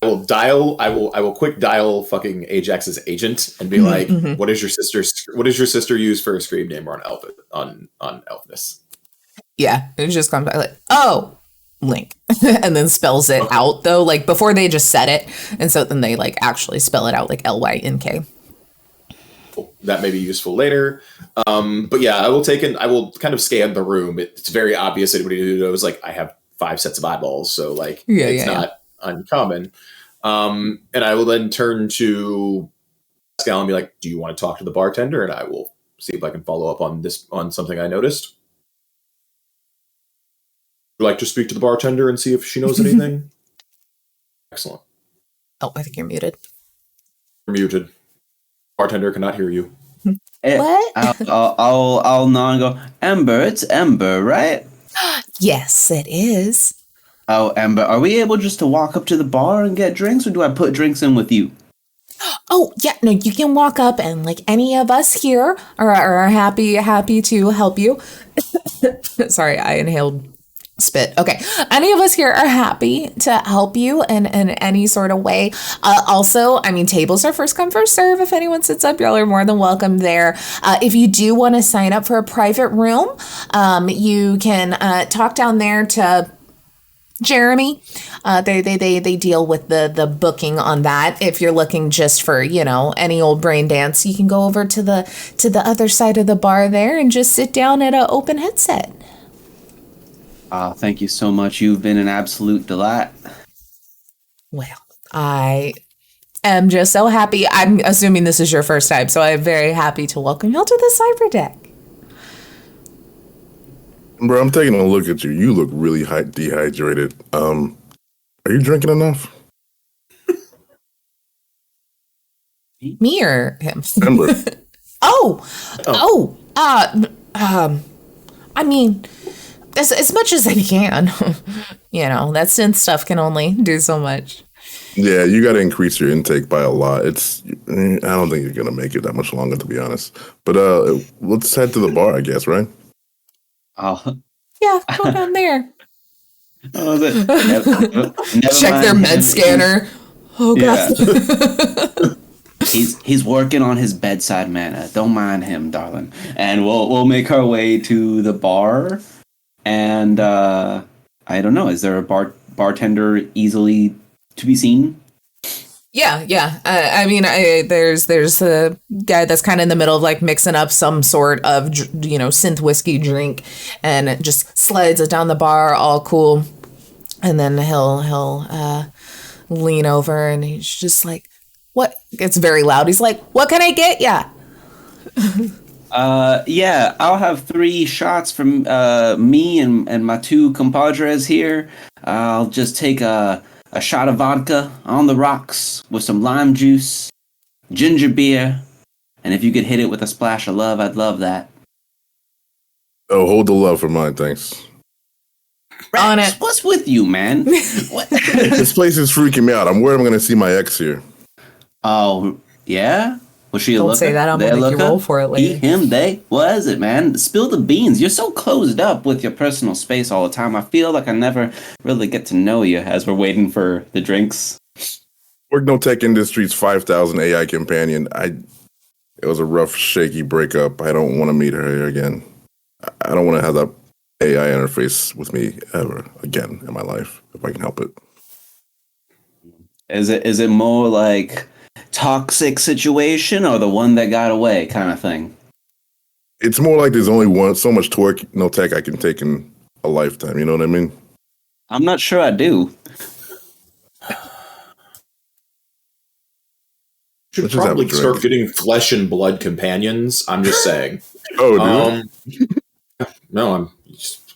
I will quick dial fucking Ajax's agent and be like, what does your sister use for a screen name on Elfness? Yeah, it just comes back like, oh, Lynk, and then spells it out though, like before they just said it, and so then they like actually spell it out like Lynk. Cool. That may be useful later, but yeah, I will kind of scan the room. It's very obvious anybody who knows, like, I have 5 sets of eyeballs, so like it's not uncommon. And I will then turn to Pascal and be like, "Do you want to talk to the bartender?" And I will see if I can follow up on something I noticed. Would you like to speak to the bartender and see if she knows anything? Excellent. Oh, I think you're muted. You're muted. Bartender cannot hear you. What? I'll nod and go, Ember, it's Ember, right? Yes, it is. Oh, Ember, are we able just to walk up to the bar and get drinks, or do I put drinks in with you? Oh, yeah, no, you can walk up, and like any of us here are happy to help you. Sorry, I inhaled spit. Okay. Any of us here are happy to help you in any sort of way. Also, I mean, tables are first come, first serve. If anyone sits up, y'all are more than welcome there. If you do want to sign up for a private room, you can talk down there to Jeremy. They deal with the booking on that. If you're looking just for, any old brain dance, you can go over to the other side of the bar there and just sit down at an open headset. Thank you so much. You've been an absolute delight. Well, I am just so happy. I'm assuming this is your first time, so I'm very happy to welcome you all to the Cyberdeck. Bro, I'm taking a look at you. You look really dehydrated. Are you drinking enough? Me or him? Ember. I mean, as much as I can. That synth stuff can only do so much. Yeah, you got to increase your intake by a lot. I don't think you're going to make it that much longer, to be honest. But let's head to the bar, I guess, right? Oh. Yeah, go down there. Never Check their med scanner. Oh, God. Yeah. He's working on his bedside manner. Don't mind him, darling. And we'll make our way to the bar. And I don't know. Is there a bartender easily to be seen? Yeah. There's a guy that's kind of in the middle of like mixing up some sort of synth whiskey drink, and it just slides it down the bar, all cool. And then he'll lean over and he's just like, "What?" It's very loud. He's like, "What can I get ya?" Yeah, I'll have 3 shots from me and my 2 compadres here. I'll just take a shot of vodka on the rocks with some lime juice ginger beer, and if you could hit it with a splash of love, I'd love that. Oh, hold the love for mine, thanks. On it. What's with you, man? What? This place is freaking me out. I'm worried I'm going to see my ex here. Oh, yeah? Was she a Don't looker? say that. I'm going to make you roll for it later. He, him, they? What is it, man? Spill the beans. You're so closed up with your personal space all the time. I feel like I never really get to know you as we're waiting for the drinks. Work No Tech Industries 5000 AI companion. It was a rough, shaky breakup. I don't want to meet her again. I don't want to have that AI interface with me ever again in my life, if I can help it. Is it more like toxic situation or the one that got away kind of thing? It's more like there's only so much torque, no tech I can take in a lifetime. You know what I mean? I'm not sure I do. Should probably start getting flesh and blood companions. I'm just saying. Oh, dude. No,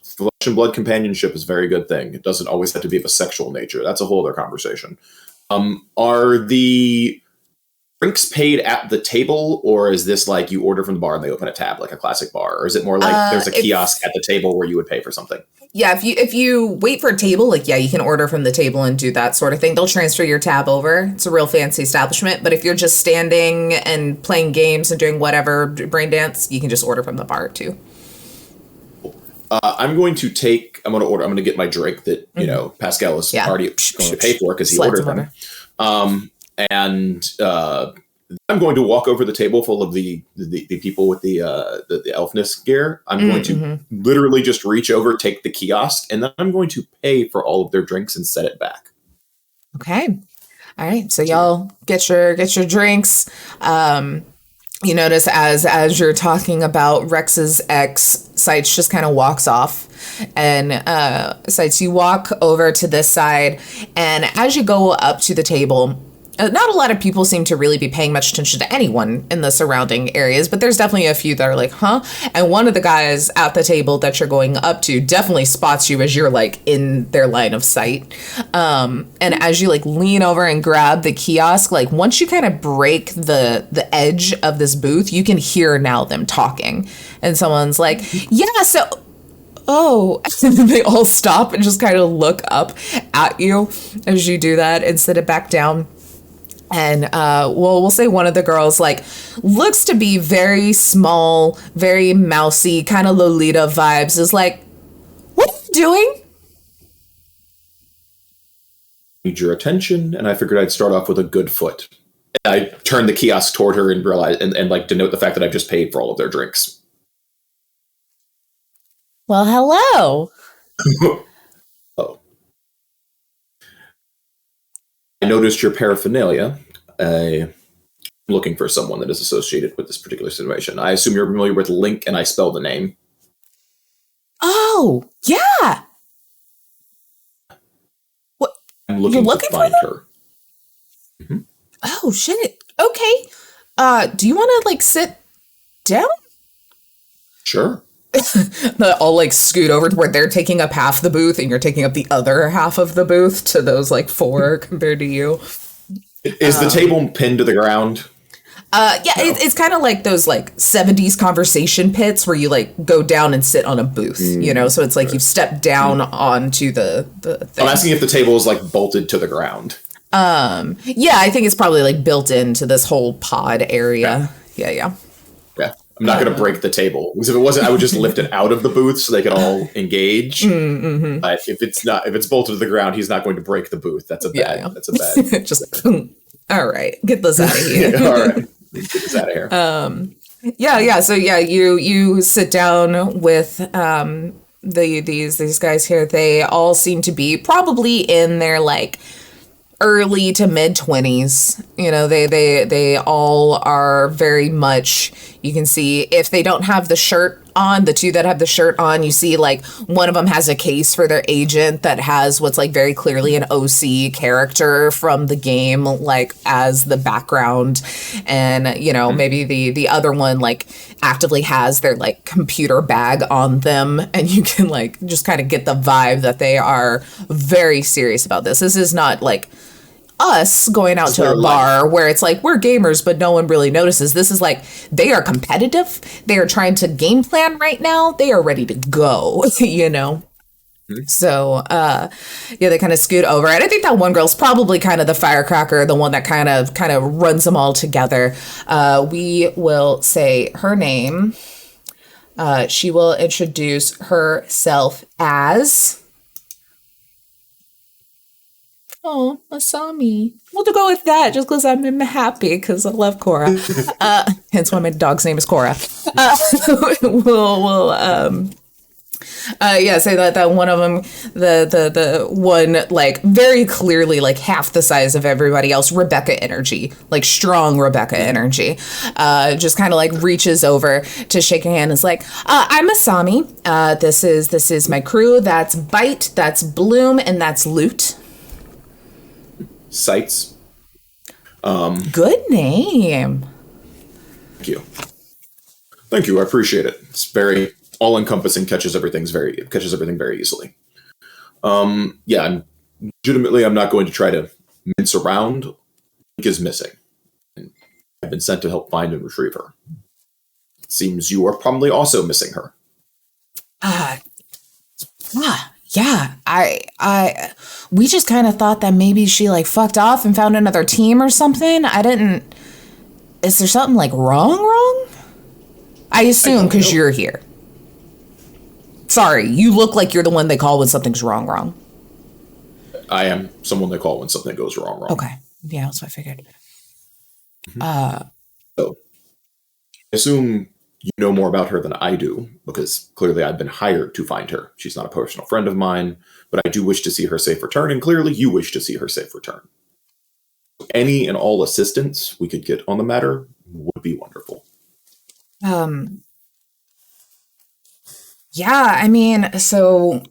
flesh and blood companionship is a very good thing. It doesn't always have to be of a sexual nature. That's a whole other conversation. Are the drinks paid at the table, or is this like you order from the bar and they open a tab like a classic bar, or is it more like there's a kiosk at the table where you would pay for something? Yeah, if you wait for a table, like, yeah, you can order from the table and do that sort of thing. They'll transfer your tab over. It's a real fancy establishment. But if you're just standing and playing games and doing whatever, brain dance, you can just order from the bar too. I'm going to get my drink that, Pascal is already going to pay for because he ordered them. I'm going to walk over the table full of the people with the elfness gear. I'm going to literally just reach over, take the kiosk, and then I'm going to pay for all of their drinks and set it back. Okay. All right. So y'all get your drinks. You notice as you're talking about Rex's ex, Sites just kind of walks off. And Sites, you walk over to this side, and as you go up to the table, not a lot of people seem to really be paying much attention to anyone in the surrounding areas, but there's definitely a few that are like, huh? And one of the guys at the table that you're going up to definitely spots you as you're like in their line of sight. And as you like lean over and grab the kiosk, like once you kind of break the edge of this booth, you can hear now them talking. And someone's like, yeah, so... Oh, and then they all stop and just kind of look up at you as you do that and sit it back down. And we'll say one of the girls like looks to be very small, very mousy, kind of Lolita vibes, is like, what are you doing? Need your attention, and I figured I'd start off with a good foot. And I turned the kiosk toward her and realize and like denote the fact that I've just paid for all of their drinks. Well, hello. Oh. I noticed your paraphernalia. I'm looking for someone that is associated with this particular situation. I assume you're familiar with Lynk, and I spell the name. Oh, yeah. What? I'm looking to find her. Mm-hmm. Oh, shit. Okay. Do you want to, like, sit down? Sure. I'll like scoot over to where they're taking up half the booth and you're taking up the other half of the booth to those like four compared to you. Is the table pinned to the ground? Yeah, no. It's kind of like those like 70s conversation pits where you like go down and sit on a booth, so it's like you've stepped down onto the thing. I'm asking if the table is like bolted to the ground. Yeah, I think it's probably like built into this whole pod area. Yeah. I'm not going to break the table, because if it wasn't, I would just lift it out of the booth so they could all engage. Mm-hmm. But if it's bolted to the ground, he's not going to break the booth. That's a bad. That's a bad. Just all right, get this out of here. All right, get this out of here. Yeah. So yeah, you sit down with these guys here. They all seem to be probably in their like early to mid 20s. They all are very much, you can see if they don't have the shirt on, the two that have the shirt on, you see like one of them has a case for their agent that has what's like very clearly an OC character from the game, like as the background. And, maybe the other one like actively has their like computer bag on them. And you can like just kind of get the vibe that they are very serious about this. This is not like us going out to a bar where it's like, we're gamers, but no one really notices. This is like, they are competitive. They are trying to game plan right now. They are ready to go, you know? So, yeah, they kind of scoot over. And I think that one girl's probably kind of the firecracker, the one that kind of runs them all together. We will say her name. She will introduce herself as... Oh, Masami. We'll go with that just because I'm happy because I love Korra. Hence why my dog's name is Korra. Say that one of them, the one like very clearly like half the size of everybody else, Rebecca energy, like strong Rebecca energy, just kind of like reaches over to shake a hand and is like, I'm Masami. This is my crew. That's Bite, that's Bloom, and that's Loot. Sights. Good name. Thank you. I appreciate it. It's very all-encompassing, catches everything very easily. And legitimately, I'm not going to try to mince around. Lynk is missing. And I've been sent to help find and retrieve her. It seems you are probably also missing her. Yeah. We just kind of thought that maybe she like fucked off and found another team or something. Is there something like wrong? I assume because you're here. Sorry, you look like you're the one they call when something's wrong. I am someone they call when something goes wrong. Okay. Yeah, that's what I figured. So, I assume you know more about her than I do, because clearly I've been hired to find her. She's not a personal friend of mine, but I do wish to see her safe return, and clearly you wish to see her safe return. Any and all assistance we could get on the matter would be wonderful. Yeah, I mean, so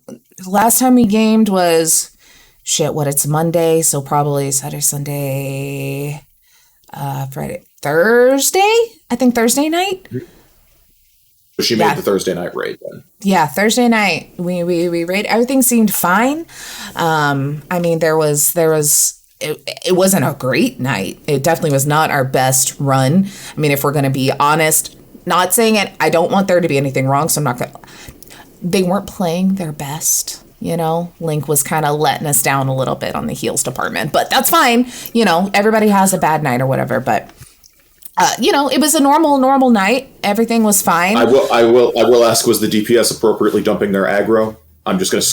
last time we gamed was it's Monday, so probably Saturday, Sunday, Friday, Thursday? I think Thursday night. So she made the Thursday night raid then. Yeah, Thursday night we raid. Everything seemed fine. I mean, it wasn't a great night. It definitely was not our best run. I mean, if we're going to be honest, not saying it, I don't want there to be anything wrong, so I'm not going to... They weren't playing their best, you know? Lynk was kind of letting us down a little bit on the heals department, but that's fine. You know, everybody has a bad night or whatever, but, it was a normal night. Everything was fine. I will ask, was the DPS appropriately dumping their aggro? I'm just going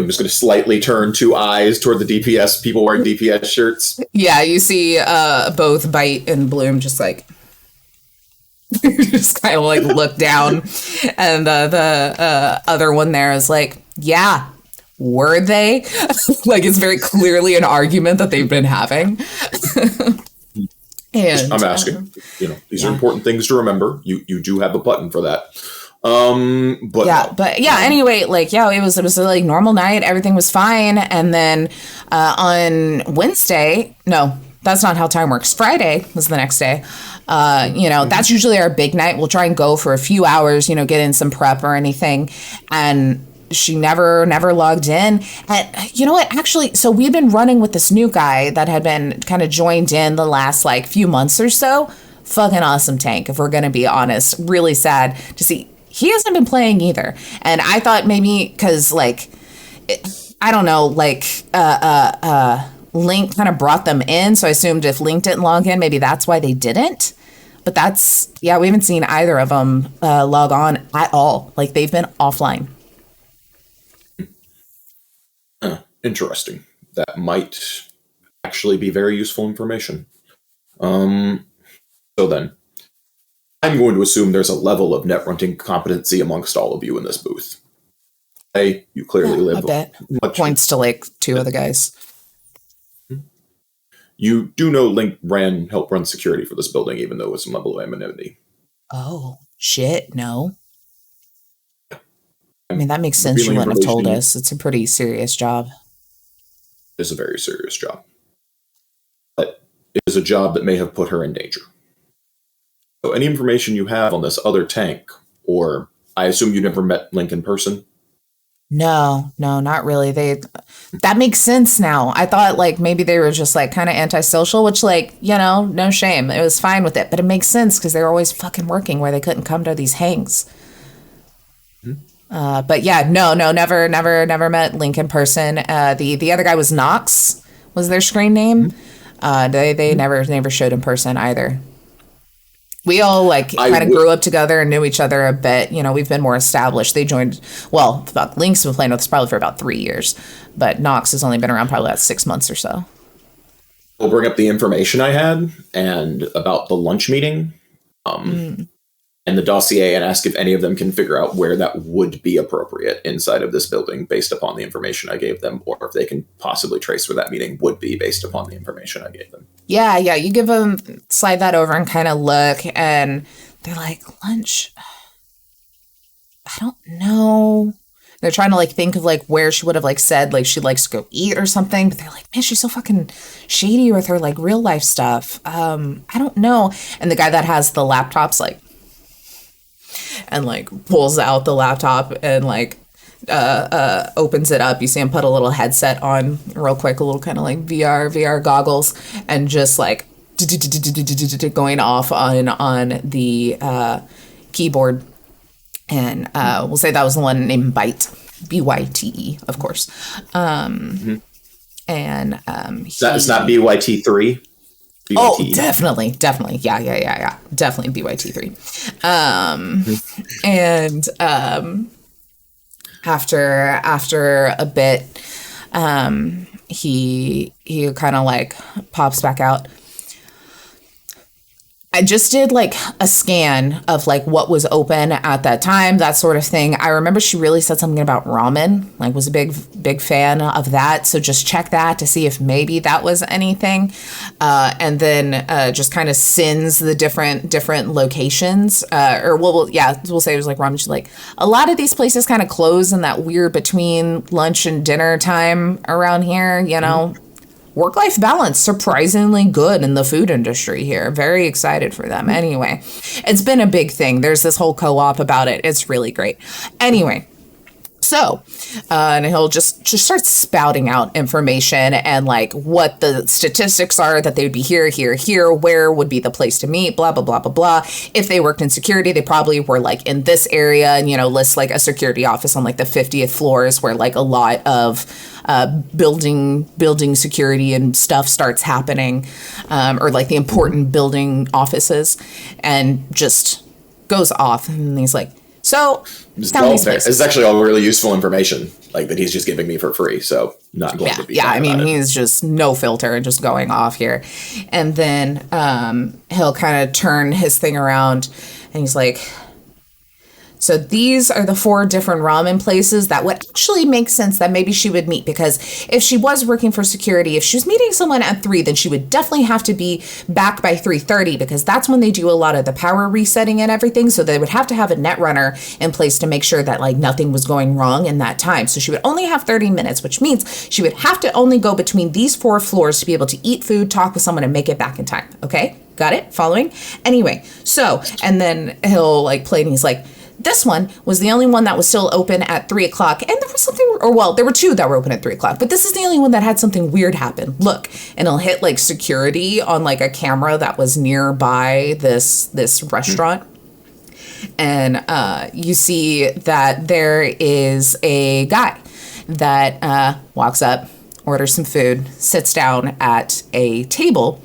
to slightly turn two eyes toward the DPS, people wearing DPS shirts. Yeah, you see both Bite and Bloom just like... just kind of like look down, and the other one there is like, yeah, were they? Like, it's very clearly an argument that they've been having. And I'm asking, these are important things to remember. You do have a button for that. Anyway, it was a like normal night. Everything was fine. And then on Wednesday, no, that's not how time works. Friday was the next day. That's usually our big night. We'll try and go for a few hours, get in some prep or anything. And she never logged in. And you know what? Actually, so we've been running with this new guy that had been kind of joined in the last like few months or so. Fucking awesome tank, if we're going to be honest. Really sad to see. He hasn't been playing either. And I thought maybe because I don't know, Lynk kind of brought them in, so I assumed if Lynk didn't log in, maybe that's why they didn't. But we haven't seen either of them log on at all. Like, they've been offline. Interesting. That might actually be very useful information. So then, I'm going to assume there's a level of netrunning competency amongst all of you in this booth. Hey, you clearly live... A bit. Points to, like, two of the guys. You do know Lynk helped run security for this building, even though it was some level of anonymity. Oh, shit, no. I mean, that makes sense. You wouldn't have told us. It's a pretty serious job. It is a very serious job. But it is a job that may have put her in danger. So any information you have on this other tank, or I assume you never met Lynk in person? No, not really. That makes sense now. I thought like maybe they were just like kind of antisocial, which like, no shame. It was fine with it, but it makes sense because they were always fucking working where they couldn't come to these hangs. But yeah, no, never met Lynk in person. The other guy was Nox, was their screen name. They never showed in person either. We all like kind of grew up together and knew each other a bit. We've been more established. They joined, about Link's been playing with us probably for about 3 years, but Nox has only been around probably about 6 months or so. We'll bring up the information I had and about the lunch meeting and the dossier and ask if any of them can figure out where that would be appropriate inside of this building based upon the information I gave them, or if they can possibly trace where that meeting would be based upon the information I gave them. Yeah, you give them, slide that over and kind of look, and they're like, lunch? I don't know. They're trying to like think of like where she would have like said like she likes to go eat or something, but they're like, man, she's so fucking shady with her like real life stuff. I don't know. And the guy that has the laptop's like, and like pulls out the laptop and like opens it up. You see him put a little headset on real quick, a little kind of like VR goggles, and just like going off on the keyboard. And we'll say that was the one named Byte, BYTE, of course. And it's not BYT3. Oh, definitely. Yeah. Definitely BYT3. And after a bit, he kind of like pops back out. I just did like a scan of like what was open at that time, that sort of thing. I remember she really said something about ramen, like was a big fan of that. So just check that to see if maybe that was anything. And then just kind of sends the different locations. We'll say it was like ramen. She's like, a lot of these places kind of close in that weird between lunch and dinner time around here, Work-life balance, surprisingly good in the food industry here. Very excited for them. Anyway, it's been a big thing. There's this whole co-op about it. It's really great. Anyway, so, and he'll just start spouting out information and like what the statistics are that they would be here, where would be the place to meet, blah, blah, blah, blah, blah. If they worked in security, they probably were like in this area and, lists like a security office on like the 50th floor is where like a lot of building security and stuff starts happening, or like the important building offices, and just goes off. And he's like, so it's actually all really useful information, like that he's just giving me for free. So not going to be. Yeah, I mean, he's just no filter and just going off here. And then he'll kind of turn his thing around and he's like, so these are the 4 different ramen places that would actually make sense that maybe she would meet, because if she was working for security, if she was meeting someone at 3, then she would definitely have to be back by 3:30, because that's when they do a lot of the power resetting and everything. So they would have to have a net runner in place to make sure that like nothing was going wrong in that time. So she would only have 30 minutes, which means she would have to only go between these 4 floors to be able to eat food, talk with someone, and make it back in time. Okay, got it? Following? Anyway, so, and then he'll like play and he's like, this one was the only one that was still open at 3 o'clock. And there was something, there were 2 that were open at 3 o'clock, but this is the only one that had something weird happen. Look, and he'll hit like security on like a camera that was nearby this restaurant. And you see that there is a guy that walks up, orders some food, sits down at a table,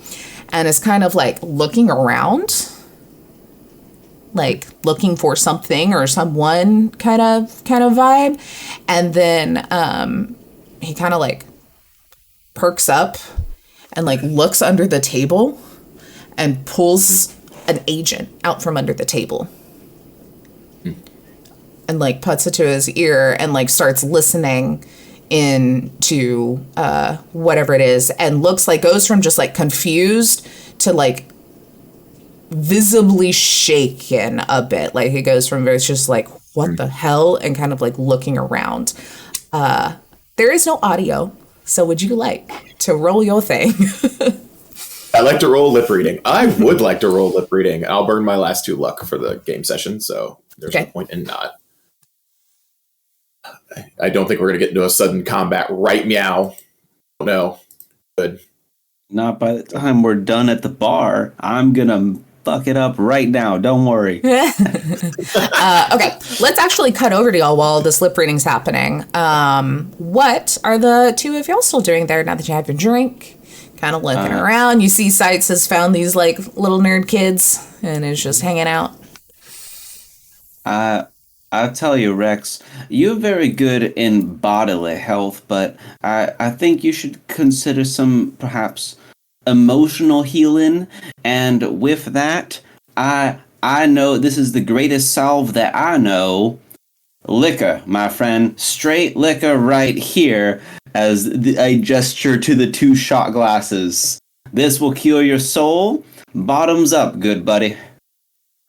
and is kind of like looking around, like looking for something or someone kind of vibe. And then he kind of like perks up and like looks under the table and pulls an agent out from under the table and like puts it to his ear and like starts listening into whatever it is, and looks like, goes from just like confused to like visibly shaken a bit. Like he goes from very just like, what the hell, and kind of like looking around. There is no audio, so would you like to roll your thing? I like to roll lip reading. I would like to roll lip reading. I'll burn my last 2 luck for the game session, so there's no point in not. I don't think we're going to get into a sudden combat right meow. No. Good. Not by the time we're done at the bar. I'm gonna fuck it up right now. Don't worry. Okay, let's actually cut over to y'all while this lip reading's happening. What are the two of y'all still doing there now that you have your drink? Kind of looking around. You see Sights has found these like little nerd kids and is just hanging out. I'll tell you, Rex, you're very good in bodily health, but I think you should consider some, perhaps, emotional healing. And with that, I know this is the greatest salve that I know. Liquor, my friend. Straight liquor right here, as I gesture to the 2 shot glasses. This will cure your soul. Bottoms up, good buddy.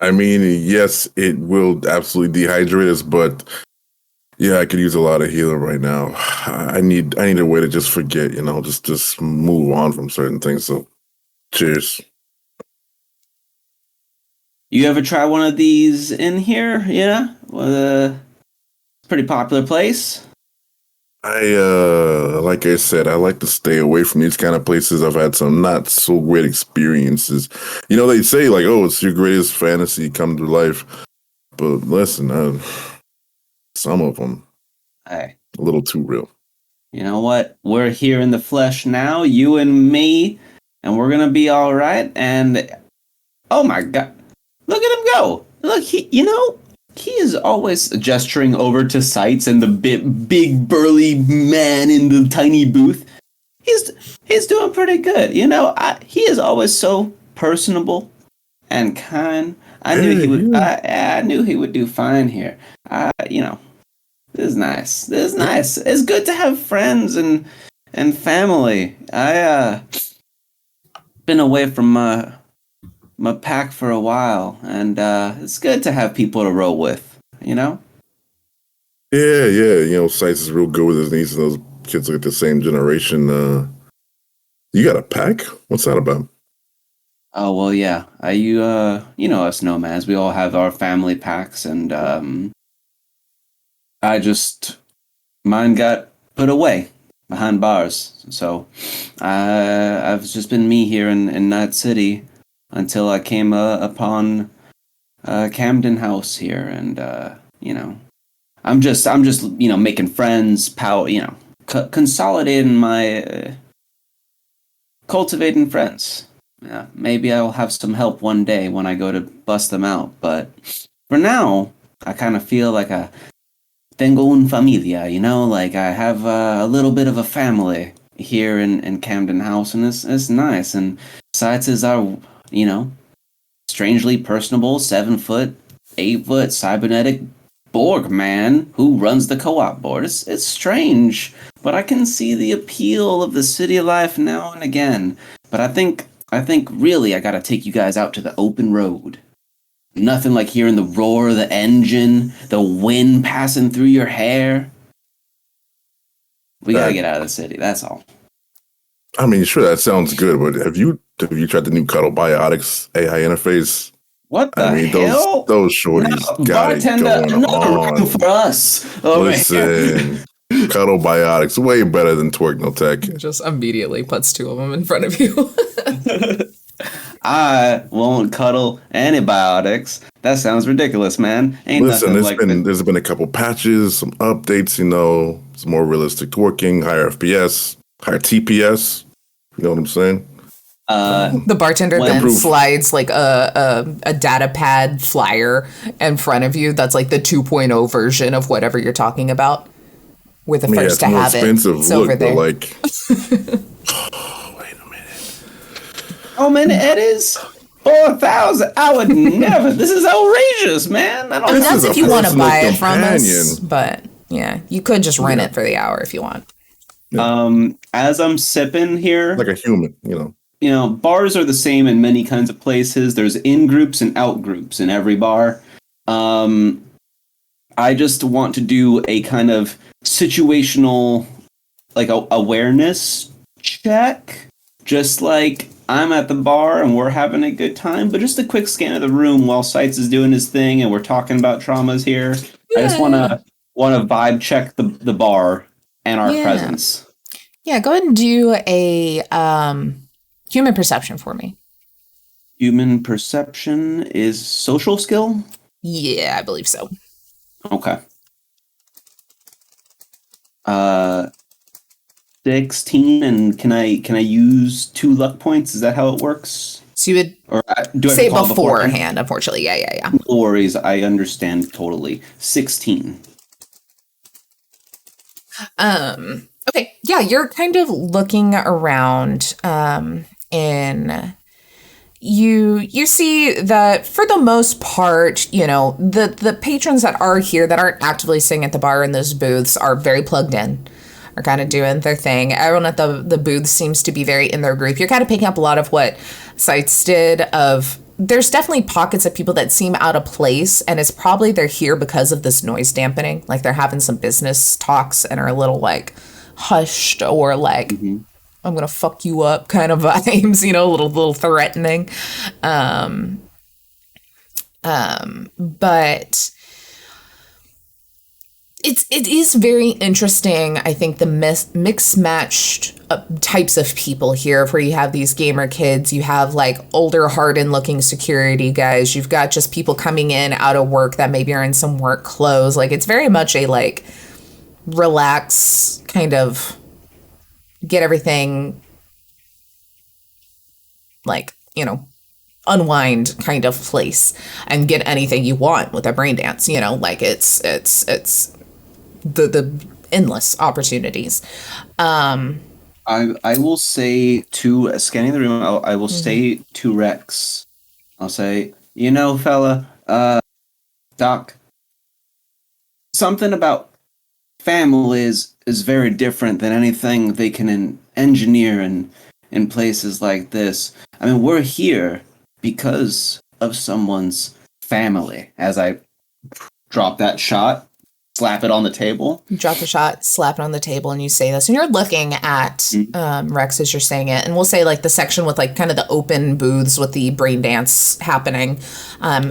I mean, yes, it will absolutely dehydrate us, but yeah, I could use a lot of healing right now. I need a way to just forget, just move on from certain things. So, cheers. You ever try one of these in here? Yeah, pretty popular place. Like I said, I like to stay away from these kind of places. I've had some not so great experiences. They say like, oh, it's your greatest fantasy come to life. But listen, some of them, Hey, a little too real. You know what? We're here in the flesh now, you and me, and we're gonna be all right. And oh my God, look at him go! Look, he is always gesturing over to Sights and the big burly man in the tiny booth. He's doing pretty good. He is always so personable and kind. I knew he would do fine here. This is nice. This is nice. It's good to have friends and family. I been away from my pack for a while, and it's good to have people to roll with, Yeah. Sights is real good with his niece, and those kids are like the same generation. You got a pack? What's that about? Oh, well, yeah. Us nomads, we all have our family packs, and mine got put away behind bars. So I've just been me here in Night City until I came upon Camden House here, and I'm just making friends, consolidating my cultivating friends. Yeah, maybe I'll have some help one day when I go to bust them out, but for now, I kind of feel like a tengo un familia, like I have a little bit of a family here in Camden House, and it's nice. And Sights is our, strangely personable 7-foot, 8-foot cybernetic Borg man who runs the co-op board. It's strange, but I can see the appeal of the city life now and again. But I think really I gotta take you guys out to the open road. Nothing like hearing the roar of the engine, the wind passing through your hair. We gotta get out of the city, that's all. I mean, sure, that sounds good, but have you tried the new Cuddle Biotics AI interface? What the hell? Those shorties got it going on. For us. Listen, Cuddle Biotics, way better than Twerk No Tech. Just immediately puts 2 of them in front of you. I won't cuddle antibiotics. That sounds ridiculous, man. Listen, there's been a couple patches, some updates, some more realistic twerking, higher FPS, higher TPS. You know what I'm saying? The bartender then slides like a data pad flyer in front of you. That's like the 2.0 version of whatever you're talking about. We're the first to have it. It's over there. Like, Oh man, it is 4,000. I would never. This is outrageous, man. That's if you want to buy it from us. But yeah, you could just rent it for the hour if you want. Yeah. As I'm sipping here, like a human, bars are the same in many kinds of places. There's in groups and out groups in every bar. I just want to do a kind of situational, like awareness check, just like I'm at the bar and we're having a good time, but just a quick scan of the room while Sights is doing his thing and we're talking about traumas here. Yeah. I just want to want to vibe check the bar and our presence. Yeah, go ahead and do a human perception for me. Human perception is social skill? Yeah, I believe so. Okay. 16, and can I use 2 luck points? Is that how it works? So you would or do I say beforehand, unfortunately. Yeah. No worries, I understand totally. 16. Okay, yeah, you're kind of looking around, and you see that for the most part, the patrons that are here that aren't actively sitting at the bar in those booths are very plugged in, are kind of doing their thing. Everyone at the booth seems to be very in their group. You're kind of picking up a lot of what Sites did of, there's definitely pockets of people that seem out of place, and it's probably they're here because of this noise dampening. Like they're having some business talks and are a little like hushed or like, I'm going to fuck you up kind of vibes, a little threatening. But it is very interesting, I think, the mixed matched types of people here, where you have these gamer kids, you have like older hardened looking security guys, you've got just people coming in out of work that maybe are in some work clothes. Like it's very much a like relax kind of get everything like, unwind kind of place and get anything you want with a brain dance, like it's the endless opportunities. I will say to scanning the room, I will say to Rex, I'll say, fella, Doc, something about families is very different than anything they can engineer in places like this. I mean, we're here because of someone's family. As I drop that shot, slap it on the table. You drop the shot, slap it on the table, and you say this. And you're looking at Rex as you're saying it. And we'll say like the section with like kind of the open booths with the brain dance happening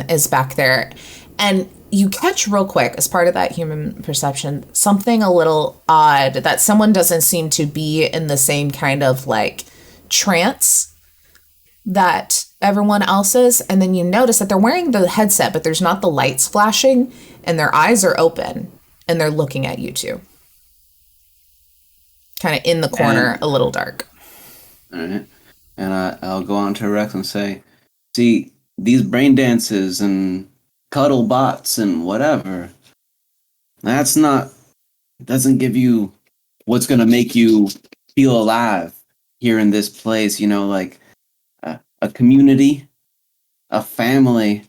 is back there. And you catch real quick as part of that human perception something a little odd, that someone doesn't seem to be in the same kind of like trance that everyone else is. And then you notice that they're wearing the headset, but there's not the lights flashing, and their eyes are open and they're looking at you two, kind of in the corner, a little dark. All right. And I'll go on to Rex and say, see, these brain dances and cuddle bots and whatever, doesn't give you what's going to make you feel alive here in this place. Like a community, a family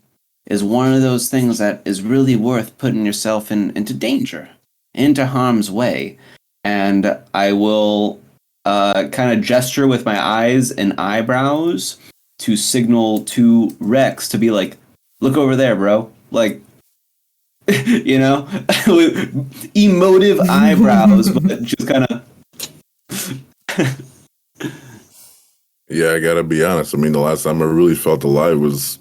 is one of those things that is really worth putting yourself into danger, into harm's way. And I will kind of gesture with my eyes and eyebrows to signal to Rex to be like, look over there, bro. Like, with emotive eyebrows, but just kind of. Yeah, I gotta be honest. I mean, the last time I really felt alive was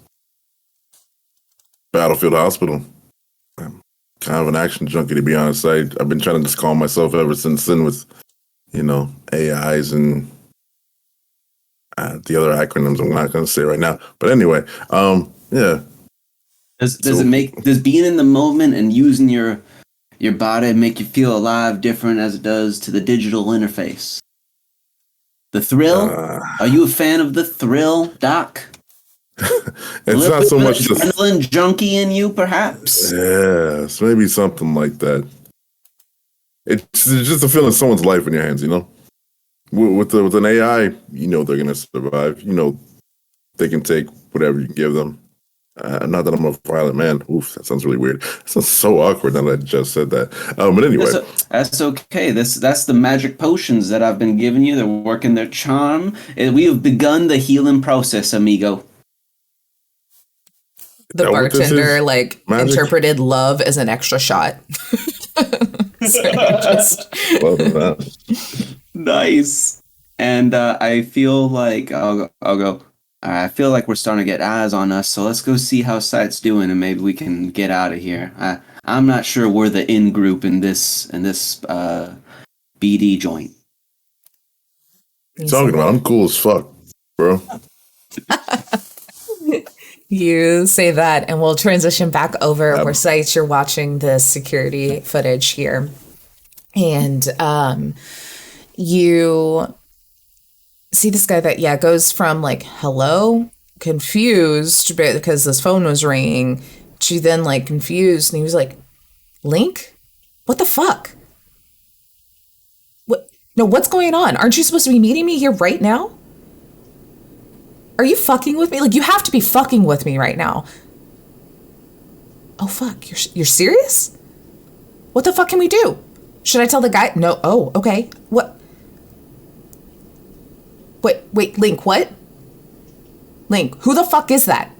Battlefield Hospital. I'm kind of an action junkie, to be honest. I've been trying to just calm myself ever since then with, AIs and the other acronyms I'm not going to say right now. But anyway, yeah. Does being in the moment and using your body make you feel alive different as it does to the digital interface? The thrill? Are you a fan of the thrill, Doc? It's not so much adrenaline junkie in you, perhaps. Yes, maybe something like that. It's just a feeling someone's life in your hands, With an AI, they're gonna survive. They can take whatever you can give them. Not that I'm a violent man. Oof, that sounds really weird. That sounds so awkward now that I just said that. But anyway. That's okay. That's the magic potions that I've been giving you. They're working their charm. We have begun the healing process, amigo. The bartender, interpreted love as an extra shot. Love that. Nice. And I feel like I'll go. I feel like we're starting to get eyes on us, so let's go see how Sight's doing, and maybe we can get out of here. I'm not sure we're the in group in this BD joint. Talking about, I'm cool as fuck, bro. You say that, and we'll transition back over where sites you're watching the security footage here. And you see this guy that, goes from like, hello, confused because this phone was ringing, to then like confused. And he was like, Lynk? What the fuck? What? No, what's going on? Aren't you supposed to be meeting me here right now? Are you fucking with me? Like, you have to be fucking with me right now. Oh, fuck. You're serious? What the fuck can we do? Should I tell the guy? No. Oh, okay. What? Wait, Lynk, what? Lynk, who the fuck is that?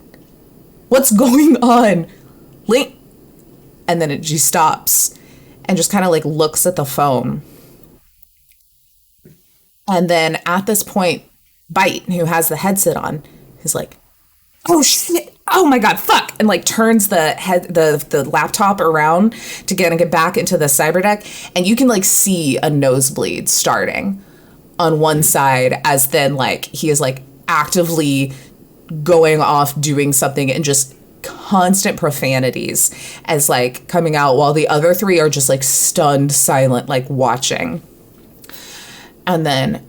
What's going on? Lynk. And then she stops and just kind of like looks at the phone. And then at this point, Bite, who has the headset on, is like, oh shit, oh my god, fuck, and like turns the laptop around to get back into the Cyberdeck, and you can like see a nosebleed starting on one side as then like he is like actively going off doing something, and just constant profanities as like coming out while the other three are just like stunned silent, like watching. And then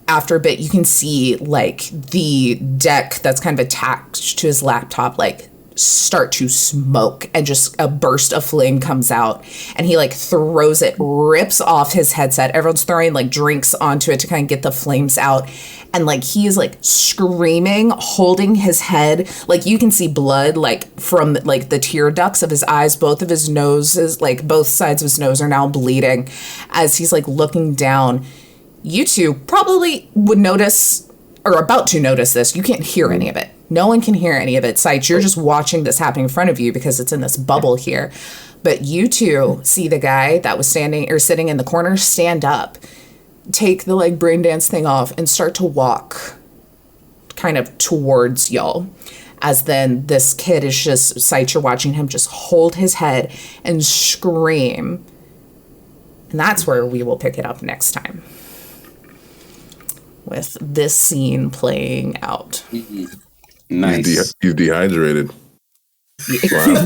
after a bit, you can see like the deck that's kind of attached to his laptop like start to smoke, and just a burst of flame comes out, and he like throws it, rips off his headset. Everyone's throwing like drinks onto it to kind of get the flames out, and like he is like screaming, holding his head, like you can see blood like from like the tear ducts of his eyes. Both of his noses, like both sides of his nose, are now bleeding as he's like looking down. You two probably would notice, or about to notice this. You can't hear any of it. No one can hear any of it. Sight, you're just watching this happening in front of you because it's in this bubble here. But you two see the guy that was sitting in the corner stand up, take the like brain dance thing off, and start to walk kind of towards y'all. As then this kid is just, Sight, you're watching him just hold his head and scream. And that's where we will pick it up next time, with this scene playing out. Nice. He's dehydrated. You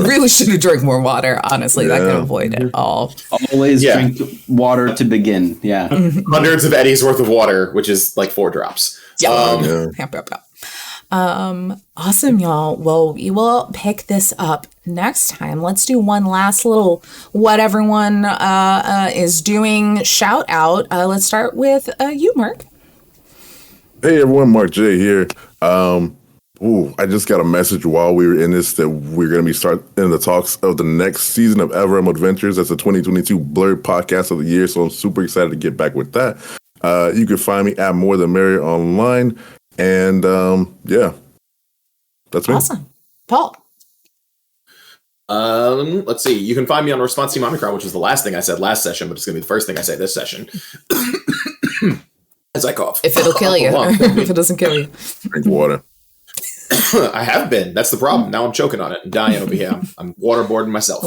really should have drank more water, honestly. That could avoid it all. Always drink water to begin. Yeah. Hundreds of eddies worth of water, which is like 4 drops. Awesome, y'all. Well, we will pick this up next time. Let's do one last little what everyone is doing shout out. Let's start with you, Mark. Hey everyone, Mark J here. I just got a message while we were in this that we're going to be starting the talks of the next season of Ever Adventures. That's the 2022 Blurred Podcast of the Year, so I'm super excited to get back with that. You can find me at More Than Merry online, and that's me. Awesome. Paul. Let's see. You can find me on Response Team Omicron, which is the last thing I said last session, but it's going to be the first thing I say this session. As I cough. If it'll kill you. If it doesn't kill you. Drink water. I have been. That's the problem. Now I'm choking on it and dying over here. I'm waterboarding myself.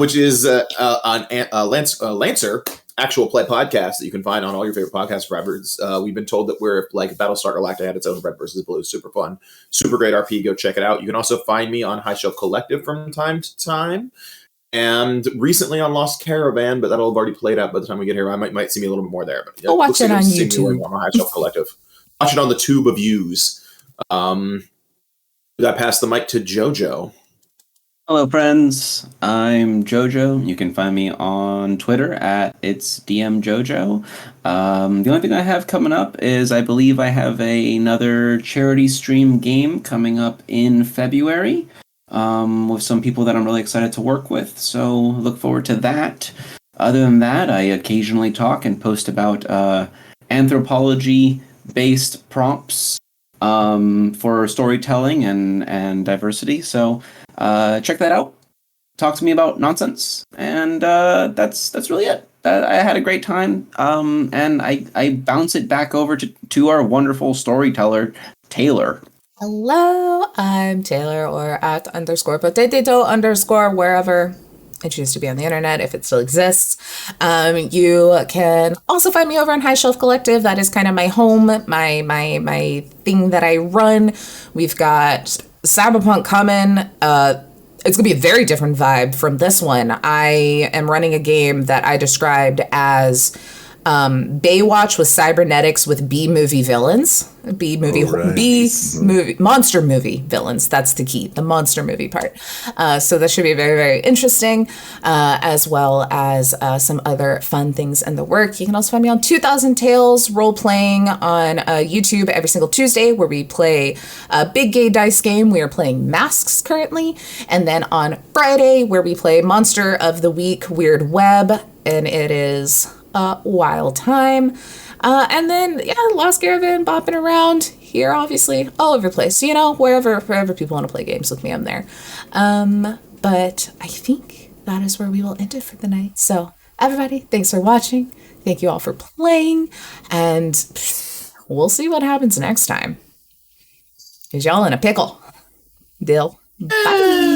Which is on Lancer, actual play podcast that you can find on all your favorite podcast providers. We've been told that we're like Battlestar Galactica had its own Red versus Blue. Super fun. Super great RP. Go check it out. You can also find me on High Shelf Collective from time to time. And recently on Lost Caravan, but that'll have already played out by the time we get here. I might see me a little bit more there. But go watch it on YouTube. On High Shelf Collective. Watch it on the tube of views. I pass the mic to Jojo. Hello, friends. I'm Jojo. You can find me on Twitter at itsdmjojo. The only thing I have coming up is I believe I have another charity stream game coming up in February. With some people that I'm really excited to work with, so look forward to that. Other than that, I occasionally talk and post about anthropology-based prompts for storytelling and diversity, so check that out. Talk to me about nonsense, and that's really it. I had a great time, and I bounce it back over to our wonderful storyteller, Taylor. Hello, I'm Taylor, or @_potato_ wherever. I choose to be on the internet if it still exists. You can also find me over on High Shelf Collective. That is kind of my home, my thing that I run. We've got Cyberpunk coming. It's going to be a very different vibe from this one. I am running a game that I described as Baywatch with cybernetics with B-movie villains. Monster movie villains. That's the key, the monster movie part. So that should be very, very interesting, as well as some other fun things in the work. You can also find me on 2000 Tales role-playing on YouTube every single Tuesday, where we play a big gay dice game. We are playing Masks currently. And then on Friday, where we play Monster of the Week Weird Web, and it is wild time. And then, Lost Caravan bopping around here, obviously, all over the place. You know, wherever people want to play games with me, I'm there. But I think that is where we will end it for the night. So, everybody, thanks for watching. Thank you all for playing. And we'll see what happens next time. Because y'all in a pickle. Deal. Bye.